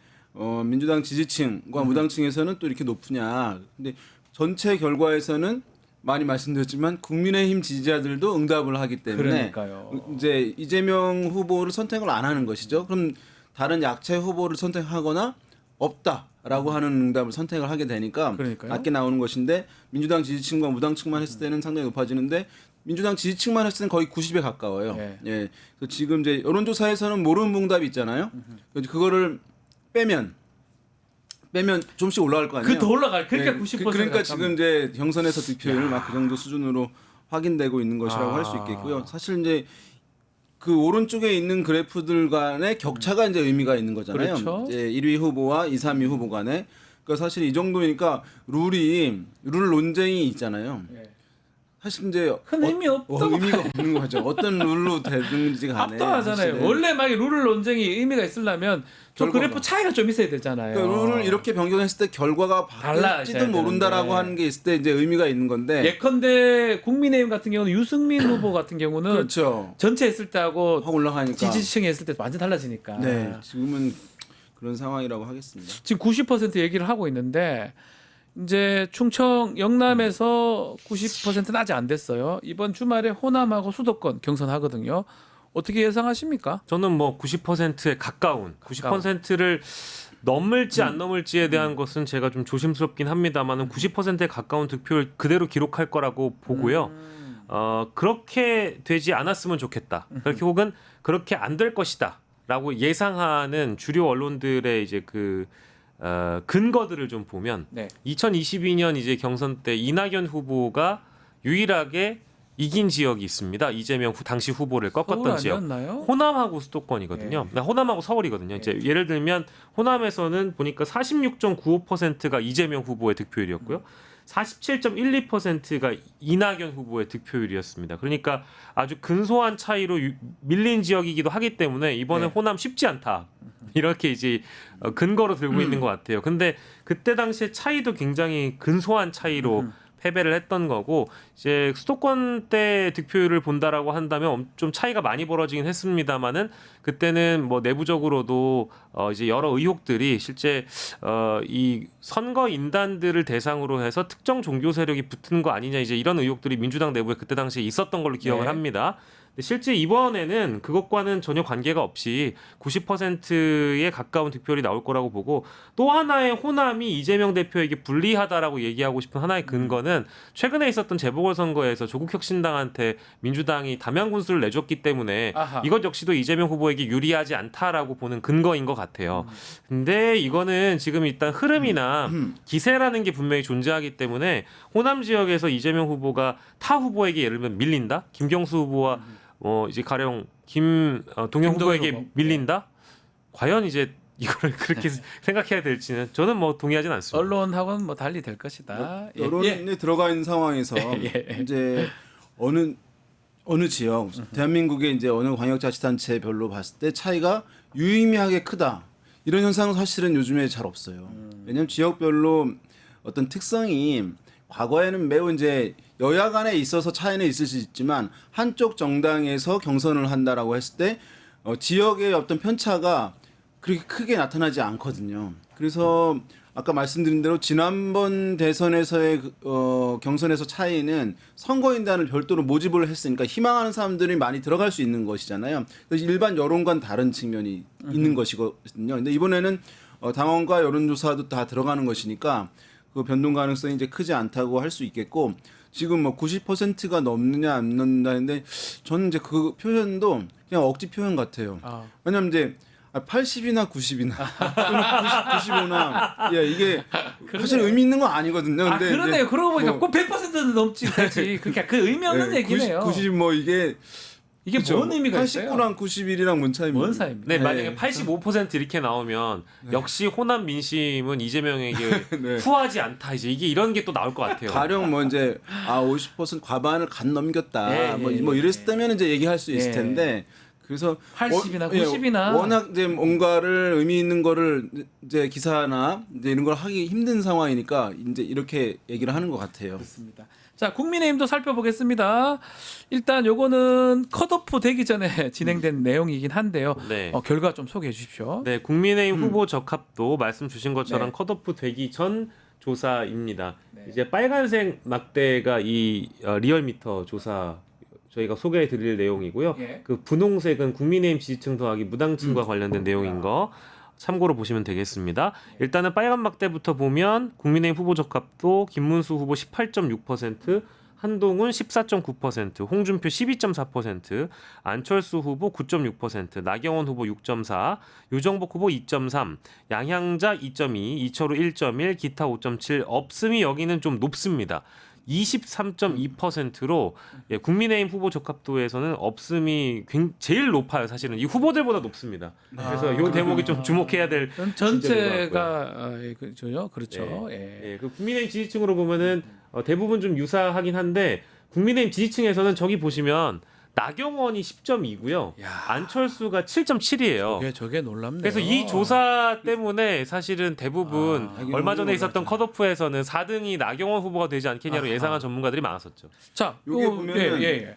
민주당 지지층과 무당층에서는 또 이렇게 높으냐. 근데 전체 결과에서는 많이 말씀드렸지만 국민의힘 지지자들도 응답을 하기 때문에 그러니까요. 이제 이재명 후보를 선택을 안 하는 것이죠. 그럼 다른 약체 후보를 선택하거나 없다라고 하는 응답을 선택을 하게 되니까 그러니까요. 낮게 나오는 것인데 민주당 지지층과 무당층만 했을 때는 상당히 높아지는데 민주당 지지층만 했을 때는 거의 90에 가까워요. 예. 예. 그래서 지금 이제 여론조사에서는 모르는 응답이 있잖아요. 그거를 빼면 좀씩 올라갈 거 아니에요. 그 더 올라갈. 그러니까 네, 90%. 그러니까 지금 이제 경선에서 득표율 막 그 정도 수준으로 확인되고 있는 것이라고 할 수 있겠고요. 사실 이제 그 오른쪽에 있는 그래프들 간의 격차가 이제 의미가 있는 거잖아요. 그렇죠. 이제 1위 후보와 2, 3위 후보 간에. 그러니까 사실 이 정도니까 룰 논쟁이 있잖아요. 사실 이제 큰 의미 없다고 의미가 없는 거죠. 어떤 룰로 되는지 간에 압도하잖아요. 사실은. 원래 막 룰 논쟁이 의미가 있으려면 저 결과가. 그래프 차이가 좀 있어야 되잖아요. 그러니까 룰을 이렇게 변경했을 때 결과가 바뀔지도 달라져야 모른다라고 되는데. 하는 게 있을 때 이제 의미가 있는 건데. 예컨대 국민의힘 같은 경우는 유승민 후보 같은 경우는 그렇죠. 전체 했을 때하고 확 올라가니까. 지지층이 했을 때 완전 달라지니까. 네, 지금은 그런 상황이라고 하겠습니다. 지금 90% 얘기를 하고 있는데 이제 충청 영남에서 90%는 아직 안 됐어요. 이번 주말에 호남하고 수도권 경선하거든요. 어떻게 예상하십니까? 저는 뭐 90%에 가까운 90%를 넘을지 안 넘을지에 대한 것은 제가 좀 조심스럽긴 합니다만은 90%에 가까운 득표를 그대로 기록할 거라고 보고요. 그렇게 되지 않았으면 좋겠다. 그렇게 혹은 그렇게 안 될 것이다라고 예상하는 주류 언론들의 이제 근거들을 좀 보면 네. 2022년 이제 경선 때 이낙연 후보가 유일하게 이긴 지역이 있습니다. 이재명 당시 후보를 꺾었던 서울 지역. 아니었나요? 호남하고 수도권이거든요. 호남하고 서울이거든요. 이제 예를 들면 호남에서는 보니까 46.95%가 이재명 후보의 득표율이었고요. 47.12%가 이낙연 후보의 득표율이었습니다. 그러니까 아주 근소한 차이로 밀린 지역이기도 하기 때문에 이번에 네. 호남 쉽지 않다. 이렇게 이제 근거로 들고 있는 것 같아요. 근데 그때 당시에 차이도 굉장히 근소한 차이로 패배를 했던 거고 이제 수도권 때 득표율을 본다라고 한다면 좀 차이가 많이 벌어지긴 했습니다만은 그때는 뭐 내부적으로도 이제 여러 의혹들이 실제 이 선거 인단들을 대상으로 해서 특정 종교 세력이 붙은 거 아니냐 이제 이런 의혹들이 민주당 내부에 그때 당시에 있었던 걸로 기억을 네. 합니다. 실제 이번에는 그것과는 전혀 관계가 없이 90%에 가까운 득표율이 나올 거라고 보고 또 하나의 호남이 이재명 대표에게 불리하다라고 얘기하고 싶은 하나의 근거는 최근에 있었던 재보궐선거에서 조국혁신당한테 민주당이 담양군수를 내줬기 때문에 아하. 이것 역시도 이재명 후보에게 유리하지 않다라고 보는 근거인 것 같아요. 근데 이거는 지금 일단 흐름이나 기세라는 게 분명히 존재하기 때문에 호남 지역에서 이재명 후보가 타 후보에게 예를 들면 밀린다? 김경수 후보와 이제 가령 동영 후보에게 후보. 밀린다? 과연 이제 이거를 그렇게 생각해야 될지는 저는 뭐 동의하진 않습니다. 언론하고는 뭐 달리 될 것이다. 예. 여론에 들어가 있는 상황에서 이제 어느 지역 대한민국의 이제 어느 광역자치단체별로 봤을 때 차이가 유의미하게 크다 이런 현상은 사실은 요즘에 잘 없어요. 왜냐하면 지역별로 어떤 특성이 과거에는 매우 이제 여야 간에 있어서 차이는 있을 수 있지만 한쪽 정당에서 경선을 한다라고 했을 때 지역의 어떤 편차가 그렇게 크게 나타나지 않거든요. 그래서 아까 말씀드린 대로 지난번 대선에서의 경선에서 차이는 선거인단을 별도로 모집을 했으니까 희망하는 사람들이 많이 들어갈 수 있는 것이잖아요. 그래서 일반 여론과는 다른 측면이 있는 것이거든요. 근데 이번에는 당원과 여론조사도 다 들어가는 것이니까 그 변동 가능성이 이제 크지 않다고 할 수 있겠고, 지금 뭐 90%가 넘느냐 안 넘는다는데 저는 이제 그 표현도 그냥 억지 표현 같아요. 왜냐면 이제 80이나 90이나 또는 95나 이게 사실 의미 있는 건 아니거든요. 근데 그러네요. 그러고 보니까 뭐 꼭 100%는 넘지 그렇지. 그러니까 그 의미 없는 얘기네요. 90 뭐 이게 뭔 의미가 있어요? 89랑 91이랑 뭔 차이입니까? 뭔 차이입니까? 네, 만약에 85% 이렇게 나오면 역시 호남 민심은 이재명에게 후하지 않다. 이제 이게 이런 게 또 나올 것 같아요. 가령 뭐 이제 50% 과반을 간 넘겼다. 뭐 이랬다면 이제 얘기할 수 있을 텐데. 그래서 80이나 90이나 워낙 이제 뭔가를 의미 있는 거를 이제 기사나 이제 이런 걸 하기 힘든 상황이니까 이제 이렇게 얘기를 하는 것 같아요. 그렇습니다. 자, 국민의힘도 살펴보겠습니다. 일단 요거는 컷오프 되기 전에 진행된 내용이긴 한데요. 네. 결과 좀 소개해 주십시오. 네, 국민의힘 후보 적합도 말씀 주신 것처럼 네. 컷오프 되기 전 조사입니다. 네. 이제 빨간색 막대가 이 리얼미터 조사 저희가 소개해 드릴 내용이고요. 예. 그 분홍색은 국민의힘 지지층 더하기 무당층과 관련된 내용인 거 참고로 보시면 되겠습니다. 일단은 빨간 막대부터 보면 국민의힘 후보 적합도 김문수 후보 18.6%, 한동훈 14.9%, 홍준표 12.4%, 안철수 후보 9.6%, 나경원 후보 6.4%, 유정복 후보 2.3%, 양향자 2.2%, 이철우 1.1%, 기타 5.7%, 없음이 여기는 좀 높습니다. 23.2%로 국민의힘 후보 적합도에서는 없음이 제일 높아요. 사실은 이 후보들보다 높습니다. 그래서 이 대목이 좀 주목해야 될 전체가 그죠? 그렇죠. 예, 그 국민의힘 지지층으로 보면은 대부분 좀 유사하긴 한데 국민의힘 지지층에서는 저기 보시면 나경원이 10.2고요. 안철수가 7.7이에요. 저게 놀랍네요. 그래서 이 조사 때문에 사실은 대부분 얼마 전에 있었던 컷오프에서는 4등이 나경원 후보가 되지 않겠냐로 예상한 전문가들이 많았었죠. 자, 요게 보면은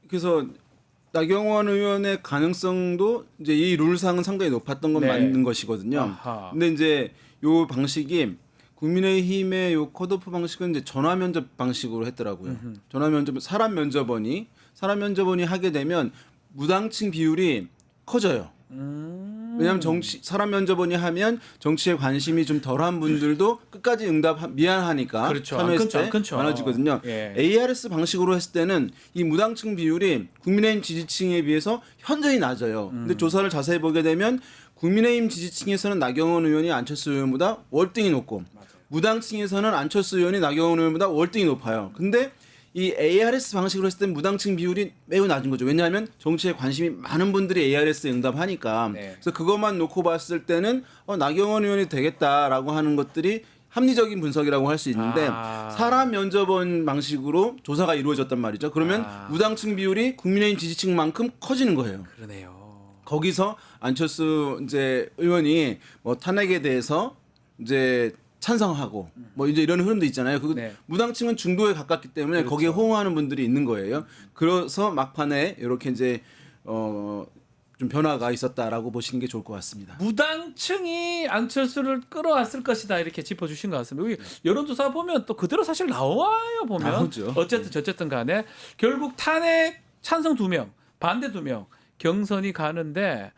그래서 나경원 의원의 가능성도 이제 이 룰상은 상당히 높았던 건 맞는 것이거든요. 아하. 근데 이제 요 방식이 국민의힘의 요 컷오프 방식은 이제 전화 면접 방식으로 했더라고요. 전화 면접 사람 면접원이 하게 되면 무당층 비율이 커져요. 왜냐하면 사람 면접원이 하면 정치에 관심이 좀 덜한 분들도 끝까지 응답 미안하니까 그렇죠. 참여했을 때 끊죠. 많아지거든요. ARS 방식으로 했을 때는 이 무당층 비율이 국민의힘 지지층에 비해서 현저히 낮아요. 근데 조사를 자세히 보게 되면 국민의힘 지지층에서는 나경원 의원이 안철수 의원보다 월등히 높고 무당층에서는 안철수 의원이 나경원 의원보다 월등히 높아요. 근데 이 ARS 방식으로 했을 때 무당층 비율이 매우 낮은 거죠. 왜냐하면 정치에 관심이 많은 분들이 ARS에 응답하니까. 그래서 그것만 놓고 봤을 때는 나경원 의원이 되겠다라고 하는 것들이 합리적인 분석이라고 할 수 있는데 사람 면접원 방식으로 조사가 이루어졌단 말이죠. 그러면 무당층 비율이 국민의힘 지지층만큼 커지는 거예요. 그러네요. 거기서 안철수 이제 의원이 뭐 탄핵에 대해서 이제 찬성하고 뭐 이제 이런 흐름도 있잖아요. 그 무당층은 중도에 가깝기 때문에 거기에 호응하는 분들이 있는 거예요. 그래서 막판에 이렇게 이제 좀 변화가 있었다라고 보시는 게 좋을 것 같습니다. 무당층이 안철수를 끌어왔을 것이다 이렇게 짚어주신 것 같습니다. 여기 여론조사 보면 또 그대로 사실 나와요. 보면 나오죠. 어쨌든 간에 결국 탄핵 찬성 2명, 반대 2명 경선이 가는데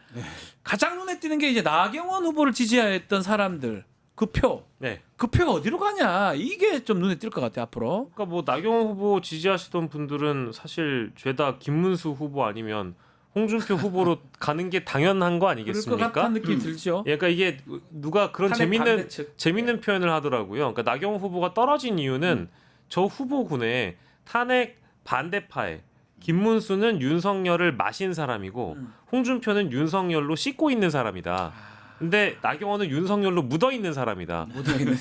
가장 눈에 띄는 게 이제 나경원 후보를 지지했던 사람들 그 표가 어디로 가냐 이게 좀 눈에 띌 것 같아요 앞으로. 그러니까 뭐 나경원 후보 지지하시던 분들은 사실 죄다 김문수 후보 아니면 홍준표 후보로 가는 게 당연한 거 아니겠습니까? 그럴 것 같은 느낌이 들죠. 그러니까 이게 누가 그런 재밌는 표현을 하더라고요. 그러니까 나경원 후보가 떨어진 이유는 저 후보군에 탄핵 반대파에 김문수는 윤석열을 마신 사람이고 홍준표는 윤석열로 씻고 있는 사람이다. 근데 나경원은 윤석열로 묻어 있는 사람이다.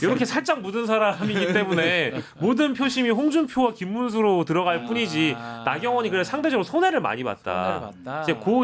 이렇게 살짝 묻은 사람이기 때문에 모든 표심이 홍준표와 김문수로 들어갈 뿐이지 나경원이 그래 상대적으로 손해를 많이 봤다.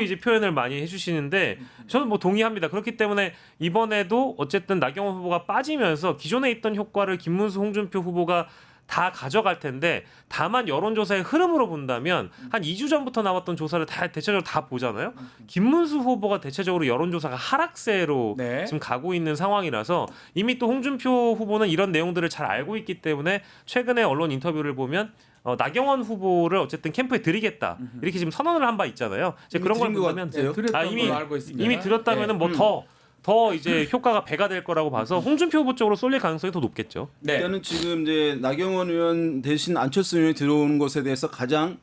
이제 표현을 많이 해주시는데 저는 뭐 동의합니다. 그렇기 때문에 이번에도 어쨌든 나경원 후보가 빠지면서 기존에 있던 효과를 김문수, 홍준표 후보가 다 가져갈 텐데 다만 여론조사의 흐름으로 본다면 한 2주 전부터 나왔던 조사를 다 대체적으로 다 보잖아요. 김문수 후보가 대체적으로 여론조사가 하락세로 네. 지금 가고 있는 상황이라서 이미 또 홍준표 후보는 이런 내용들을 잘 알고 있기 때문에 최근에 언론 인터뷰를 보면 나경원 후보를 어쨌든 캠프에 들이겠다 이렇게 지금 선언을 한 바 있잖아요. 이제 그런 걸 들은 것 본다면 같아요. 드렸던 이미 걸로 알고 있습니다. 이미 들었다면은 뭐 더 이제 효과가 배가 될 거라고 봐서 홍준표 후보 쪽으로 쏠릴 가능성이 더 높겠죠. 네. 일단은 지금 이제 나경원 의원 대신 안철수 의원이 들어오는 것에 대해서 가장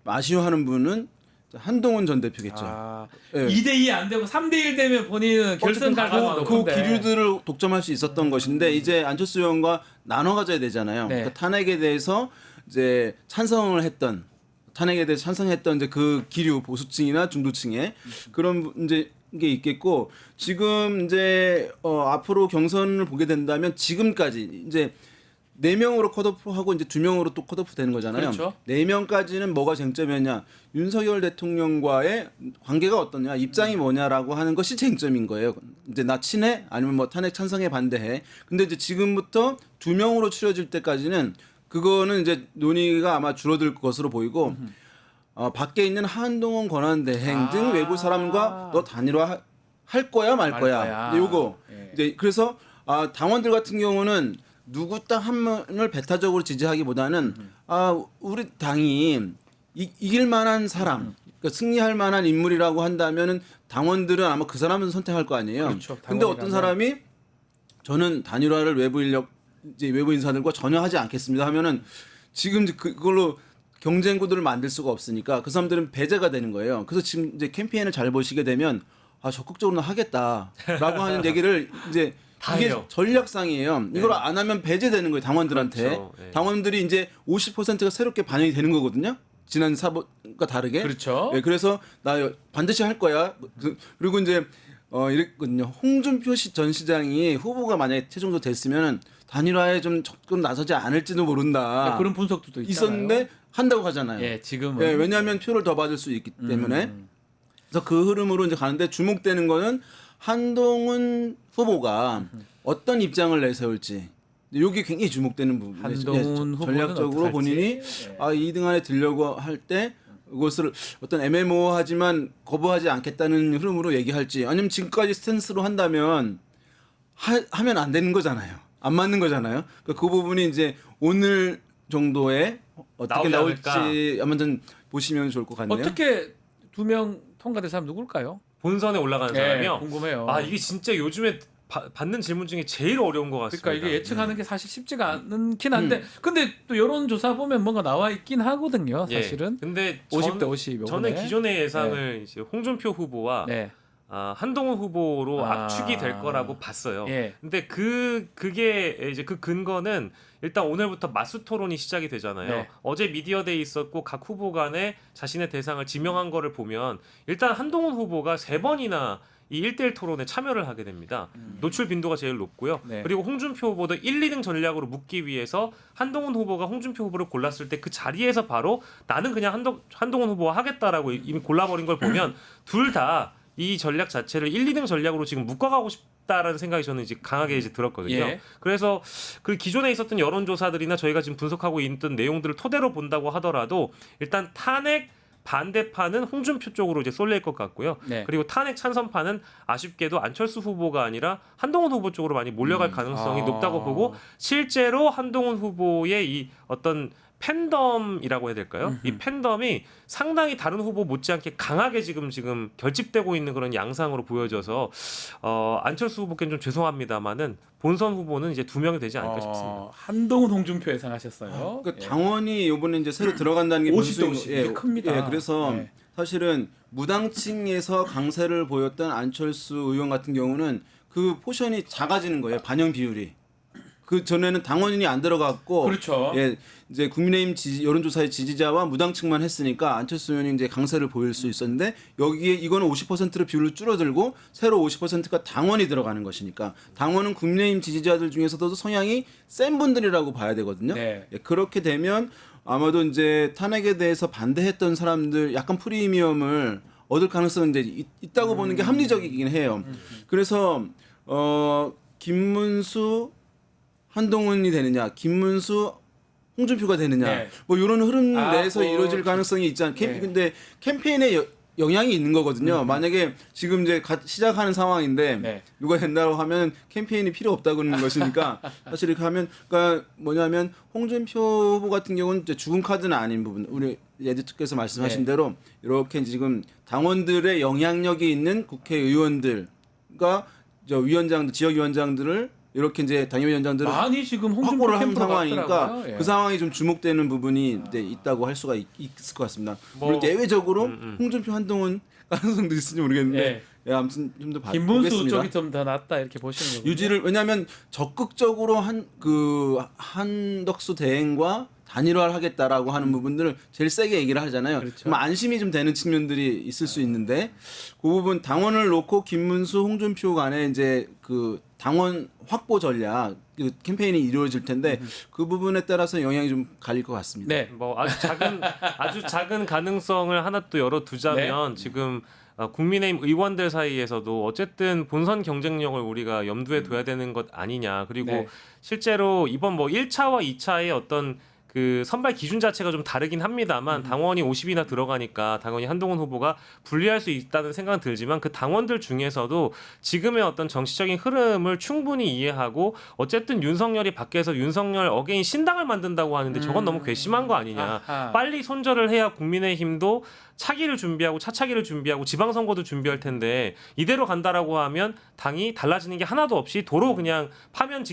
아쉬워하는 분은 한동훈 전 대표겠죠. 아, 예. 2대2 안 되고 3대1 되면 본인은 결선 갈 가능성이 그 높은데. 기류들을 독점할 수 있었던 것인데 이제 안철수 의원과 나눠 가져야 되잖아요. 네. 그러니까 탄핵에 대해서 이제 탄핵에 대해서 찬성했던 이제 그 기류 보수층이나 중도층에 그런 이제 게 있겠고 지금 이제 앞으로 경선을 보게 된다면 지금까지 이제 4명으로 컷오프하고 이제 2명으로 또 컷오프 되는 거잖아요. 그렇죠. 4명까지는 뭐가 쟁점이었냐? 윤석열 대통령과의 관계가 어떠냐? 입장이 뭐냐라고 하는 것이 쟁점인 거예요. 이제 나 친해? 아니면 뭐 탄핵 찬성에 반대해? 근데 이제 지금부터 2명으로 추려질 때까지는 그거는 이제 논의가 아마 줄어들 것으로 보이고 밖에 있는 한동훈 권한대행 등 외부 사람과 너 단일화 할 거야 말 거야. 요거 예. 이제 그래서 당원들 같은 경우는 누구 딱 한 명을 배타적으로 지지하기보다는 우리 당이 이길 만한 사람, 그러니까 승리할 만한 인물이라고 한다면은 당원들은 아마 그 사람을 선택할 거 아니에요. 그렇죠. 근데 어떤 사람이 저는 단일화를 외부 인사들과 전혀 하지 않겠습니다 하면은 지금 그걸로 경쟁 구도를 만들 수가 없으니까 그 사람들은 배제가 되는 거예요. 그래서 지금 이제 캠페인을 잘 보시게 되면 적극적으로 하겠다라고 하는 얘기를 이제 이게 해요. 전략상이에요. 이걸 안 하면 배제되는 거예요 당원들한테. 그렇죠. 네. 당원들이 이제 50%가 새롭게 반영이 되는 거거든요. 지난 사보가 다르게. 그렇죠. 네, 그래서 나 반드시 할 거야. 그리고 이제 이랬거든요. 홍준표 전 시장이 후보가 만약에 최종적으로 됐으면 단일화에 좀 적극 나서지 않을지도 모른다. 네, 그런 분석도 있잖아요. 있었는데 한다고 하잖아요. 예, 지금은. 예, 왜냐하면 표를 더 받을 수 있기 때문에. 그래서 그 흐름으로 이제 가는데 주목되는 거는 한동훈 후보가 어떤 입장을 내세울지. 이게 굉장히 주목되는 부분이죠. 한동훈 후보는 전략적으로 어떡할지? 본인이 2등 안에 들려고 할 때 그것을 어떤 애매모호하지만 거부하지 않겠다는 흐름으로 얘기할지 아니면 지금까지 스탠스로 한다면 하면 안 되는 거잖아요. 안 맞는 거잖아요. 그러니까 그 부분이 이제 오늘 정도에 어떻게 나오지 나올지 한번 보시면 좋을 것 같네요. 어떻게 2명 통과된 사람 누굴까요? 본선에 올라가는 사람이요. 궁금해요. 이게 진짜 요즘에 받는 질문 중에 제일 어려운 것 같습니다. 그러니까 이게 예측하는 게 사실 쉽지가 않긴 한데 근데 또 여론조사 보면 뭔가 나와 있긴 하거든요. 사실은. 근데 50대 50. 저는 기존의 예상을 이제 홍준표 후보와 네. 한동훈 후보로 압축이 될 거라고 봤어요. 예. 근데 그게 이제 그 근거는 일단 오늘부터 맞수 토론이 시작이 되잖아요. 네. 어제 미디어데이 있었고 각 후보 간에 자신의 대상을 지명한 거를 보면 일단 한동훈 후보가 3번이나 이 1대1 토론에 참여를 하게 됩니다. 노출 빈도가 제일 높고요. 네. 그리고 홍준표 후보도 1, 2등 전략으로 묶기 위해서 한동훈 후보가 홍준표 후보를 골랐을 때 그 자리에서 바로 나는 그냥 한동훈 후보와 하겠다라고 이미 골라버린 걸 보면 둘 다 이 전략 자체를 1, 2등 전략으로 지금 묶어가고 싶다라는 생각이 저는 이제 강하게 이제 들었거든요. 예. 그래서 그 기존에 있었던 여론조사들이나 저희가 지금 분석하고 있던 내용들을 토대로 본다고 하더라도 일단 탄핵 반대파는 홍준표 쪽으로 이제 쏠릴 것 같고요. 네. 그리고 탄핵 찬성파는 아쉽게도 안철수 후보가 아니라 한동훈 후보 쪽으로 많이 몰려갈 가능성이 높다고 보고 실제로 한동훈 후보의 이 어떤 팬덤이라고 해야 될까요? 이 팬덤이 상당히 다른 후보 못지않게 강하게 지금 결집되고 있는 그런 양상으로 보여져서 안철수 후보께는 좀 죄송합니다만은 본선 후보는 이제 2명이 되지 않을까 싶습니다. 한동훈 홍준표 예상하셨어요. 그러니까 당원이 이번에 이제 새로 들어간다는 게 50대 무슨 50. 이게 큽니다. 예, 그래서 네. 사실은 무당층에서 강세를 보였던 안철수 의원 같은 경우는 그 포션이 작아지는 거예요. 반영 비율이. 그 전에는 당원인이 안 들어갔고, 그렇죠. 예, 이제 국민의힘 여론조사의 지지자와 무당층만 했으니까 안철수 의원이 이제 강세를 보일 수 있었는데 여기에 이거는 50%로 비율을 줄어들고 새로 50%가 당원이 들어가는 것이니까 당원은 국민의힘 지지자들 중에서도 성향이 센 분들이라고 봐야 되거든요. 네. 예, 그렇게 되면 아마도 이제 탄핵에 대해서 반대했던 사람들 약간 프리미엄을 얻을 가능성은 이제 있다고 보는 게 합리적이긴 해요. 그래서 김문수 한동훈이 되느냐, 김문수 홍준표가 되느냐 네. 뭐 이런 흐름 아, 내에서 뭐, 이루어질 가능성이 있지 않. 네. 근데 캠페인에 영향이 있는 거거든요. 만약에 지금 이제 시작하는 상황인데 네. 누가 된다고 하면 캠페인이 필요 없다고 그러는 것이니까 사실 이렇게 하면 그러니까 뭐냐면 홍준표 후보 같은 경우는 이제 죽은 카드는 아닌 부분 우리 에디터께서 말씀하신 네. 대로 이렇게 지금 당원들의 영향력이 있는 국회의원들과 위원장들 지역위원장들을 이렇게 이제 당협위원장들을 많이 지금 홍준표 확보를 한 캠프로 상황이니까 갔더라고요. 예. 그 상황이 좀 주목되는 부분이 이제 있다고 할 수가 있을 것 같습니다. 뭐, 물론 예외적으로 홍준표 한동훈 가능성도 있을지 모르겠는데 예, 아무튼 좀 더 김문수 보겠습니다. 쪽이 좀 더 낫다 이렇게 보시는 거군요. 유지를 왜냐하면 적극적으로 한덕수 대행과 단일화를 하겠다라고 하는 부분들을 제일 세게 얘기를 하잖아요. 그렇죠. 그럼 안심이 좀 되는 측면들이 있을 수 있는데 그 부분 당원을 놓고 김문수, 홍준표 간에 이제 그 당원 확보 전략 그 캠페인이 이루어질 텐데 그 부분에 따라서 영향이 좀 갈릴 것 같습니다. 네. 뭐 아주 작은 가능성을 하나 또 열어두자면 지금 국민의힘 의원들 사이에서도 어쨌든 본선 경쟁력을 우리가 염두에 둬야 되는 것 아니냐. 그리고 네. 실제로 이번 뭐 1차와 2차의 어떤 그 선발 기준 자체가 좀 다르긴 합니다만 당원이 50이나 들어가니까 당연히 한동훈 후보가 불리할 수 있다는 생각은 들지만 그 당원들 중에서도 지금의 어떤 정치적인 흐름을 충분히 이해하고 어쨌든 윤석열이 밖에서 윤석열 어게인 신당을 만든다고 하는데 저건 너무 괘씸한 거 아니냐. 아하. 빨리 손절을 해야 국민의힘도 차기를 준비하고 차차기를 준비하고 지방선거도 준비할 텐데 이대로 간다라고 하면 당이 달라지는 게 하나도 없이 도로 그냥 파면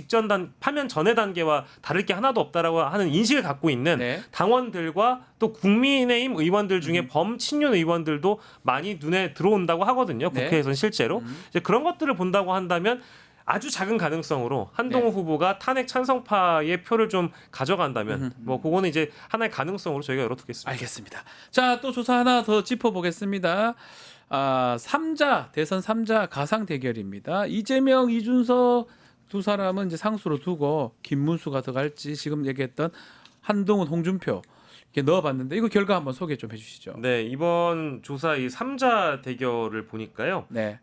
전의 단계와 다를 게 하나도 없다라고 하는 인식을 갖고 있는 네. 당원들과 또 국민의힘 의원들 중에 범친윤 의원들도 많이 눈에 들어온다고 하거든요. 네. 국회에서는 실제로 이제 그런 것들을 본다고 한다면 아주 작은 가능성으로 한동훈 후보가 탄핵 찬성파의 표를 좀 가져간다면 뭐 그거는 이제 하나의 가능성으로 저희가 열어두겠습니다. 알겠습니다. 자, 또 조사 하나 더 짚어보겠습니다. 대선 3자 가상 대결입니다. 이재명, 이준석 두 사람은 이제 상수로 두고 김문수가 더 갈지 지금 얘기했던 한동훈, 홍준표 이렇게 넣어봤는데 이거 결과 한번 소개 좀 해주시죠. 네, 이번 조사 이 3자 대결을 보니까요. 네.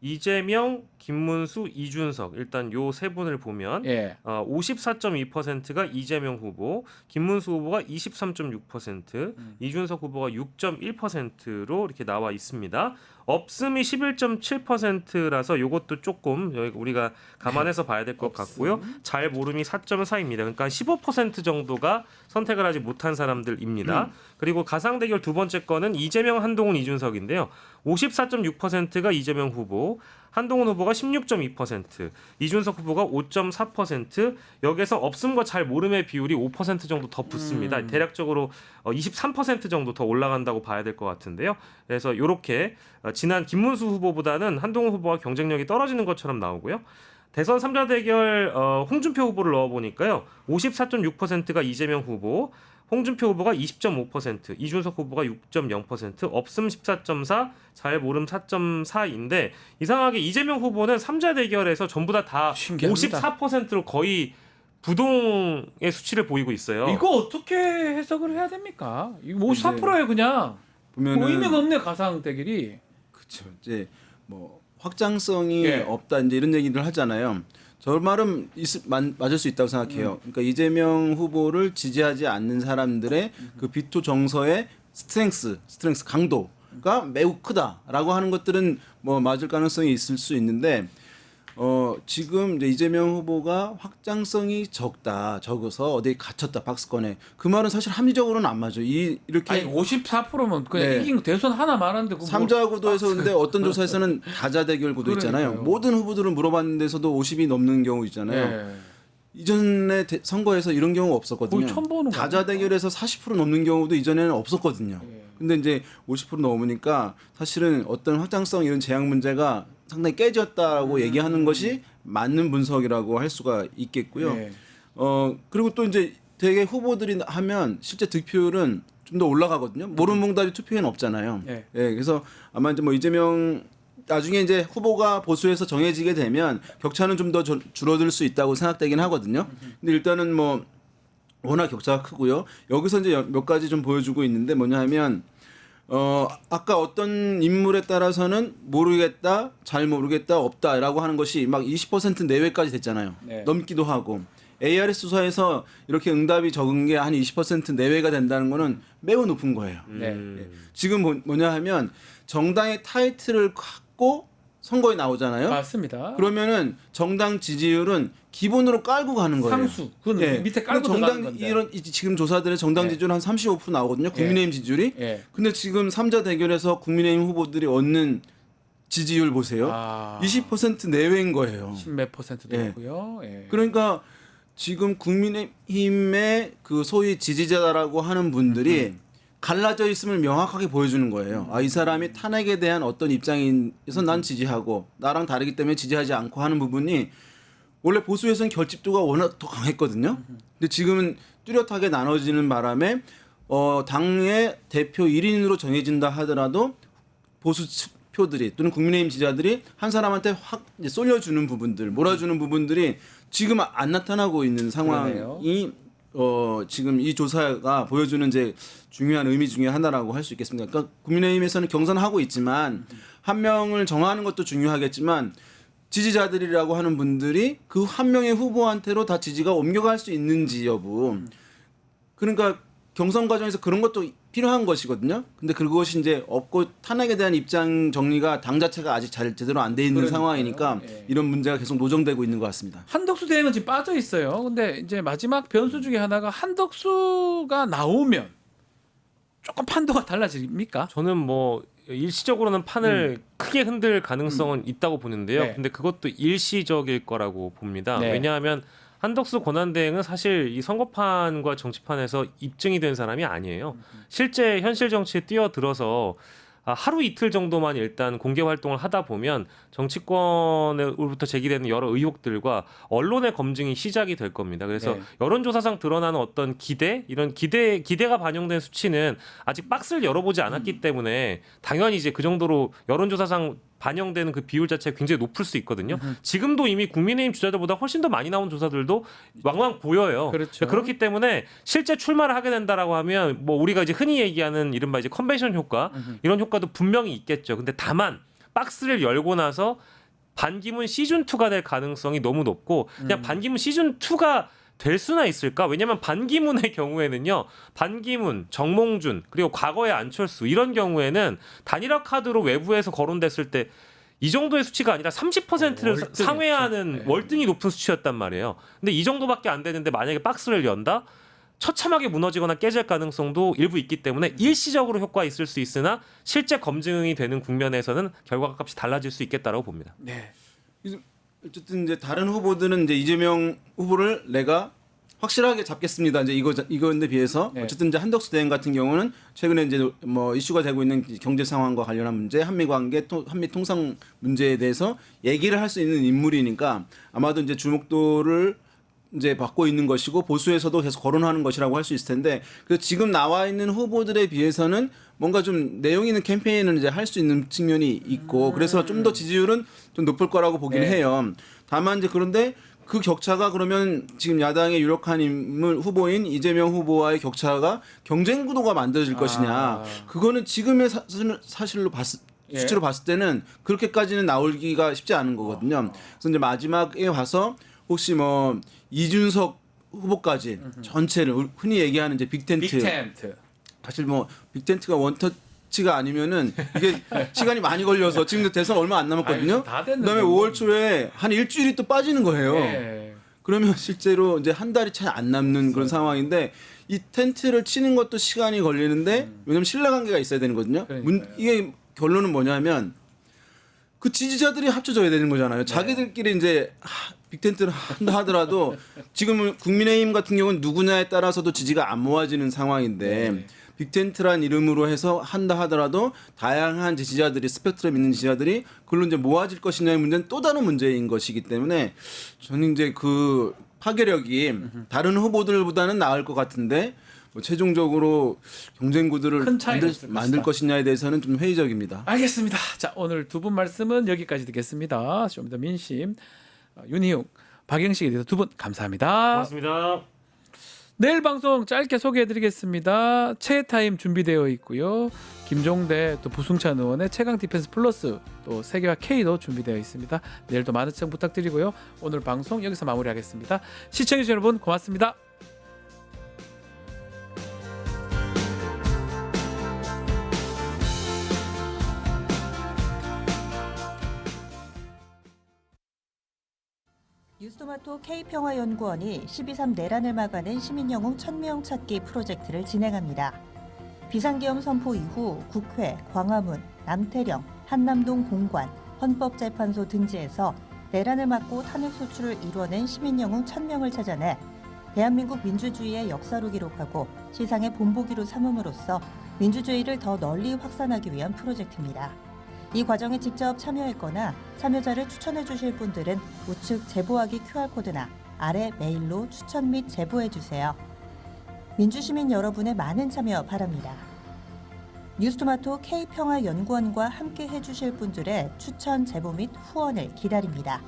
이재명, 김문수, 이준석 일단 요 세 분을 보면 예. 54.2%가 이재명 후보, 김문수 후보가 23.6%, 이준석 후보가 6.1%로 이렇게 나와 있습니다. 없음이 11.7%라서 요것도 조금 우리가 감안해서 봐야 될 것 같고요. 잘 모름이 4.4입니다. 그러니까 15% 정도가 선택을 하지 못한 사람들입니다. 그리고 가상 대결 두 번째 거는 이재명, 한동훈, 이준석인데요. 54.6%가 이재명 후보, 한동훈 후보가 16.2%, 이준석 후보가 5.4%, 여기서 없음과 잘 모름의 비율이 5% 정도 더 붙습니다. 대략적으로 23% 정도 더 올라간다고 봐야 될 것 같은데요. 그래서 이렇게 지난 김문수 후보보다는 한동훈 후보와 경쟁력이 떨어지는 것처럼 나오고요. 대선 3자 대결 홍준표 후보를 넣어보니까요. 54.6%가 이재명 후보, 홍준표 후보가 20.5%, 이준석 후보가 6.0%, 없음 14.4, 잘 모름 4.4인데 이상하게 이재명 후보는 3자 대결에서 전부 다 신기합니다. 54%로 거의 부동의 수치를 보이고 있어요. 이거 어떻게 해석을 해야 됩니까? 이거 54%예요 그냥. 뭐 보면은 의미가 없네 가상 대결이. 그렇죠. 이제 뭐 확장성이 예. 없다 이제 이런 얘기를 하잖아요. 저 말은 맞을 수 있다고 생각해요. 그러니까 이재명 후보를 지지하지 않는 사람들의 그 비토 정서의 스트렝스 강도가 매우 크다라고 하는 것들은 뭐 맞을 가능성이 있을 수 있는데 지금 이제 이재명 후보가 확장성이 적어서 어디에 갇혔다 박스권에 그 말은 사실 합리적으로는 안 맞아요. 이렇게 아니 54%면 그냥 네. 이긴 대선 하나 말하는데 그거 3자 구도에서 근데 어떤 조사에서는 다자 대결 구도 있잖아요. 그러니까요. 모든 후보들을 물어봤는 데서도 50이 넘는 경우 있잖아요. 네. 이전에 선거에서 이런 경우가 없었거든요. 거의 처음 보는 다자 거예요. 대결에서 40% 넘는 경우도 이전에는 없었거든요. 예. 근데 이제 50% 넘으니까 사실은 어떤 확장성 이런 제약 문제가 상당히 깨졌다고 얘기하는 것이 맞는 분석이라고 할 수가 있겠고요. 예. 그리고 또 이제 되게 후보들이 하면 실제 득표율은 좀 더 올라가거든요. 모른몽답이 투표에는 없잖아요. 예. 그래서 아마 이제 뭐 이재명 나중에 이제 후보가 보수에서 정해지게 되면 격차는 좀 더 줄어들 수 있다고 생각되긴 하거든요. 근데 일단은 뭐 워낙 격차가 크고요. 여기서 이제 몇 가지 좀 보여주고 있는데 뭐냐 하면 아까 어떤 인물에 따라서는 모르겠다, 잘 모르겠다, 없다라고 하는 것이 막 20% 내외까지 됐잖아요. 네. 넘기도 하고 ARS 조사에서 이렇게 응답이 적은 게 한 20% 내외가 된다는 거는 매우 높은 거예요. 네. 지금 뭐냐 하면 정당의 타이틀을 갖고 선거에 나오잖아요. 맞습니다. 그러면은 정당 지지율은 기본으로 깔고 가는 거예요. 상수. 그건 예. 밑에 깔고 근데 들어가는 건데. 이런 지금 조사들의 정당 예. 지지율 한 35% 나오거든요. 국민의힘 지지율이. 예. 근데 지금 3자 대결에서 국민의힘 후보들이 얻는 지지율 보세요. 아, 20% 내외인 거예요. 10몇 퍼센트 예. 되고요. 예. 그러니까 지금 국민의힘의 그 소위 지지자라고 하는 분들이 갈라져 있음을 명확하게 보여주는 거예요. 아, 이 사람이 탄핵에 대한 어떤 입장에서 난 지지하고 나랑 다르기 때문에 지지하지 않고 하는 부분이 원래 보수에서는 결집도가 워낙 더 강했거든요. 근데 지금은 뚜렷하게 나눠지는 바람에 당의 대표 1인으로 정해진다 하더라도 보수 표들이 또는 국민의힘 지지자들이 한 사람한테 확 이제 쏠려주는 부분들, 몰아주는 부분들이 지금 안 나타나고 있는 상황이 지금 이 조사가 보여주는 이제 중요한 의미 중에 하나라고 할 수 있겠습니다. 그러니까 국민의힘에서는 경선하고 있지만 한 명을 정하는 것도 중요하겠지만 지지자들이라고 하는 분들이 그 한 명의 후보한테로 다 지지가 옮겨갈 수 있는지 여부. 그러니까 경선 과정에서 그런 것도 필요한 것이거든요. 근데 그것이 이제 없고 탄핵에 대한 입장 정리가 당 자체가 아직 잘 제대로 안 돼 있는 그러니까요. 상황이니까 예. 이런 문제가 계속 노정되고 있는 것 같습니다. 한덕수 대행은 지금 빠져 있어요. 근데 이제 마지막 변수 중에 하나가 한덕수가 나오면 조금 판도가 달라집니까? 저는 뭐 일시적으로는 판을 크게 흔들 가능성은 있다고 보는데요. 네. 근데 그것도 일시적일 거라고 봅니다. 네. 왜냐하면 한덕수 권한대행은 사실 이 선거판과 정치판에서 입증이 된 사람이 아니에요. 실제 현실 정치에 뛰어들어서 하루 이틀 정도만 일단 공개 활동을 하다 보면 정치권으로부터 제기되는 여러 의혹들과 언론의 검증이 시작이 될 겁니다. 그래서 네. 여론조사상 드러나는 어떤 이런 기대가 반영된 수치는 아직 박스를 열어보지 않았기 때문에 당연히 이제 그 정도로 여론조사상 반영되는 그 비율 자체가 굉장히 높을 수 있거든요. 지금도 이미 국민의힘 주자들보다 훨씬 더 많이 나온 조사들도 왕왕 보여요. 그렇죠. 그렇기 때문에 실제 출마를 하게 된다라고 하면 뭐 우리가 이제 흔히 얘기하는 이른바 이제 컨벤션 효과 이런 효과도 분명히 있겠죠. 근데 다만 박스를 열고 나서 반기문 시즌2가 될 가능성이 너무 높고 그냥 반기문 시즌2가 될 수나 있을까? 왜냐하면 반기문의 경우에는요. 반기문, 정몽준 그리고 과거의 안철수 이런 경우에는 단일화 카드로 외부에서 거론됐을 때 이 정도의 수치가 아니라 30%를 월등히 상회하는 네. 월등히 높은 수치였단 말이에요. 근데 이 정도밖에 안 되는데 만약에 박스를 연다? 처참하게 무너지거나 깨질 가능성도 일부 있기 때문에 일시적으로 효과가 있을 수 있으나 실제 검증이 되는 국면에서는 결과가 값이 달라질 수 있겠다라고 봅니다. 네. 어쨌든 이제 다른 후보들은 이제 이재명 후보를 내가 확실하게 잡겠습니다. 이제 이거인데 비해서 네. 어쨌든 이제 한덕수 대행 같은 경우는 최근에 이제 뭐 이슈가 되고 있는 경제 상황과 관련한 문제, 한미 관계, 한미 통상 문제에 대해서 얘기를 할 수 있는 인물이니까 아마도 이제 주목도를 이제 받고 있는 것이고 보수에서도 계속 거론하는 것이라고 할 수 있을 텐데 그래서 지금 나와 있는 후보들에 비해서는 뭔가 좀 내용 있는 캠페인을 이제 할 수 있는 측면이 있고 그래서 좀 더 지지율은 좀 높을 거라고 보긴 네. 해요. 다만 이제 그런데 그 격차가 그러면 지금 야당의 유력한 인물 후보인 이재명 후보와의 격차가 경쟁 구도가 만들어질 것이냐 그거는 지금의 사실로 수치로 봤을 때는 그렇게까지는 나오기가 쉽지 않은 거거든요. 그래서 이제 마지막에 와서 혹시 뭐 이준석 후보까지 전체를 우리 흔히 얘기하는 이제 빅텐트. 사실 뭐 빅텐트가 원터치가 아니면은 이게 시간이 많이 걸려서 지금 대선 얼마 안 남았거든요. 아유, 다 됐는데 그다음에 5월 초에 한 일주일이 또 빠지는 거예요. 네. 그러면 실제로 이제 한 달이 채 안 남는 그런 상황인데 이 텐트를 치는 것도 시간이 걸리는데 왜냐면 신뢰관계가 있어야 되거든요. 이게 결론은 뭐냐면 그 지지자들이 합쳐져야 되는 거잖아요. 자기들끼리 이제 빅텐트를 한다 하더라도 지금은 국민의힘 같은 경우는 누구냐에 따라서도 지지가 안 모아지는 상황인데 빅텐트란 이름으로 해서 한다 하더라도 다양한 지지자들이 스펙트럼 있는 지지자들이 그걸로 이제 모아질 것이냐의 문제는 또 다른 문제인 것이기 때문에 저는 이제 그 파괴력이 다른 후보들보다는 나을 것 같은데 뭐 최종적으로 경쟁 구도를 큰 차이가 있을 만들 것이다. 것이냐에 대해서는 좀 회의적입니다. 알겠습니다. 자, 오늘 두 분 말씀은 여기까지 듣겠습니다. 좀 더 민심 윤희욱, 박영식에 대해서 두 분 감사합니다. 고맙습니다. 내일 방송 짧게 소개해드리겠습니다. 최타임 준비되어 있고요. 김종대 또 부승찬 의원의 최강 디펜스 플러스 또 세계화 K도 준비되어 있습니다. 내일도 많은 시청 부탁드리고요. 오늘 방송 여기서 마무리하겠습니다. 시청해주신 여러분 고맙습니다. 뉴스토마토 K평화연구원이 12.3 내란을 막아낸 시민영웅 1000명 찾기 프로젝트를 진행합니다. 비상계엄 선포 이후 국회, 광화문, 남태령, 한남동 공관, 헌법재판소 등지에서 내란을 막고 탄핵 소추를 이뤄낸 시민영웅 1000명을 찾아내 대한민국 민주주의의 역사로 기록하고 시상의 본보기로 삼음으로써 민주주의를 더 널리 확산하기 위한 프로젝트입니다. 이 과정에 직접 참여했거나 참여자를 추천해 주실 분들은 우측 제보하기 QR코드나 아래 메일로 추천 및 제보해 주세요. 민주시민 여러분의 많은 참여 바랍니다. 뉴스토마토 K평화연구원과 함께 해주실 분들의 추천 제보 및 후원을 기다립니다.